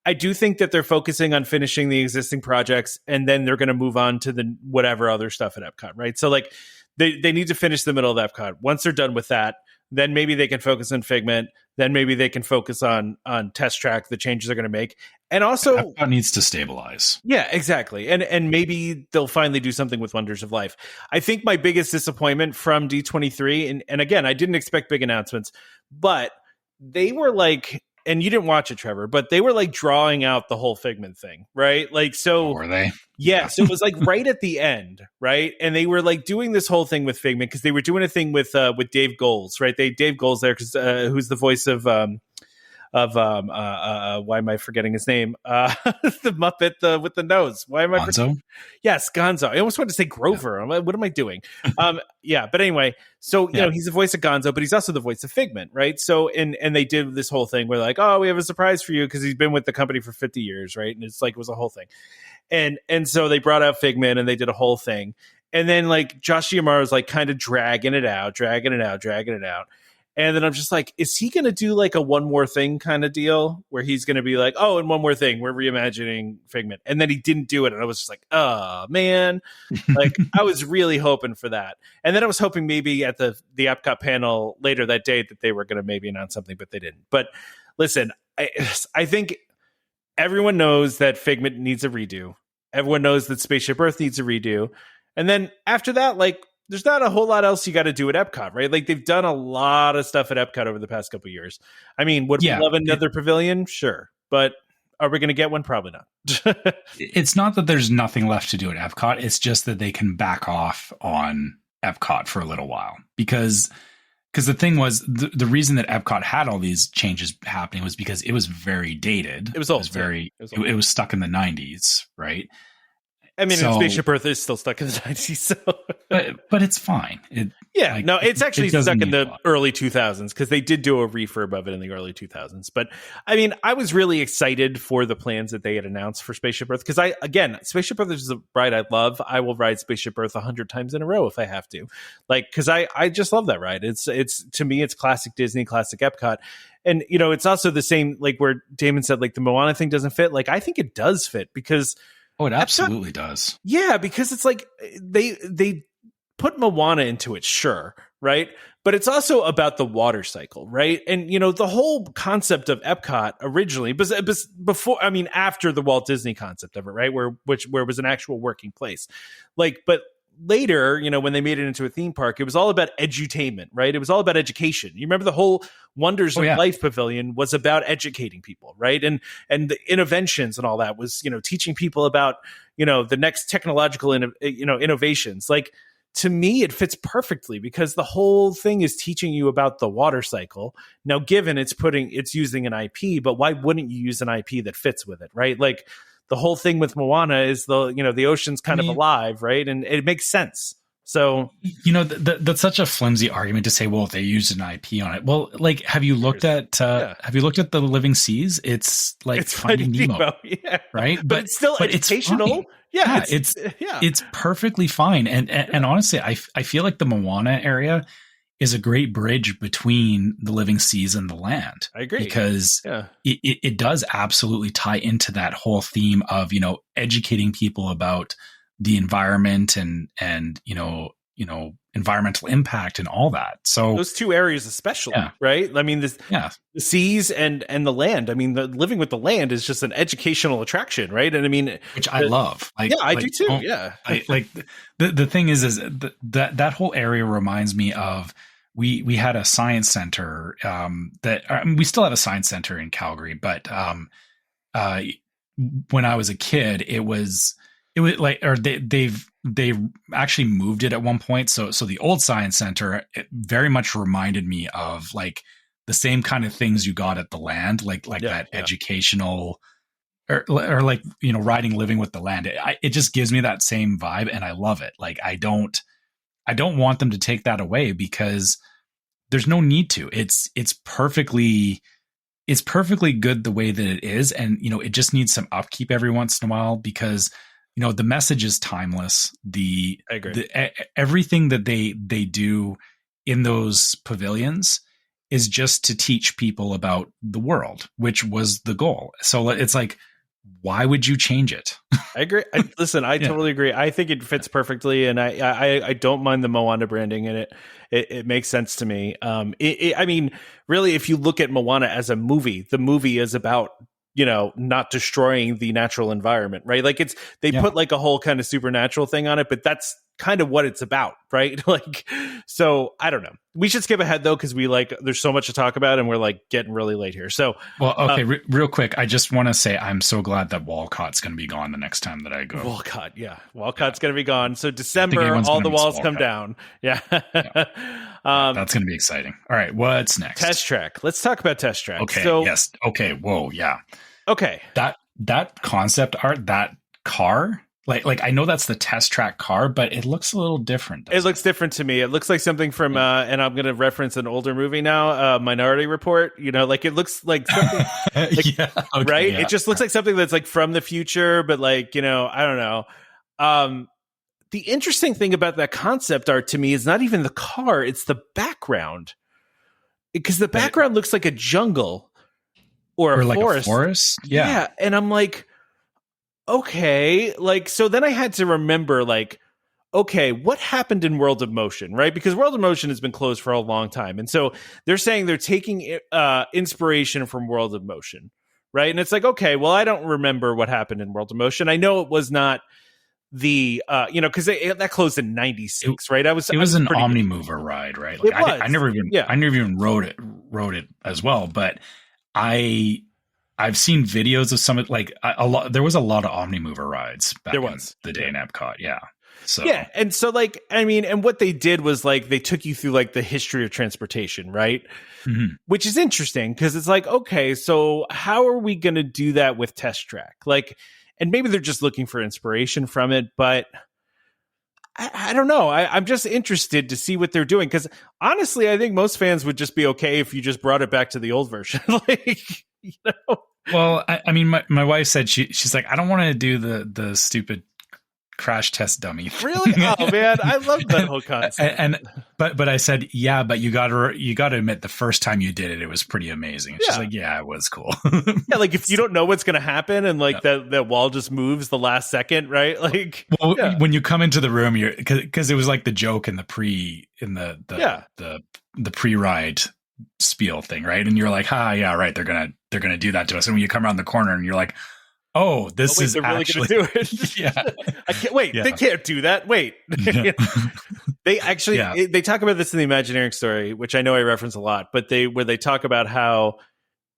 I do think that they're focusing on finishing the existing projects, and then they're going to move on to the whatever other stuff at Epcot, right? So they need to finish the middle of Epcot. Once they're done with that, then maybe they can focus on Figment. Then maybe they can focus on Test Track, the changes they're going to make. And also Epcot needs to stabilize. Yeah, exactly. And maybe they'll finally do something with Wonders of Life. I think my biggest disappointment from D23, and again, I didn't expect big announcements, but they were and you didn't watch it, Trevor, but they were drawing out the whole Figment thing, right? So were they? Yeah. So it was right at the end, right? And they were doing this whole thing with Figment because they were doing a thing with Dave Goelz, right? Dave Goelz there because who's the voice of why am I forgetting his name? The Muppet with the nose. Why am I Gonzo? Yes, Gonzo. I almost wanted to say Grover. What am I doing? Yeah, but anyway, so he's the voice of Gonzo, but he's also the voice of Figment, right? So and they did this whole thing where we have a surprise for you because he's been with the company for 50 years, right? And it's it was a whole thing. And so they brought out Figment and they did a whole thing. And then Josh Giamara's kind of dragging it out. And then I'm just is he going to do a one more thing kind of deal where he's going to be and one more thing, we're reimagining Figment. And then he didn't do it. And I was just oh man, I was really hoping for that. And then I was hoping maybe at the Epcot panel later that day that they were going to maybe announce something, but they didn't. But listen, I think everyone knows that Figment needs a redo. Everyone knows that Spaceship Earth needs a redo. And then after that, there's not a whole lot else you got to do at Epcot, right? They've done a lot of stuff at Epcot over the past couple of years. I mean, would we love another pavilion? Sure. But are we going to get one? Probably not. It's not that there's nothing left to do at Epcot. It's just that they can back off on Epcot for a little while. Because the thing was, the reason that Epcot had all these changes happening was because it was very dated. It was old. It was stuck in the 90s, right? I mean, Spaceship Earth is still stuck in the 90s, so but it's fine. It's actually stuck in the early 2000s because they did do a refurb of it in the early 2000s. But I mean, I was really excited for the plans that they had announced for Spaceship Earth because Spaceship Earth is a ride I love. I will ride Spaceship Earth 100 times in a row if I have to, because I just love that ride. It's to me, it's classic Disney, classic Epcot. And, it's also the same, where Damon said, the Moana thing doesn't fit. I think it does fit because oh, it absolutely does. Yeah, because it's they put Moana into it, sure, right? But it's also about the water cycle, right? And the whole concept of Epcot originally, after the Walt Disney concept of it, right, where it was an actual working place, but later, when they made it into a theme park, it was all about edutainment, right? It was all about education. You remember the whole Wonders of Life Pavilion was about educating people, right? And the interventions and all that was, teaching people about, the next technological, innovations. Like, to me, it fits perfectly because the whole thing is teaching you about the water cycle. Now, given it's using an IP, but why wouldn't you use an IP that fits with it, right? Like, the whole thing with Moana is the ocean's kind of alive, right? And it makes sense. So, that's such a flimsy argument to say, well, if they used an IP on it. Well, like, have you looked at the Living Seas? It's like it's Finding Nemo, right? But it's still educational. It's perfectly fine. And honestly, I feel like the Moana area is a great bridge between the living seas and the land. I agree. Because it does absolutely tie into that whole theme of, educating people about the environment and environmental impact and all that. So those two areas especially, right? I mean, the seas and the land. I mean, the living with the land is just an educational attraction, right? And I mean, which I love. I do too. The thing is that whole area reminds me of, we had a science center we still have a science center in Calgary, but when I was a kid, it was like, or they actually moved it at one point. So the old science center, it very much reminded me of like the same kind of things you got at the land, like that educational or like, living with the land. It just gives me that same vibe, and I love it. Like, I don't want them to take that away because there's no need to. It's perfectly good the way that it is. And, it just needs some upkeep every once in a while because, the message is timeless. I agree. Everything that they do in those pavilions is just to teach people about the world, which was the goal. So it's like, why would you change it? I agree. I totally agree. I think it fits perfectly, and I don't mind the Moana branding in it. It makes sense to me. I mean, really, if you look at Moana as a movie, the movie is about not destroying the natural environment, right? Like they put like a whole kind of supernatural thing on it, but that's kind of what it's about, right? Like, so I don't know. We should skip ahead though, because there's so much to talk about, and we're like getting really late here. So, well, okay, real quick, I just want to say I'm so glad that Walcott's going to be gone the next time that I go. Walcott's going to be gone. So December, all the walls come down. Yeah. That's going to be exciting. All right, what's next? Test Track. Let's talk about Test Track. Okay. So, yes. Okay. Whoa. Yeah. Okay. That concept art, that car. Like I know that's the Test Track car, but it looks a little different. It looks different to me. It looks like something from, and I'm going to reference an older movie now, Minority Report. Like it looks like something, right? Yeah. It just looks like something that's like from the future, but like, I don't know. The interesting thing about that concept art to me is not even the car; it's the background, because the background looks like a jungle or like forest. A forest, yeah. And I'm like, okay, like, so then I had to remember, like, okay, what happened in World of Motion, right? Because World of Motion has been closed for a long time. And so they're saying they're taking inspiration from World of Motion, right? And it's like, okay, well, I don't remember what happened in World of Motion. I know it was not the, because that closed in 96, right? It was an Omnimover ride, right? Like, I never even rode it as well, but I've seen videos of some, like a lot. There was a lot of Omnimover rides back in the day in EPCOT. Yeah. So, yeah. And so like, I mean, and what they did was like, they took you through like the history of transportation, right? Mm-hmm. Which is interesting because it's like, okay, so how are we going to do that with Test Track? Like, and maybe they're just looking for inspiration from it, but I don't know. I'm just interested to see what they're doing. Because honestly, I think most fans would just be okay if you just brought it back to the old version. Like, Well, I mean, my wife said she's like, I don't want to do the stupid crash test dummy thing. Really? Oh man, I love that whole concept. But I said, yeah, but you got to admit the first time you did it, it was pretty amazing. And she's like, yeah, it was cool. Yeah, like if you don't know what's going to happen and like that wall just moves the last second, right? Like, when you come into the room, you're because it was like the joke in the pre-ride spiel thing, right? And you're like, yeah, right, they're gonna do that to us. And when you come around the corner and you're like, this is they're actually really going to do it. Yeah, I can't wait. Yeah. They can't do that. Wait, they actually they talk about this in the Imagineering story, which I know I reference a lot, but where they talk about how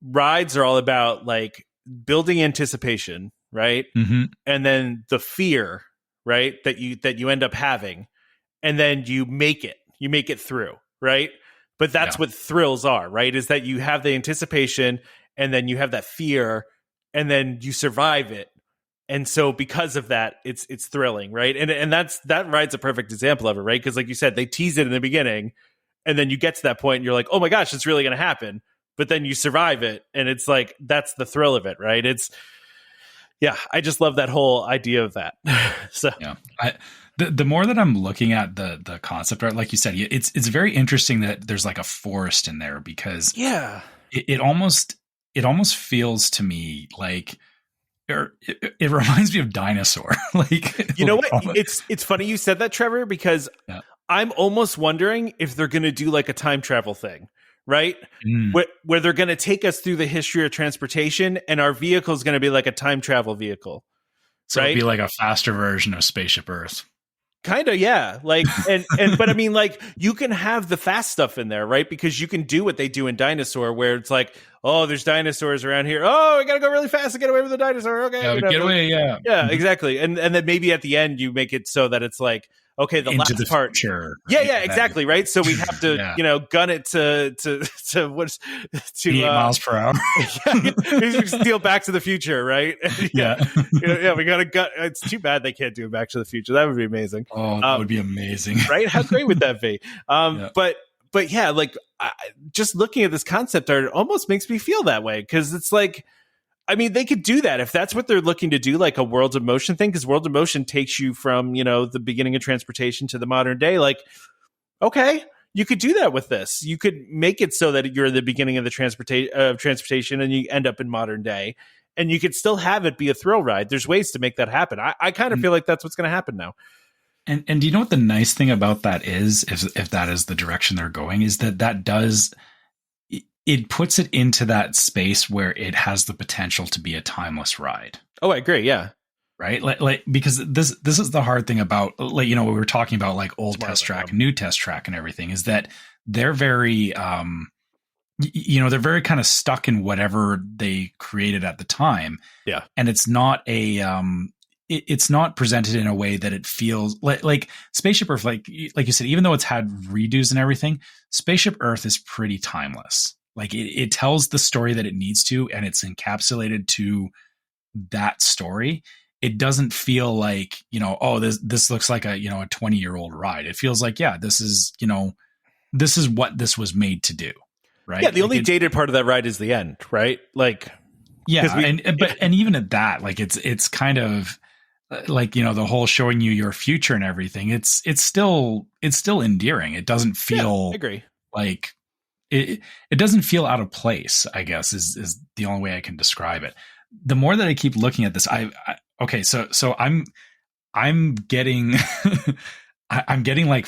rides are all about like building anticipation, right? Mm-hmm. And then the fear, right, that you end up having, and then you make it through, right? But that's what thrills are, right? Is that you have the anticipation, and then you have that fear, and then you survive it. And so because of that, it's thrilling, right? And that ride's a perfect example of it, right? Because like you said, they tease it in the beginning, and then you get to that point and you're like, oh my gosh, it's really going to happen. But then you survive it, and it's like, that's the thrill of it, right? I just love that whole idea of that. So the more that I'm looking at the concept art, like you said, it's very interesting that there's like a forest in there, because it almost feels to me like it reminds me of Dinosaur. Like, you know what? It's funny you said that, Trevor, because I'm almost wondering if they're going to do like a time travel thing, right? Where they're going to take us through the history of transportation, and our vehicle is going to be like a time travel vehicle. So it'd be like a faster version of Spaceship Earth. Kind of, yeah. Like, and but I mean, like, you can have the fast stuff in there, right? Because you can do what they do in Dinosaur, where it's like, oh, there's dinosaurs around here. Oh, I gotta go really fast to get away with the dinosaur. Okay, get away. Yeah, exactly. And then maybe at the end you make it so that it's like, okay, the into last the part. Future, right? Yeah, exactly, right. So we have to, gun it to 8 miles per hour. We steal Back to the Future, right? We gotta gun. It's too bad they can't do Back to the Future. That would be amazing. Oh, that would be amazing, right? How great would that be? But yeah, like just looking at this concept art, it almost makes me feel that way, because it's like, I mean, they could do that if that's what they're looking to do, like a World of Motion thing, because World of Motion takes you from, the beginning of transportation to the modern day. Like, okay, you could do that with this. You could make it so that you're in the beginning of the transportation and you end up in modern day, and you could still have it be a thrill ride. There's ways to make that happen. I kind of feel like that's what's going to happen now. And do you know what the nice thing about that is, if that is the direction they're going, is that does, it puts it into that space where it has the potential to be a timeless ride. Oh, I agree. Yeah. Right. Like because this is the hard thing about, like, we were talking about like old test track, new test track and everything, is that they're very, they're very kind of stuck in whatever they created at the time. Yeah. And it's not it's not presented in a way that it feels like Spaceship Earth, like you said, even though it's had redos and everything, Spaceship Earth is pretty timeless. Like it tells the story that it needs to, and it's encapsulated to that story. It doesn't feel like, this looks like a 20-year-old ride. It feels like, this is what this was made to do. Right. Yeah. The only dated part of that ride is the end, right? Like, and even at that, like it's kind of like, the whole showing you your future and everything. It's still endearing. It doesn't feel I agree. Like it doesn't feel out of place, I guess is the only way I can describe it. The more that I keep looking at this, so I'm getting I'm getting like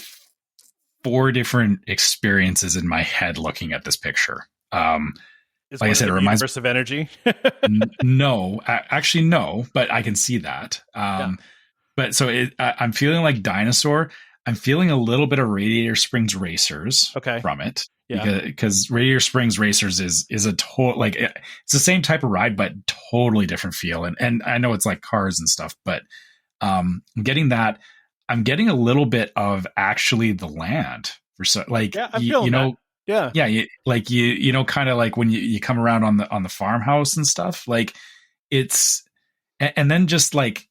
4 different experiences in my head looking at this picture. Like I said, it reminds me of energy. No, actually, no, but I can see that. But so I'm feeling like Dinosaur. I'm feeling a little bit of Radiator Springs Racers from it. Yeah. Because Radiator Springs Racers is a total, like, it's the same type of ride, but totally different feel. And I know it's like cars and stuff, but I'm getting that. I'm getting a little bit of actually the land for I'm feeling that. Yeah. Yeah. Kind of like when you come around on the farmhouse and stuff, like it's, and then just like,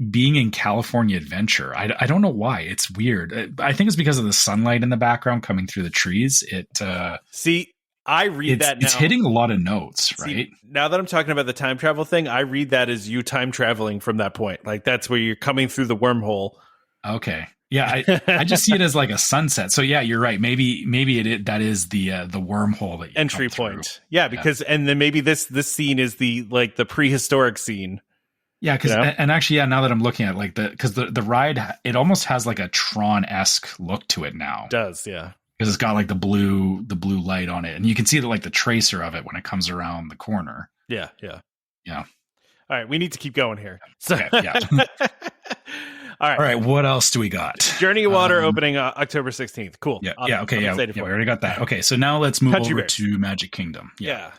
being in California Adventure. I don't know why. It's weird. I think it's because of the sunlight in the background coming through the trees. I read that now. It's hitting a lot of notes, right? Now that I'm talking about the time travel thing, I read that as you time traveling from that point. Like that's where you're coming through the wormhole. Okay. Yeah, I just see it as like a sunset. So yeah, you're right. Maybe that is the wormhole that you entry point. Yeah, because and then maybe this scene is the prehistoric scene. Yeah, because and actually, now that I'm looking at the ride, it almost has like a Tron-esque look to it now. It does, yeah. Because it's got like the blue light on it, and you can see the tracer of it when it comes around the corner. Yeah. right, we need to keep going here. So, okay, yeah. All right. What else do we got? Journey of Water opening October 16th. Cool. Yeah. Awesome. Yeah. Okay. I'm Yeah. We already got that. Okay. So now let's move over to Magic Kingdom. Yeah.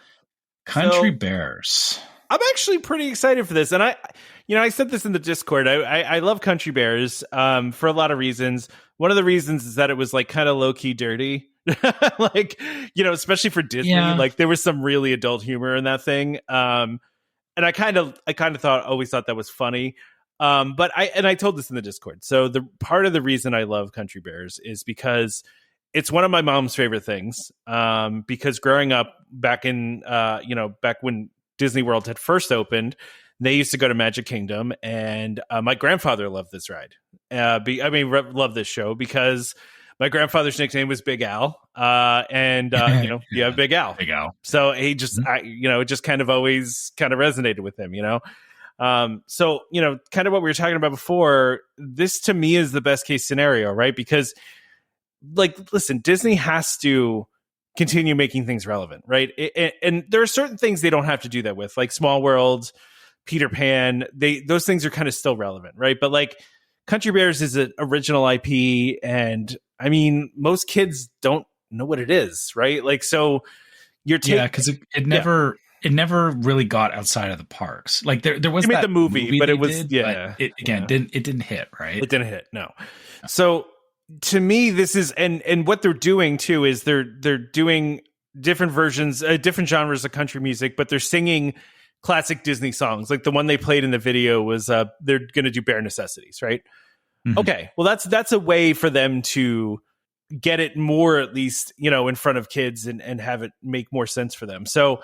Country Bears. I'm actually pretty excited for this. And I said this in the Discord. I love Country Bears for a lot of reasons. One of the reasons is that it was like kind of low key dirty. Like, especially for Disney, like there was some really adult humor in that thing. And I kind of always thought that was funny. But I told this in the Discord. So the part of the reason I love Country Bears is because it's one of my mom's favorite things. Because growing up back in, back when Disney World had first opened, they used to go to Magic Kingdom, and my grandfather loved this ride. Loved this show because my grandfather's nickname was Big Al, and Big Al. Big Al. So he just, it just kind of always kind of resonated with him, So, kind of what we were talking about before, this to me is the best case scenario, right? Because, like, listen, Disney has to continue making things relevant, right? And there are certain things they don't have to do that with, like Small World, Peter Pan. Those things are kind of still relevant, right? But like Country Bears is an original IP, and I mean, most kids don't know what it is, right? Like, so you're taking because it never. It never really got outside of the parks. Like there was the movie, but it was it didn't hit, right? It didn't hit, no. So to me, this is and what they're doing too is they're doing different versions, different genres of country music, but they're singing classic Disney songs. Like the one they played in the video was they're going to do Bare Necessities, right? Mm-hmm. Okay, well that's a way for them to get it more, at least in front of kids and have it make more sense for them. So.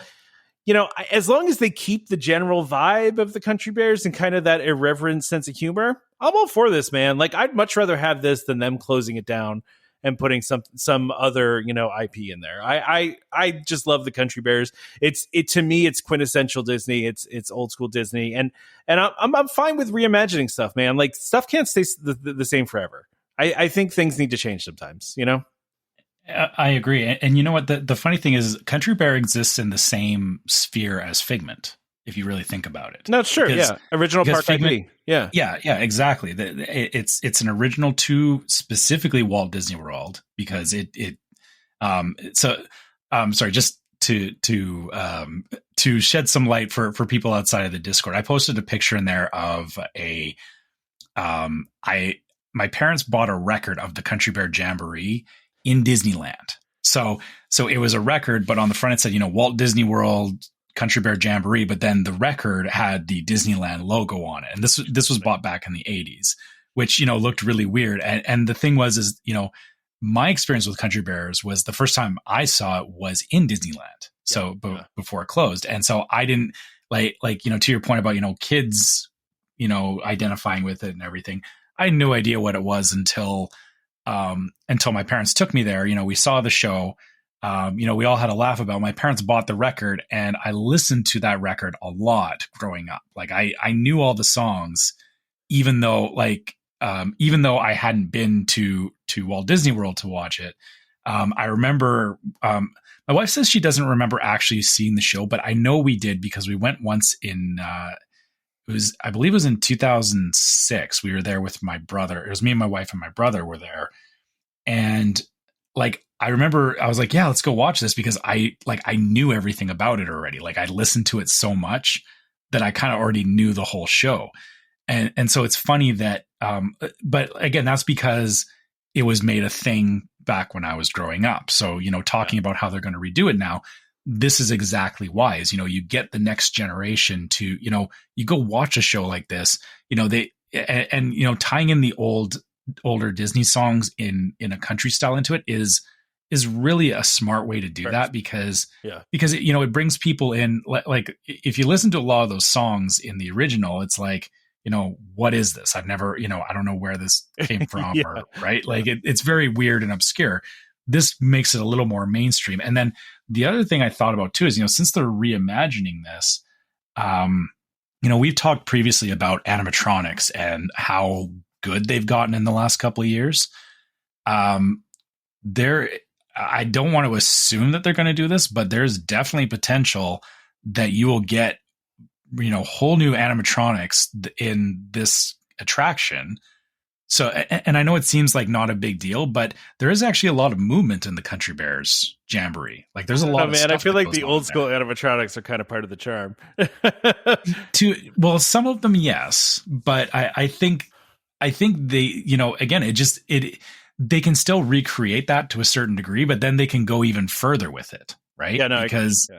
As long as they keep the general vibe of the Country Bears and kind of that irreverent sense of humor, I'm all for this, man. Like, I'd much rather have this than them closing it down and putting some other, IP in there. I just love the Country Bears. To me, it's quintessential Disney. It's old school Disney, and I'm fine with reimagining stuff, man. Like, stuff can't stay the same forever. I think things need to change sometimes. I agree. And you know what? The funny thing is Country Bear exists in the same sphere as Figment, if you really think about it. No, sure. Original park Figment, IP. Yeah, exactly. It's an original to specifically Walt Disney World because sorry, just to shed some light for people outside of the Discord. I posted a picture in there of my parents bought a record of the Country Bear Jamboree in Disneyland. So it was a record, but on the front it said, Walt Disney World Country Bear Jamboree, but then the record had the Disneyland logo on it. And this was bought back in the 80s, which, looked really weird. And the thing was, my experience with Country Bears was the first time I saw it was in Disneyland. So before it closed. And so I didn't like, to your point about, kids, identifying with it and everything. I had no idea what it was until my parents took me there. We saw the show. We all had a laugh about it. My parents bought the record, and I listened to that record a lot growing up. Like I knew all the songs, even though I hadn't been to Walt Disney World to watch it. I remember my wife says she doesn't remember actually seeing the show, but I know we did because we went once in. I believe it was in 2006. We were there with my brother. It was me and my wife and my brother were there. And like, I remember I was like, yeah, let's go watch this because I knew everything about it already. Like I listened to it so much that I kind of already knew the whole show. And so it's funny that, but again, that's because it was made a thing back when I was growing up. So, talking about how they're going to redo it now, this is exactly why is, you get the next generation to, you go watch a show like this, tying in the older Disney songs in a country style into it is really a smart way to do that because it brings people in. Like if you listen to a lot of those songs in the original, it's like, what is this? I've never, I don't know where this came from or right. Like it's very weird and obscure. This makes it a little more mainstream. And then the other thing I thought about too is, since they're reimagining this, we've talked previously about animatronics and how good they've gotten in the last couple of years. I don't want to assume that they're going to do this, but there's definitely potential that you will get whole new animatronics in this attraction. So, and I know it seems like not a big deal, but there is actually a lot of movement in the Country Bears Jamboree. Like there's a lot of stuff. I feel like the old school animatronics are kind of part of the charm. Well, some of them, yes, but I think they, again, they can still recreate that to a certain degree, but then they can go even further with it, right? Yeah, no, because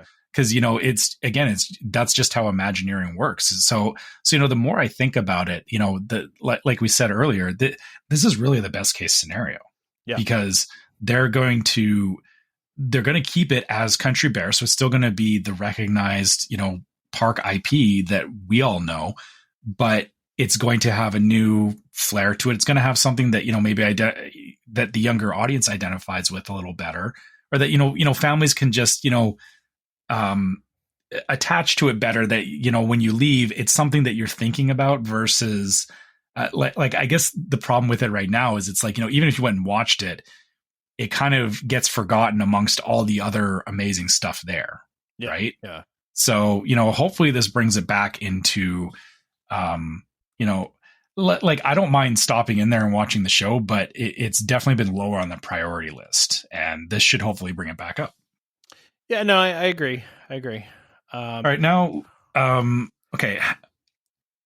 that's just how Imagineering works. So the more I think about it, like we said earlier, this is really the best case scenario, because they're going to keep it as Country Bear, so it's still going to be the recognized park IP that we all know, but it's going to have a new flair to it. It's going to have something that maybe that the younger audience identifies with a little better, or that families can just attach to it better, that when you leave, it's something that you're thinking about versus like I guess the problem with it right now is it's like even if you went and watched it, it kind of gets forgotten amongst all the other amazing stuff there, right? So hopefully this brings it back into like I don't mind stopping in there and watching the show, but it's definitely been lower on the priority list, and this should hopefully bring it back up. Yeah, no, I agree. All right, now, okay.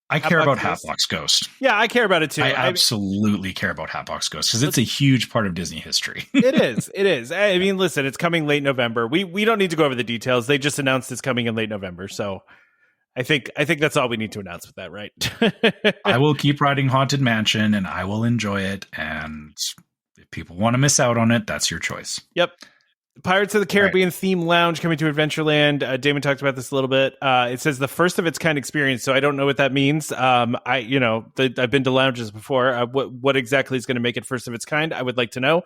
I care about Hatbox Ghost. Yeah, I care about it too. I absolutely care about Hatbox Ghost because it's a huge part of Disney history. It is. I mean, listen, it's coming late November. We don't need to go over the details. They just announced it's coming in late November, so I think that's all we need to announce with that, right? I will keep riding Haunted Mansion, and I will enjoy it. And if people want to miss out on it, that's your choice. Yep. Pirates of the Caribbean theme lounge coming to Adventureland. Damon talked about this a little bit. It says the first of its kind experience, so I don't know what that means. I've been to lounges before. What exactly is going to make it first of its kind? I would like to know.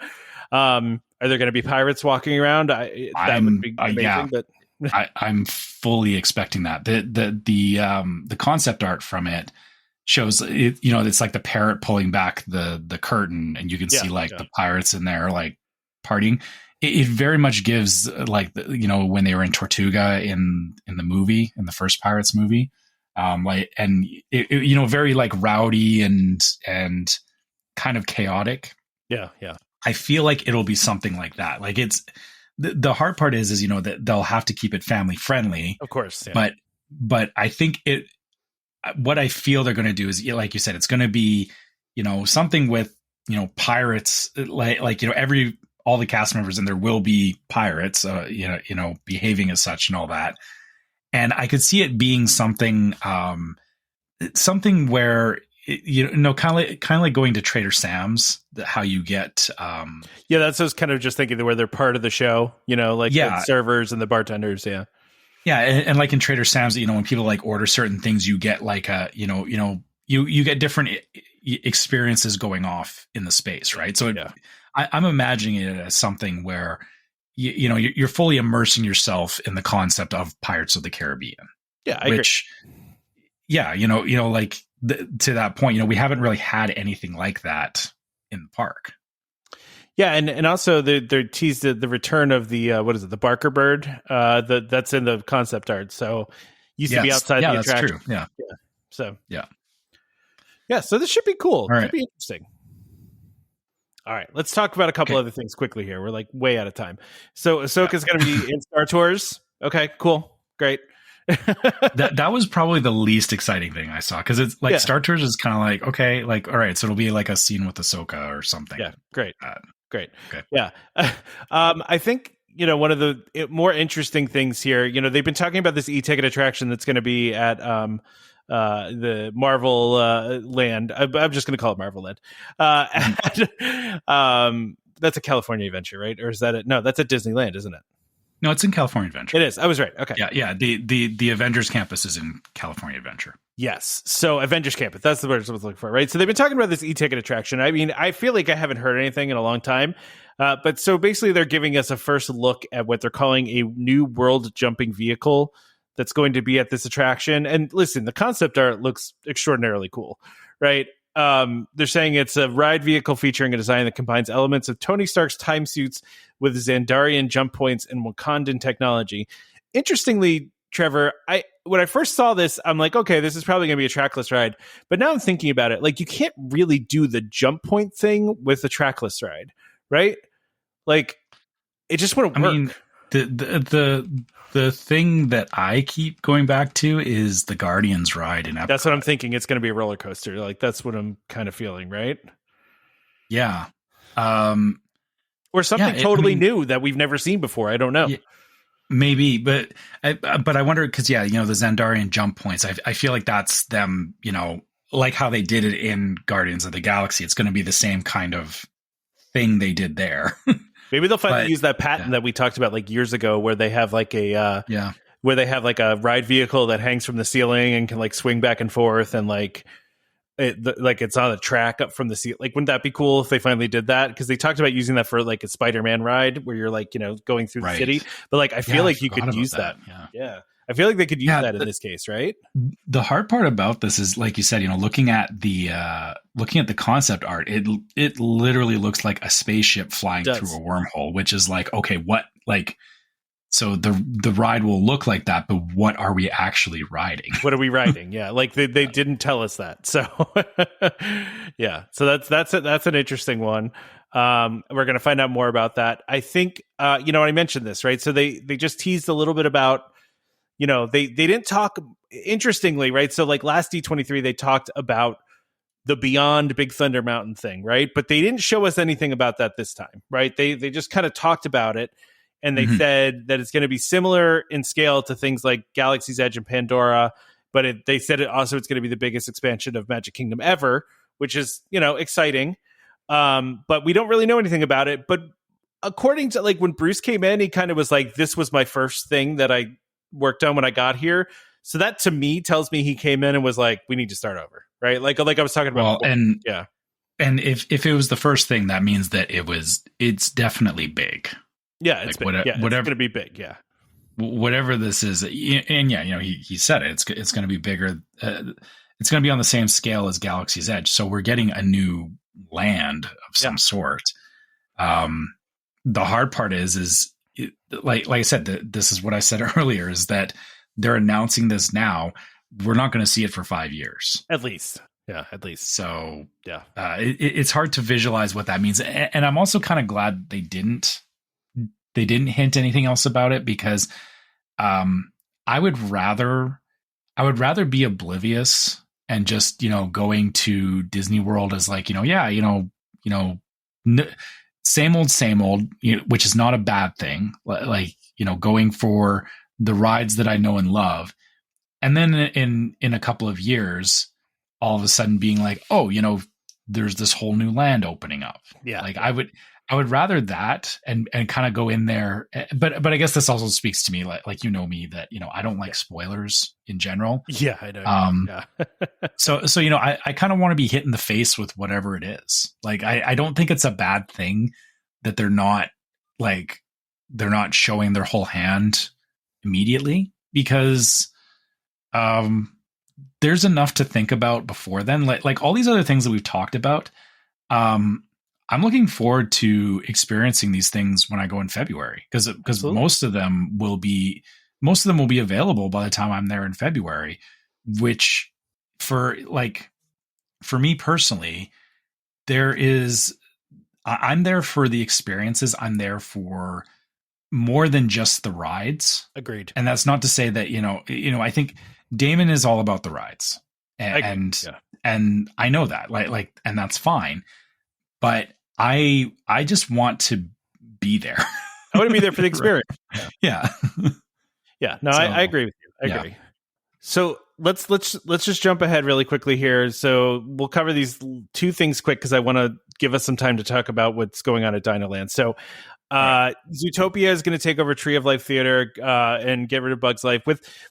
Are there going to be pirates walking around? That would be amazing. Yeah. But I'm fully expecting that. The concept art from it shows it. It's like the parrot pulling back the curtain, and you can see the pirates in there like partying. It very much gives like when they were in Tortuga in the movie, in the first Pirates movie, very like rowdy and kind of chaotic. Yeah. I feel like it'll be something like that. Like it's the hard part is that they'll have to keep it family friendly, of course. Yeah. But I think what I feel they're going to do is, like you said, it's going to be something with pirates, like all the cast members, and there will be pirates, behaving as such and all that. And I could see it being something where, kind of like going to Trader Sam's, how you get. Yeah, that's what I was kind of just thinking, where they're part of the show, the servers and the bartenders. Yeah. Yeah. And like in Trader Sam's, when people like order certain things, you get like you get different experiences going off in the space. Right. So I'm imagining it as something where you're fully immersing yourself in the concept of Pirates of the Caribbean. Yeah, I agree. Like to that point, we haven't really had anything like that in the park. Yeah, and also they teased the return of the the Barker bird that's in the concept art. So used to be outside the attraction. That's true. Yeah. So yeah. So this should be cool. All right. Should be interesting. All right, let's talk about a couple other things quickly here. We're like way out of time. So Ahsoka's going to be in Star Tours. Okay, cool, great. that was probably the least exciting thing I saw, because it's like Star Tours is kind of like, okay, like, all right, so it'll be like a scene with Ahsoka or something. Yeah, great. Okay. Yeah. I think one of the more interesting things here, they've been talking about this e-ticket attraction that's going to be at the Marvel land. I'm just going to call it Marvel Land. That's a California Adventure, right? Or is that it? No, that's at Disneyland, isn't it? No, it's in California Adventure. It is. I was right. Okay. Yeah. The Avengers Campus is in California Adventure. Yes. So Avengers Campus. That's the word I was looking for, right? So they've been talking about this e-ticket attraction. I mean, I feel like I haven't heard anything in a long time. But so basically they're giving us a first look at what they're calling a new world jumping vehicle that's going to be at this attraction. And listen, the concept art looks extraordinarily cool, right? They're saying it's a ride vehicle featuring a design that combines elements of Tony Stark's time suits with Xandarian jump points and Wakandan technology. Interestingly, Trevor, when I first saw this, I'm like, okay, this is probably going to be a trackless ride. But now I'm thinking about it, like you can't really do the jump point thing with a trackless ride, right? Like it just wouldn't work. I mean, the thing that I keep going back to is the Guardians ride in Epcot. That's what I'm thinking. It's going to be a roller coaster. Like that's what I'm kind of feeling, right? Yeah. Or something totally new that we've never seen before. I don't know. Yeah, maybe, but I wonder because the Xandarian jump points. I feel like that's them. Like how they did it in Guardians of the Galaxy. It's going to be the same kind of thing they did there. Maybe they'll finally use that patent that we talked about like years ago, where they have like a where they have like a ride vehicle that hangs from the ceiling and can like swing back and forth and like it's on a track up from the ceiling. Like, wouldn't that be cool if they finally did that? Because they talked about using that for like a Spider-Man ride where you're like going through the city. But like I feel like you could use that. Yeah. I feel like they could use that in this case, right? The hard part about this is, like you said, looking at the concept art, it literally looks like a spaceship flying through a wormhole, which is like, okay, what so the ride will look like that, but what are we actually riding? What are we riding? Yeah, like they didn't tell us that. So yeah, so that's an interesting one. We're going to find out more about that. I think I mentioned this, right? So they just teased a little bit about. They didn't talk, interestingly, right? So like last D23, they talked about the Beyond Big Thunder Mountain thing, right? But they didn't show us anything about that this time, right? They just kind of talked about it, and they said that it's going to be similar in scale to things like Galaxy's Edge and Pandora, but they said it's going to be the biggest expansion of Magic Kingdom ever, which is, exciting. But we don't really know anything about it. But according to like when Bruce came in, he kind of was like, this was my first thing that I worked on when I got here. So that to me tells me he came in and was like, we need to start over, right? Like I was talking about. Well, and if it was the first thing, that means that it's definitely big. Yeah, it's big. It's going to be big. Yeah. Whatever this is. And he said it, it's going to be bigger. It's going to be on the same scale as Galaxy's Edge. So we're getting a new land of some sort. The hard part is like I said, this is what I said earlier, is that they're announcing this now. We're not going to see it for 5 years. At least. Yeah, at least. So yeah, it's hard to visualize what that means. And I'm also kind of glad they didn't hint anything else about it, because I would rather be oblivious and just, going to Disney World as like, same old, which is not a bad thing. Like, going for the rides that I know and love. And then in a couple of years, all of a sudden being like, oh, there's this whole new land opening up. Yeah. Like I would rather that and kind of go in there. But I guess this also speaks to me, like, me, that, I don't like spoilers in general. Yeah, I know. So, I kind of want to be hit in the face with whatever it is. Like, I don't think it's a bad thing that they're not showing their whole hand immediately, because there's enough to think about before then. Like all these other things that we've talked about. I'm looking forward to experiencing these things when I go in February, because most of them will be available by the time I'm there in February, which for me personally, I'm there for the experiences. I'm there for more than just the rides. Agreed. And that's not to say that, I think Damon is all about the rides, and I know that, and that's fine. But I just want to be there. I want to be there for the experience. Yeah. Yeah. No, I agree with you. I agree. So let's just jump ahead really quickly here. So we'll cover these two things quick, because I want to give us some time to talk about what's going on at Dinoland. So Zootopia is going to take over Tree of Life Theater and get rid of Bugs Life,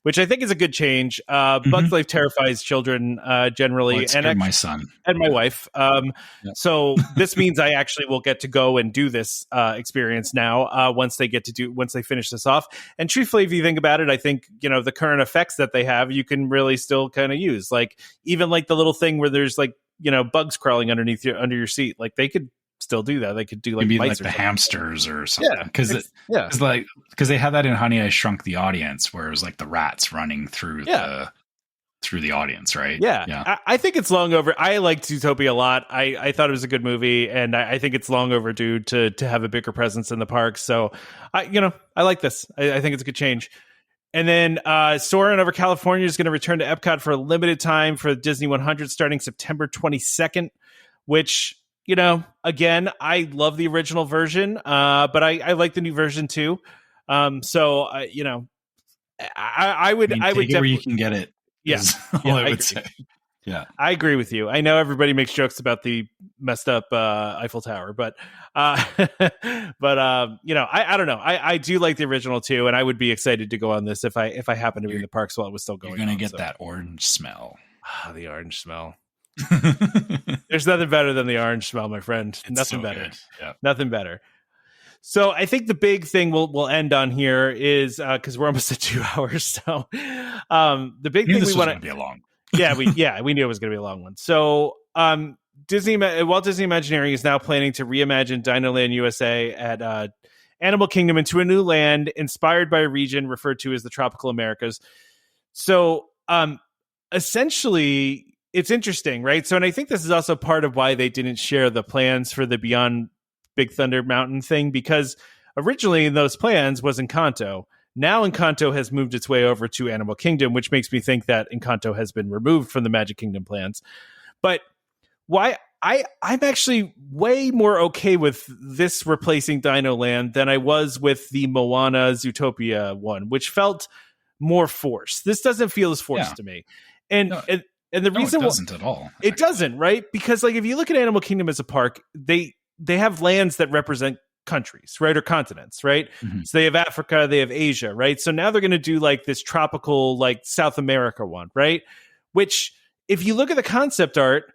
which I think is a good change. Bugs Life terrifies children generally, and my son and my wife. So this means I actually will get to go and do this experience now once they finish this off. And truthfully, if you think about it, I think the current effects that they have, you can really still kind of use, like even like the little thing where there's like bugs crawling under your seat. Like they could still do that. They could do like maybe mice like the something. Hamsters or something. Because because they had that in Honey, I Shrunk the Audience, where it was like the rats running through the audience, right? Yeah. I think it's long over. I liked Zootopia a lot. I thought it was a good movie, and I think it's long overdue to have a bigger presence in the park. So, I like this. I think it's a good change. And then Soarin' Over California is going to return to Epcot for a limited time for Disney 100 starting September 22nd, which, again, I love the original version, but I like the new version too. I would take it where you can get it. Yes, I would say. Yeah, I agree with you. I know everybody makes jokes about the messed up Eiffel Tower, but I don't know. I do like the original too, and I would be excited to go on this if I happen to be in the parks while it was still going. You're gonna get that orange smell. The orange smell. There's nothing better than the orange smell, my friend. Nothing better. Yeah. Nothing better. So I think the big thing we'll end on here is because we're almost at 2 hours. So the big thing we want to be a long. we knew it was going to be a long one. So Walt Disney Imagineering is now planning to reimagine Dinoland U.S.A. at Animal Kingdom into a new land inspired by a region referred to as the Tropical Americas. So essentially, it's interesting, right? So, and I think this is also part of why they didn't share the plans for the Beyond Big Thunder Mountain thing, because originally in those plans was Encanto. Now Encanto has moved its way over to Animal Kingdom, which makes me think that Encanto has been removed from the Magic Kingdom plans. But why I'm actually way more okay with this replacing Dinoland than I was with the Moana Zootopia one, which felt more forced. This doesn't feel as forced to me. And the reason it doesn't at all. It doesn't, right? Because like if you look at Animal Kingdom as a park, they have lands that represent countries, right? Or continents, right? Mm-hmm. So they have Africa, they have Asia, right? So now they're going to do like this tropical, like South America one, right? Which if you look at the concept art,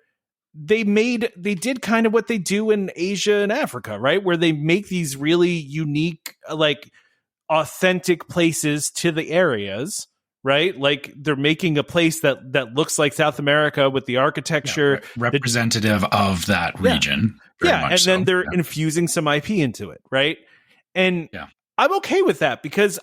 they did kind of what they do in Asia and Africa, right? Where they make these really unique, like authentic places to the areas, right? Like they're making a place that looks like South America with the architecture, representative of that region. And then they're infusing some IP into it, right? And I'm okay with that because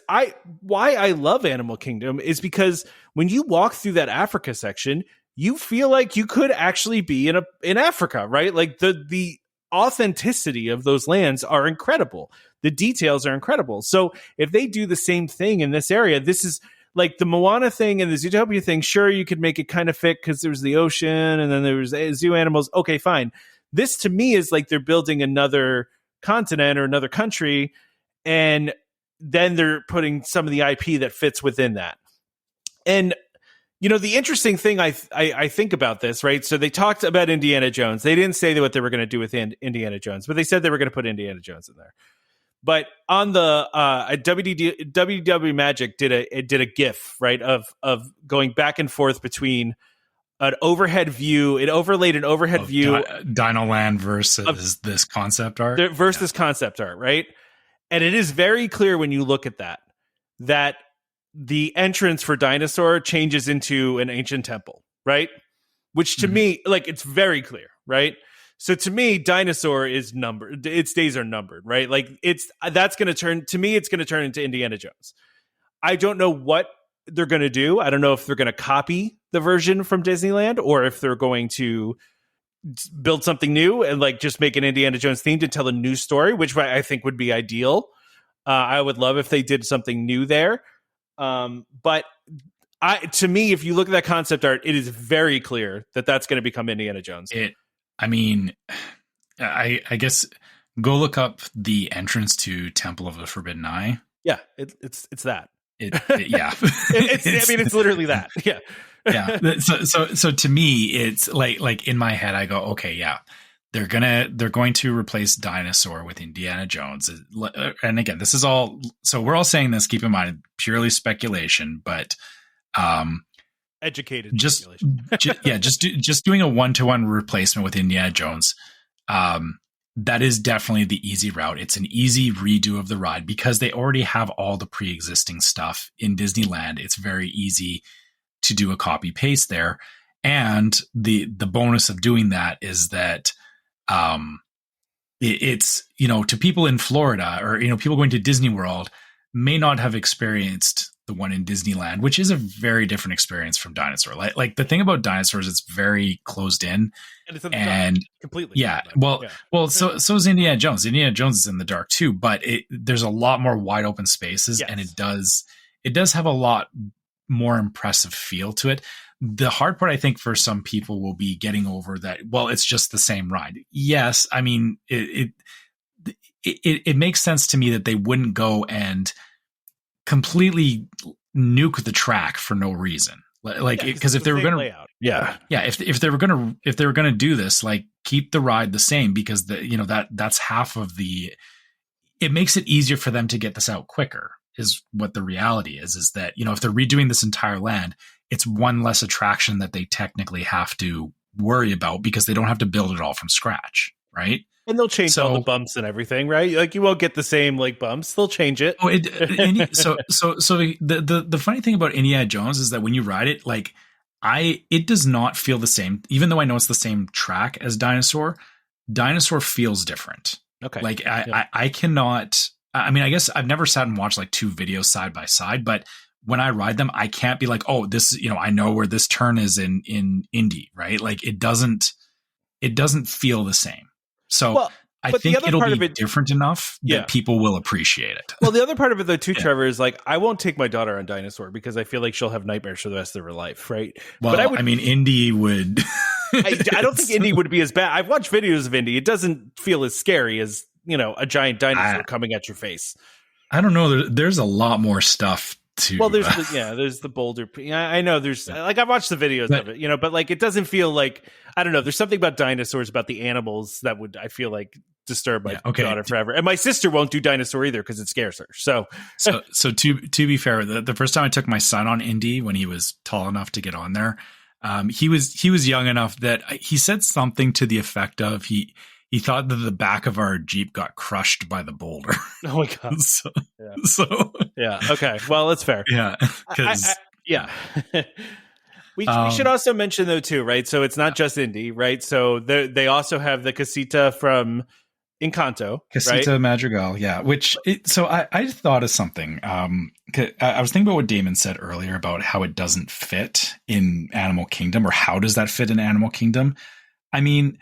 why I love Animal Kingdom is because when you walk through that Africa section, you feel like you could actually be in Africa, right? Like the authenticity of those lands are incredible. The details are incredible. So if they do the same thing in this area, this is like the Moana thing and the Zootopia thing. Sure, you could make it kind of fit because there was the ocean and then there was zoo animals. Okay, fine. This to me is like they're building another continent or another country, and then they're putting some of the IP that fits within that. And the interesting thing I think about this, right? So they talked about Indiana Jones. They didn't say what they were going to do with Indiana Jones, but they said they were going to put Indiana Jones in there. But on the WDW Magic did a GIF, right, of going back and forth between an overhead view. It overlaid an overhead view, Dinoland versus this concept art, this concept art, right? And it is very clear when you look at that the entrance for Dinosaur changes into an ancient temple, right? Which to me, like, it's very clear, right? So to me, Dinosaur is numbered. Its days are numbered, right? Like it's going to turn into Indiana Jones. I don't know what they're going to do. I don't know if they're going to copy the version from Disneyland or if they're going to build something new and like just make an Indiana Jones themed and tell a new story, which I think would be ideal. I would love if they did something new there. But to me, if you look at that concept art, it is very clear that that's going to become Indiana Jones. I guess go look up the entrance to Temple of the Forbidden Eye. Yeah, it's that. It's literally that. Yeah. Yeah. So to me, it's like in my head, I go, okay, yeah, they're going to replace Dinosaur with Indiana Jones. And again, this is all, so we're all saying this, keep in mind, purely speculation, but, educated speculation. just doing a 1-to-1 replacement with Indiana Jones. That is definitely the easy route. It's an easy redo of the ride because they already have all the pre-existing stuff in Disneyland. It's very easy to do a copy paste there. And the bonus of doing that is that it's, to people in Florida or, people going to Disney World, may not have experienced the one in Disneyland, which is a very different experience from Dinosaur. Like the thing about Dinosaurs, it's very closed in, and it's in the dark, completely. Yeah. Well, so is Indiana Jones. Indiana Jones is in the dark too, but there's a lot more wide open spaces, and it does have a lot more impressive feel to it. The hard part, I think, for some people will be getting over that. Well, it's just the same ride. Yes, I mean it makes sense to me that they wouldn't go and completely nuke the track for no reason. Like, because if they were going to, if they were going to do this, like keep the ride the same, because that's half of the. It makes it easier for them to get this out quicker. Is what the reality is that, if they're redoing this entire land, it's one less attraction that they technically have to worry about, because they don't have to build it all from scratch, right? And they'll change all the bumps and everything, right? Like, you won't get the same like bumps. They'll change it. So the funny thing about Indiana Jones is that when you ride it, like it does not feel the same. Even though I know it's the same track as Dinosaur feels different. Okay. Like I cannot. I mean, I guess I've never sat and watched like two videos side by side, but when I ride them, I can't be like, oh, this, I know where this turn is in Indy, right? Like it doesn't feel the same. So I think it'll be different enough that people will appreciate it. Well, the other part of it though too, Trevor, is like, I won't take my daughter on Dinosaur because I feel like she'll have nightmares for the rest of her life, right? Well, but I mean, Indy would. I don't think Indy would be as bad. I've watched videos of Indy. It doesn't feel as scary as, a giant dinosaur coming at your face. I don't know. There's a lot more stuff. Well, there's the boulder. Yeah, I know. There's like, I've watched the videos of it, but like, it doesn't feel like, I don't know. There's something about dinosaurs, about the animals that would, I feel like, disturb my daughter forever. And my sister won't do Dinosaur either because it scares her. So to be fair, the first time I took my son on Indy, when he was tall enough to get on there, he was young enough that he said something to the effect of he thought that the back of our Jeep got crushed by the boulder. Oh my God. Yeah. Okay. Well, that's fair. Yeah. We should also mention though too, right? So it's not just Indy, right? So they also have the casita from Encanto, Casita right? Madrigal. Yeah. I thought of something. I was thinking about what Damon said earlier about how it doesn't fit in Animal Kingdom, or how does that fit in Animal Kingdom? I mean,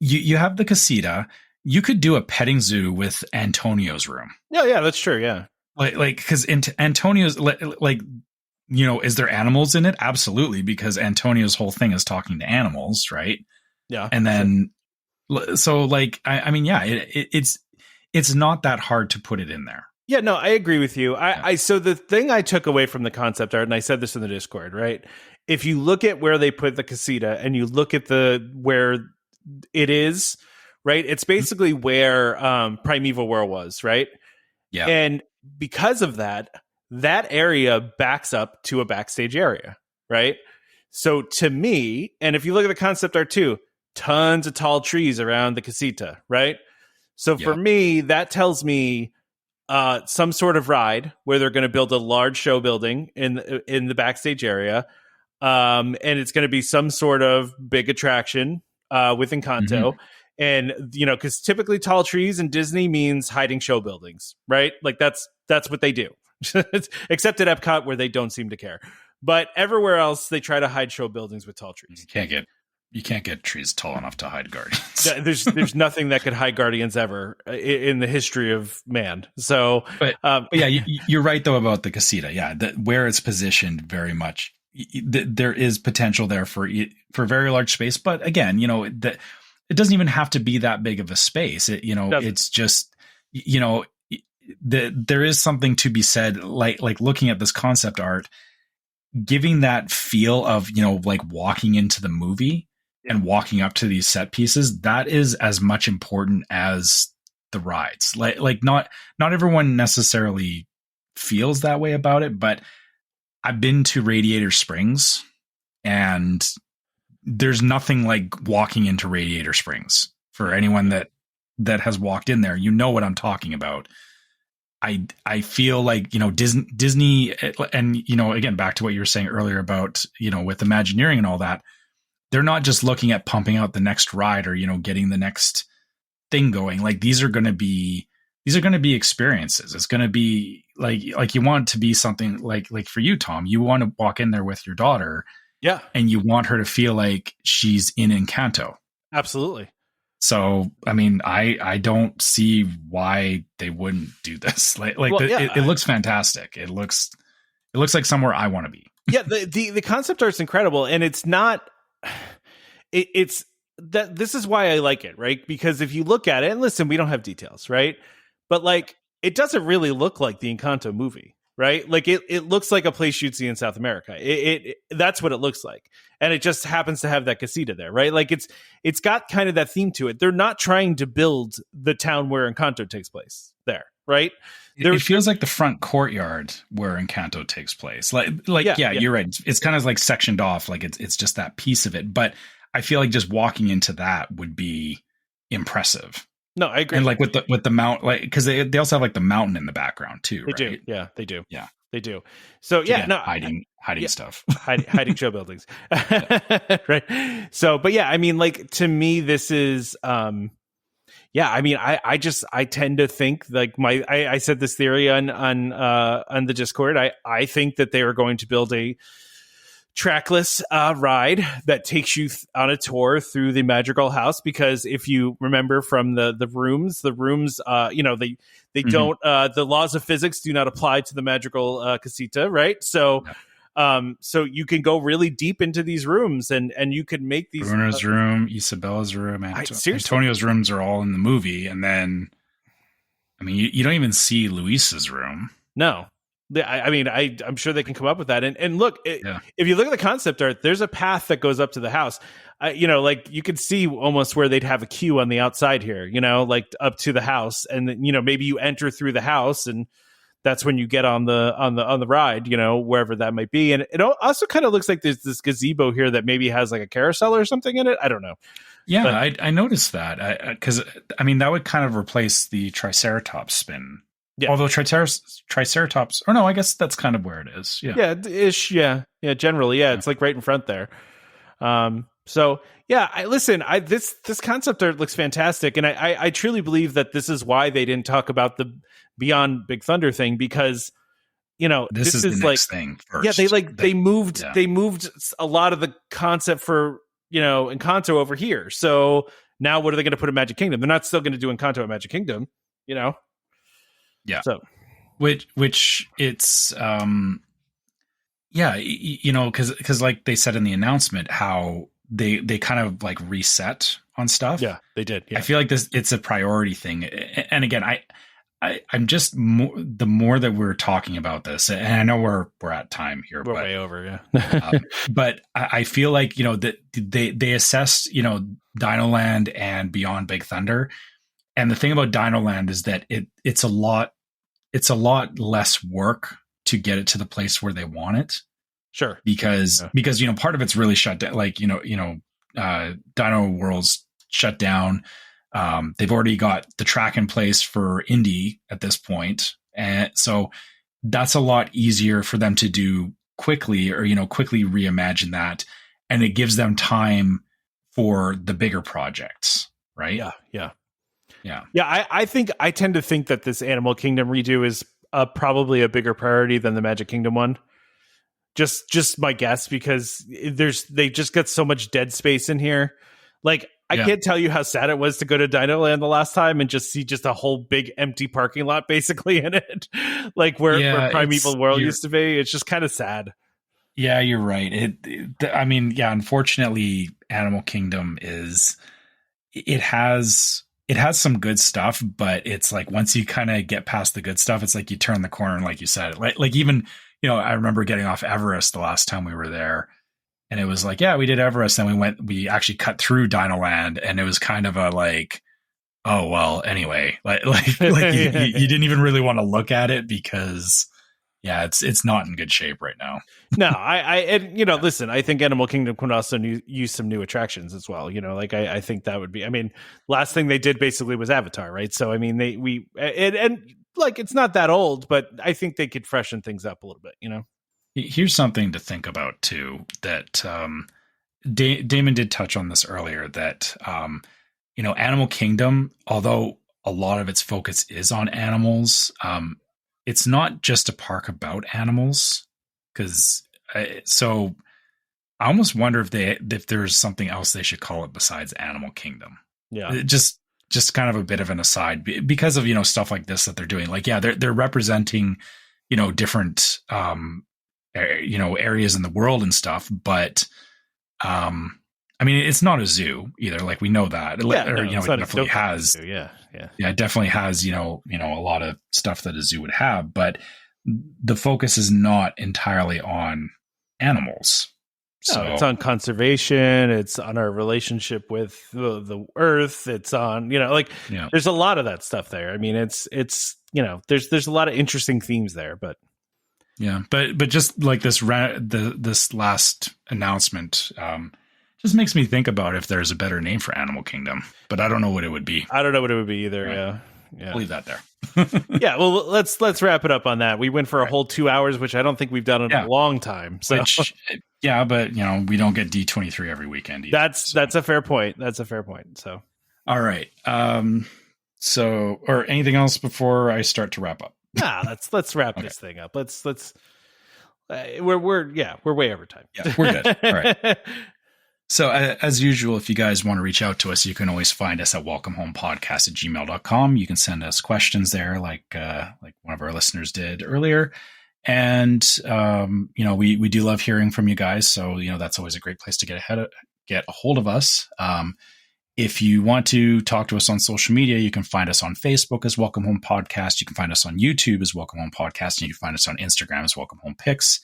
you have the casita. You could do a petting zoo with Antonio's room. Yeah, that's true. Yeah, like because Antonio's like, is there animals in it? Absolutely, because Antonio's whole thing is talking to animals, right? Yeah, and then so like I mean, yeah, it's not that hard to put it in there. Yeah, no, I agree with you. So the thing I took away from the concept art, and I said this in the Discord, right? If you look at where they put the casita, and you look at where it is, right? It's basically where Primeval World was, right? Yeah. And because of that area backs up to a backstage area, right? So to me, and if you look at the concept art too, tons of tall trees around the casita, right? So for me, that tells me some sort of ride where they're going to build a large show building in the backstage area. And it's going to be some sort of big attraction with Encanto. Mm-hmm. And, because typically tall trees in Disney means hiding show buildings, right? Like that's what they do, except at EPCOT where they don't seem to care. But everywhere else, they try to hide show buildings with tall trees. You can't get trees tall enough to hide Guardians. There's nothing that could hide Guardians ever in the history of man. So, but yeah, you're right though about the casita. Yeah, where it's positioned, very much there is potential there for very large space. But again, that it doesn't even have to be that big of a space. It's just there is something to be said, like looking at this concept art, giving that feel of like walking into the movie and walking up to these set pieces. That is as much important as the rides. Like not everyone necessarily feels that way about it, but I've been to Radiator Springs, and there's nothing like walking into Radiator Springs. For anyone that has walked in there, what I'm talking about. I feel like, Disney, and, again, back to what you were saying earlier about, with Imagineering and all that, they're not just looking at pumping out the next ride or, getting the next thing going. Like these are going to be experiences. It's going to be like you want it to be something like for you, Tom, you want to walk in there with your daughter. Yeah. And you want her to feel like she's in Encanto. Absolutely. So, I mean, I don't see why they wouldn't do this. It looks fantastic. It looks like somewhere I want to be. Yeah. The concept art's incredible, and it's not, it's that this is why I like it, right? Because if you look at it, and listen, we don't have details, right? But like, it doesn't really look like the Encanto movie, right? Like it looks like a place you'd see in South America. It that's what it looks like. And it just happens to have that casita there, right? Like it's got kind of that theme to it. They're not trying to build the town where Encanto takes place there, right? It feels like the front courtyard where Encanto takes place. Yeah, you're right. It's kind of like sectioned off. Like it's just that piece of it. But I feel like just walking into that would be impressive. No, I agree. And like with the mount, like because they also have like the mountain in the background too. They right? do. Yeah, they do. Yeah, they do. So yeah, no, hiding stuff, hiding show buildings, right? So, but yeah, I mean, like to me, this is, yeah. I mean, I tend to think like I said this theory on the Discord. I think that they are going to build a trackless ride that takes you on a tour through the Madrigal house, because if you remember from the rooms you know, they don't the laws of physics do not apply to the Madrigal casita, right? So so you can go really deep into these rooms and you can make these Bruno's room, Isabella's room, Antonio's rooms are all in the movie, and then I mean you don't even see Luis's room. No. I mean, I'm sure they can come up with that. And look, if you look at the concept art, there's a path that goes up to the house. You know, like you could see almost where they'd have a queue on the outside here, you know, like up to the house. And then, you know, maybe you enter through the house and that's when you get on the ride, you know, wherever that might be. And it also kind of looks like there's this gazebo here that maybe has like a carousel or something in it. I don't know. Yeah, but I noticed that because I mean, that would kind of replace the Triceratops spin. Yeah. Although Triceratops, or no, I guess that's kind of where it is. Yeah. Yeah. Ish. Yeah. Yeah. Generally. Yeah. It's like right in front there. So yeah, this concept art looks fantastic. And I truly believe that this is why they didn't talk about the Beyond Big Thunder thing, because, you know, this is the next like, thing first. Yeah. They moved a lot of the concept for, you know, Encanto over here. So now what are they going to put in Magic Kingdom? They're not still going to do Encanto at Magic Kingdom, you know? Yeah. So, which it's, yeah, you know, because like they said in the announcement, how they kind of like reset on stuff. Yeah, they did. Yeah. I feel like it's a priority thing. And again, I'm just the more that we're talking about this, and I know we're at time here, we're way over. Yeah. But I feel like, you know, that they assessed, you know, Dinoland and Beyond Big Thunder. And the thing about Dinoland is that it's a lot less work to get it to the place where they want it. Sure. Because you know, part of it's really shut down. Like, you know, Dino World's shut down. They've already got the track in place for Indy at this point, and so that's a lot easier for them to do quickly, or, you know, quickly reimagine that, and it gives them time for the bigger projects, right? Yeah. I tend to think that this Animal Kingdom redo is probably a bigger priority than the Magic Kingdom one. Just my guess, because they just got so much dead space in here. Like, I can't tell you how sad it was to go to Dinoland the last time and just see just a whole big empty parking lot basically in it, like where Primeval World used to be. It's just kind of sad. Yeah, you're right. I mean, yeah, unfortunately, Animal Kingdom it has some good stuff, but it's like once you kind of get past the good stuff, it's like you turn the corner, and like you said, like even, you know, I remember getting off Everest the last time we were there, and it was like, yeah, we did Everest, and we actually cut through Dinoland, and it was kind of a like, oh well, anyway, like you didn't even really want to look at it, because yeah, it's not in good shape right now. No, and you know, listen, I think Animal Kingdom could also use some new attractions as well. You know, like I think that would be. I mean, last thing they did basically was Avatar, right? So I mean, and like it's not that old, but I think they could freshen things up a little bit. You know, here's something to think about too. That Damon did touch on this earlier. That you know, Animal Kingdom, although a lot of its focus is on animals, it's not just a park about animals, because so I almost wonder if there's something else they should call it besides Animal Kingdom. Yeah, just kind of a bit of an aside, because of stuff like this that they're doing. Like, yeah, they're representing different areas in the world and stuff, but I mean, it's not a zoo either. Like, we know that. It definitely has. Yeah, it definitely has. A lot of stuff that a zoo would have, but the focus is not entirely on animals. So it's on conservation. It's on our relationship with the earth. It's on there's a lot of that stuff there. I mean, it's there's a lot of interesting themes there, but yeah, but just like this last announcement. Just makes me think about if there's a better name for Animal Kingdom, but I don't know what it would be. I don't know what it would be either. Right. Yeah. I'll leave that there. Yeah. Well, let's wrap it up on that. We went for a whole 2 hours, which I don't think we've done in a long time. So. But we don't get D23 every weekend either. That's a fair point. So, all right. Or anything else before I start to wrap up? Nah, let's wrap this thing up. Let's we're way over time. Yeah, we're good. All right. So as usual, if you guys want to reach out to us, you can always find us at welcomehomepodcast@gmail.com. You can send us questions there, like one of our listeners did earlier. And, we do love hearing from you guys. So, that's always a great place to get a hold of us. If you want to talk to us on social media, you can find us on Facebook as Welcome Home Podcast. You can find us on YouTube as Welcome Home Podcast. And you can find us on Instagram as Welcome Home Pics.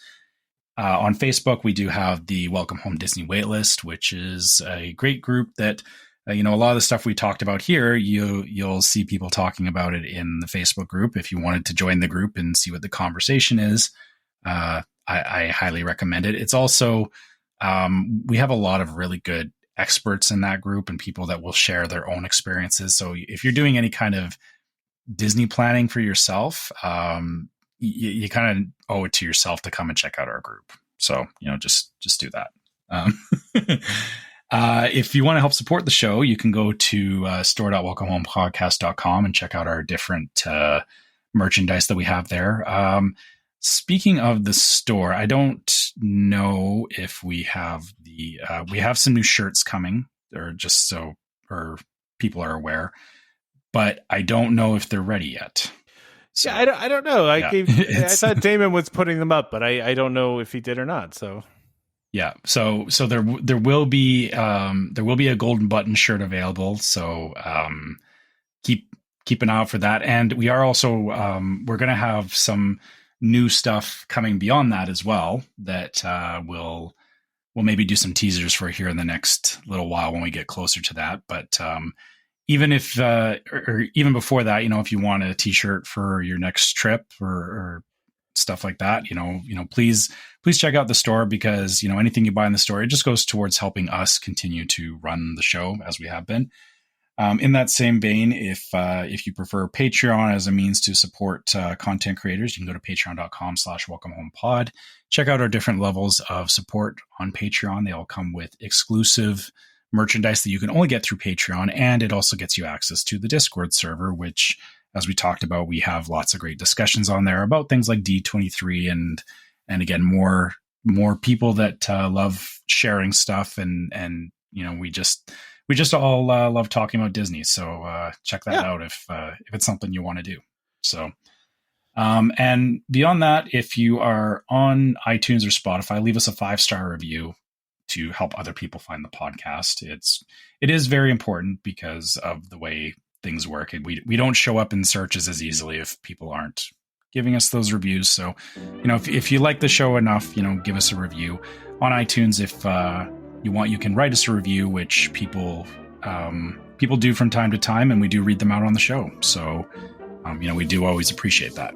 On Facebook, we do have the Welcome Home Disney Waitlist, which is a great group that, a lot of the stuff we talked about here, you'll see people talking about it in the Facebook group. If you wanted to join the group and see what the conversation is, I highly recommend it. It's also, we have a lot of really good experts in that group and people that will share their own experiences. So if you're doing any kind of Disney planning for yourself, you kind of owe it to yourself to come and check out our group. So, just do that. If you want to help support the show, you can go to store.welcomehomepodcast.com and check out our different merchandise that we have there. Speaking of the store, I don't know if we have we have some new shirts coming, or people are aware, but I don't know if they're ready yet. So, yeah, I don't know. I thought Damon was putting them up, but I don't know if he did or not. So yeah, so there will be a golden button shirt available. So keep an eye out for that. And we are also we're going to have some new stuff coming beyond that as well. That we'll maybe do some teasers for here in the next little while when we get closer to that. But even if, or even before that, if you want a t-shirt for your next trip or stuff like that, please check out the store, because, anything you buy in the store, it just goes towards helping us continue to run the show as we have been. In that same vein, if you prefer Patreon as a means to support content creators, you can go to patreon.com/welcomehomepod. Check out our different levels of support on Patreon. They all come with exclusive merchandise that you can only get through Patreon, and it also gets you access to the Discord server, which, as we talked about, we have lots of great discussions on there about things like D23 and again, more people that love sharing stuff, and we just all love talking about Disney. So check that out if it's something you want to do. So and beyond that, if you are on iTunes or Spotify, leave us a 5-star review to help other people find the podcast. It is very important because of the way things work. We don't show up in searches as easily if people aren't giving us those reviews. So, if you like the show enough, give us a review on iTunes. If you want, you can write us a review, which people do from time to time, and we do read them out on the show. So, we do always appreciate that.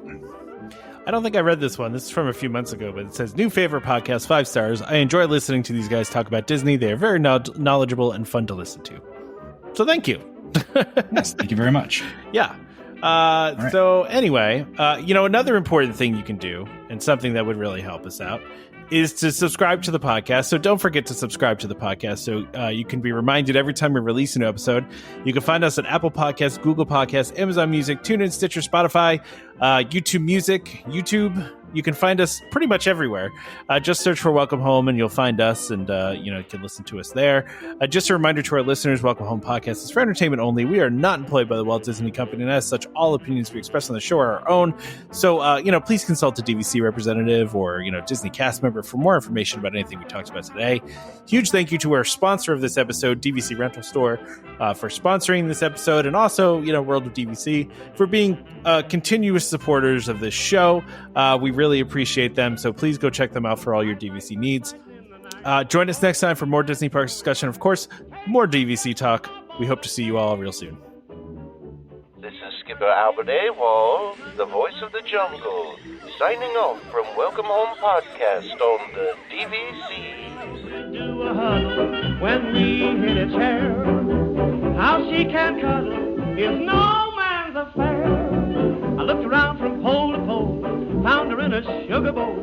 I don't think I read this one. This is from a few months ago, but it says, new favorite podcast, 5 stars. I enjoy listening to these guys talk about Disney. They are very knowledgeable and fun to listen to. So thank you. Yes, thank you very much. Yeah. Right. So anyway, another important thing you can do, and something that would really help us out, is to subscribe to the podcast. So don't forget to subscribe to the podcast so you can be reminded every time we release a new episode. You can find us on Apple Podcasts, Google Podcasts, Amazon Music, TuneIn, Stitcher, Spotify, YouTube Music, YouTube. You can find us pretty much everywhere. Just search for Welcome Home and you'll find us, and you can listen to us there. Just a reminder to our listeners, Welcome Home Podcast is for entertainment only. We are not employed by the Walt Disney Company, and as such, all opinions we express on the show are our own. So, please consult a DVC representative or, Disney cast member for more information about anything we talked about today. Huge thank you to our sponsor of this episode, DVC Rental Store, for sponsoring this episode, and also, World of DVC for being continuous supporters of this show. We really appreciate them, so please go check them out for all your DVC needs. Join us next time for more Disney Parks discussion. Of course, more DVC talk. We hope to see you all real soon. This is Skipper Albert Awol, the voice of the jungle, signing off from Welcome Home Podcast on the DVC. Do a huddle when we hit its hair. How she can cuddle is no man's affair. I looked around from pole to pole, found her in a sugar bowl.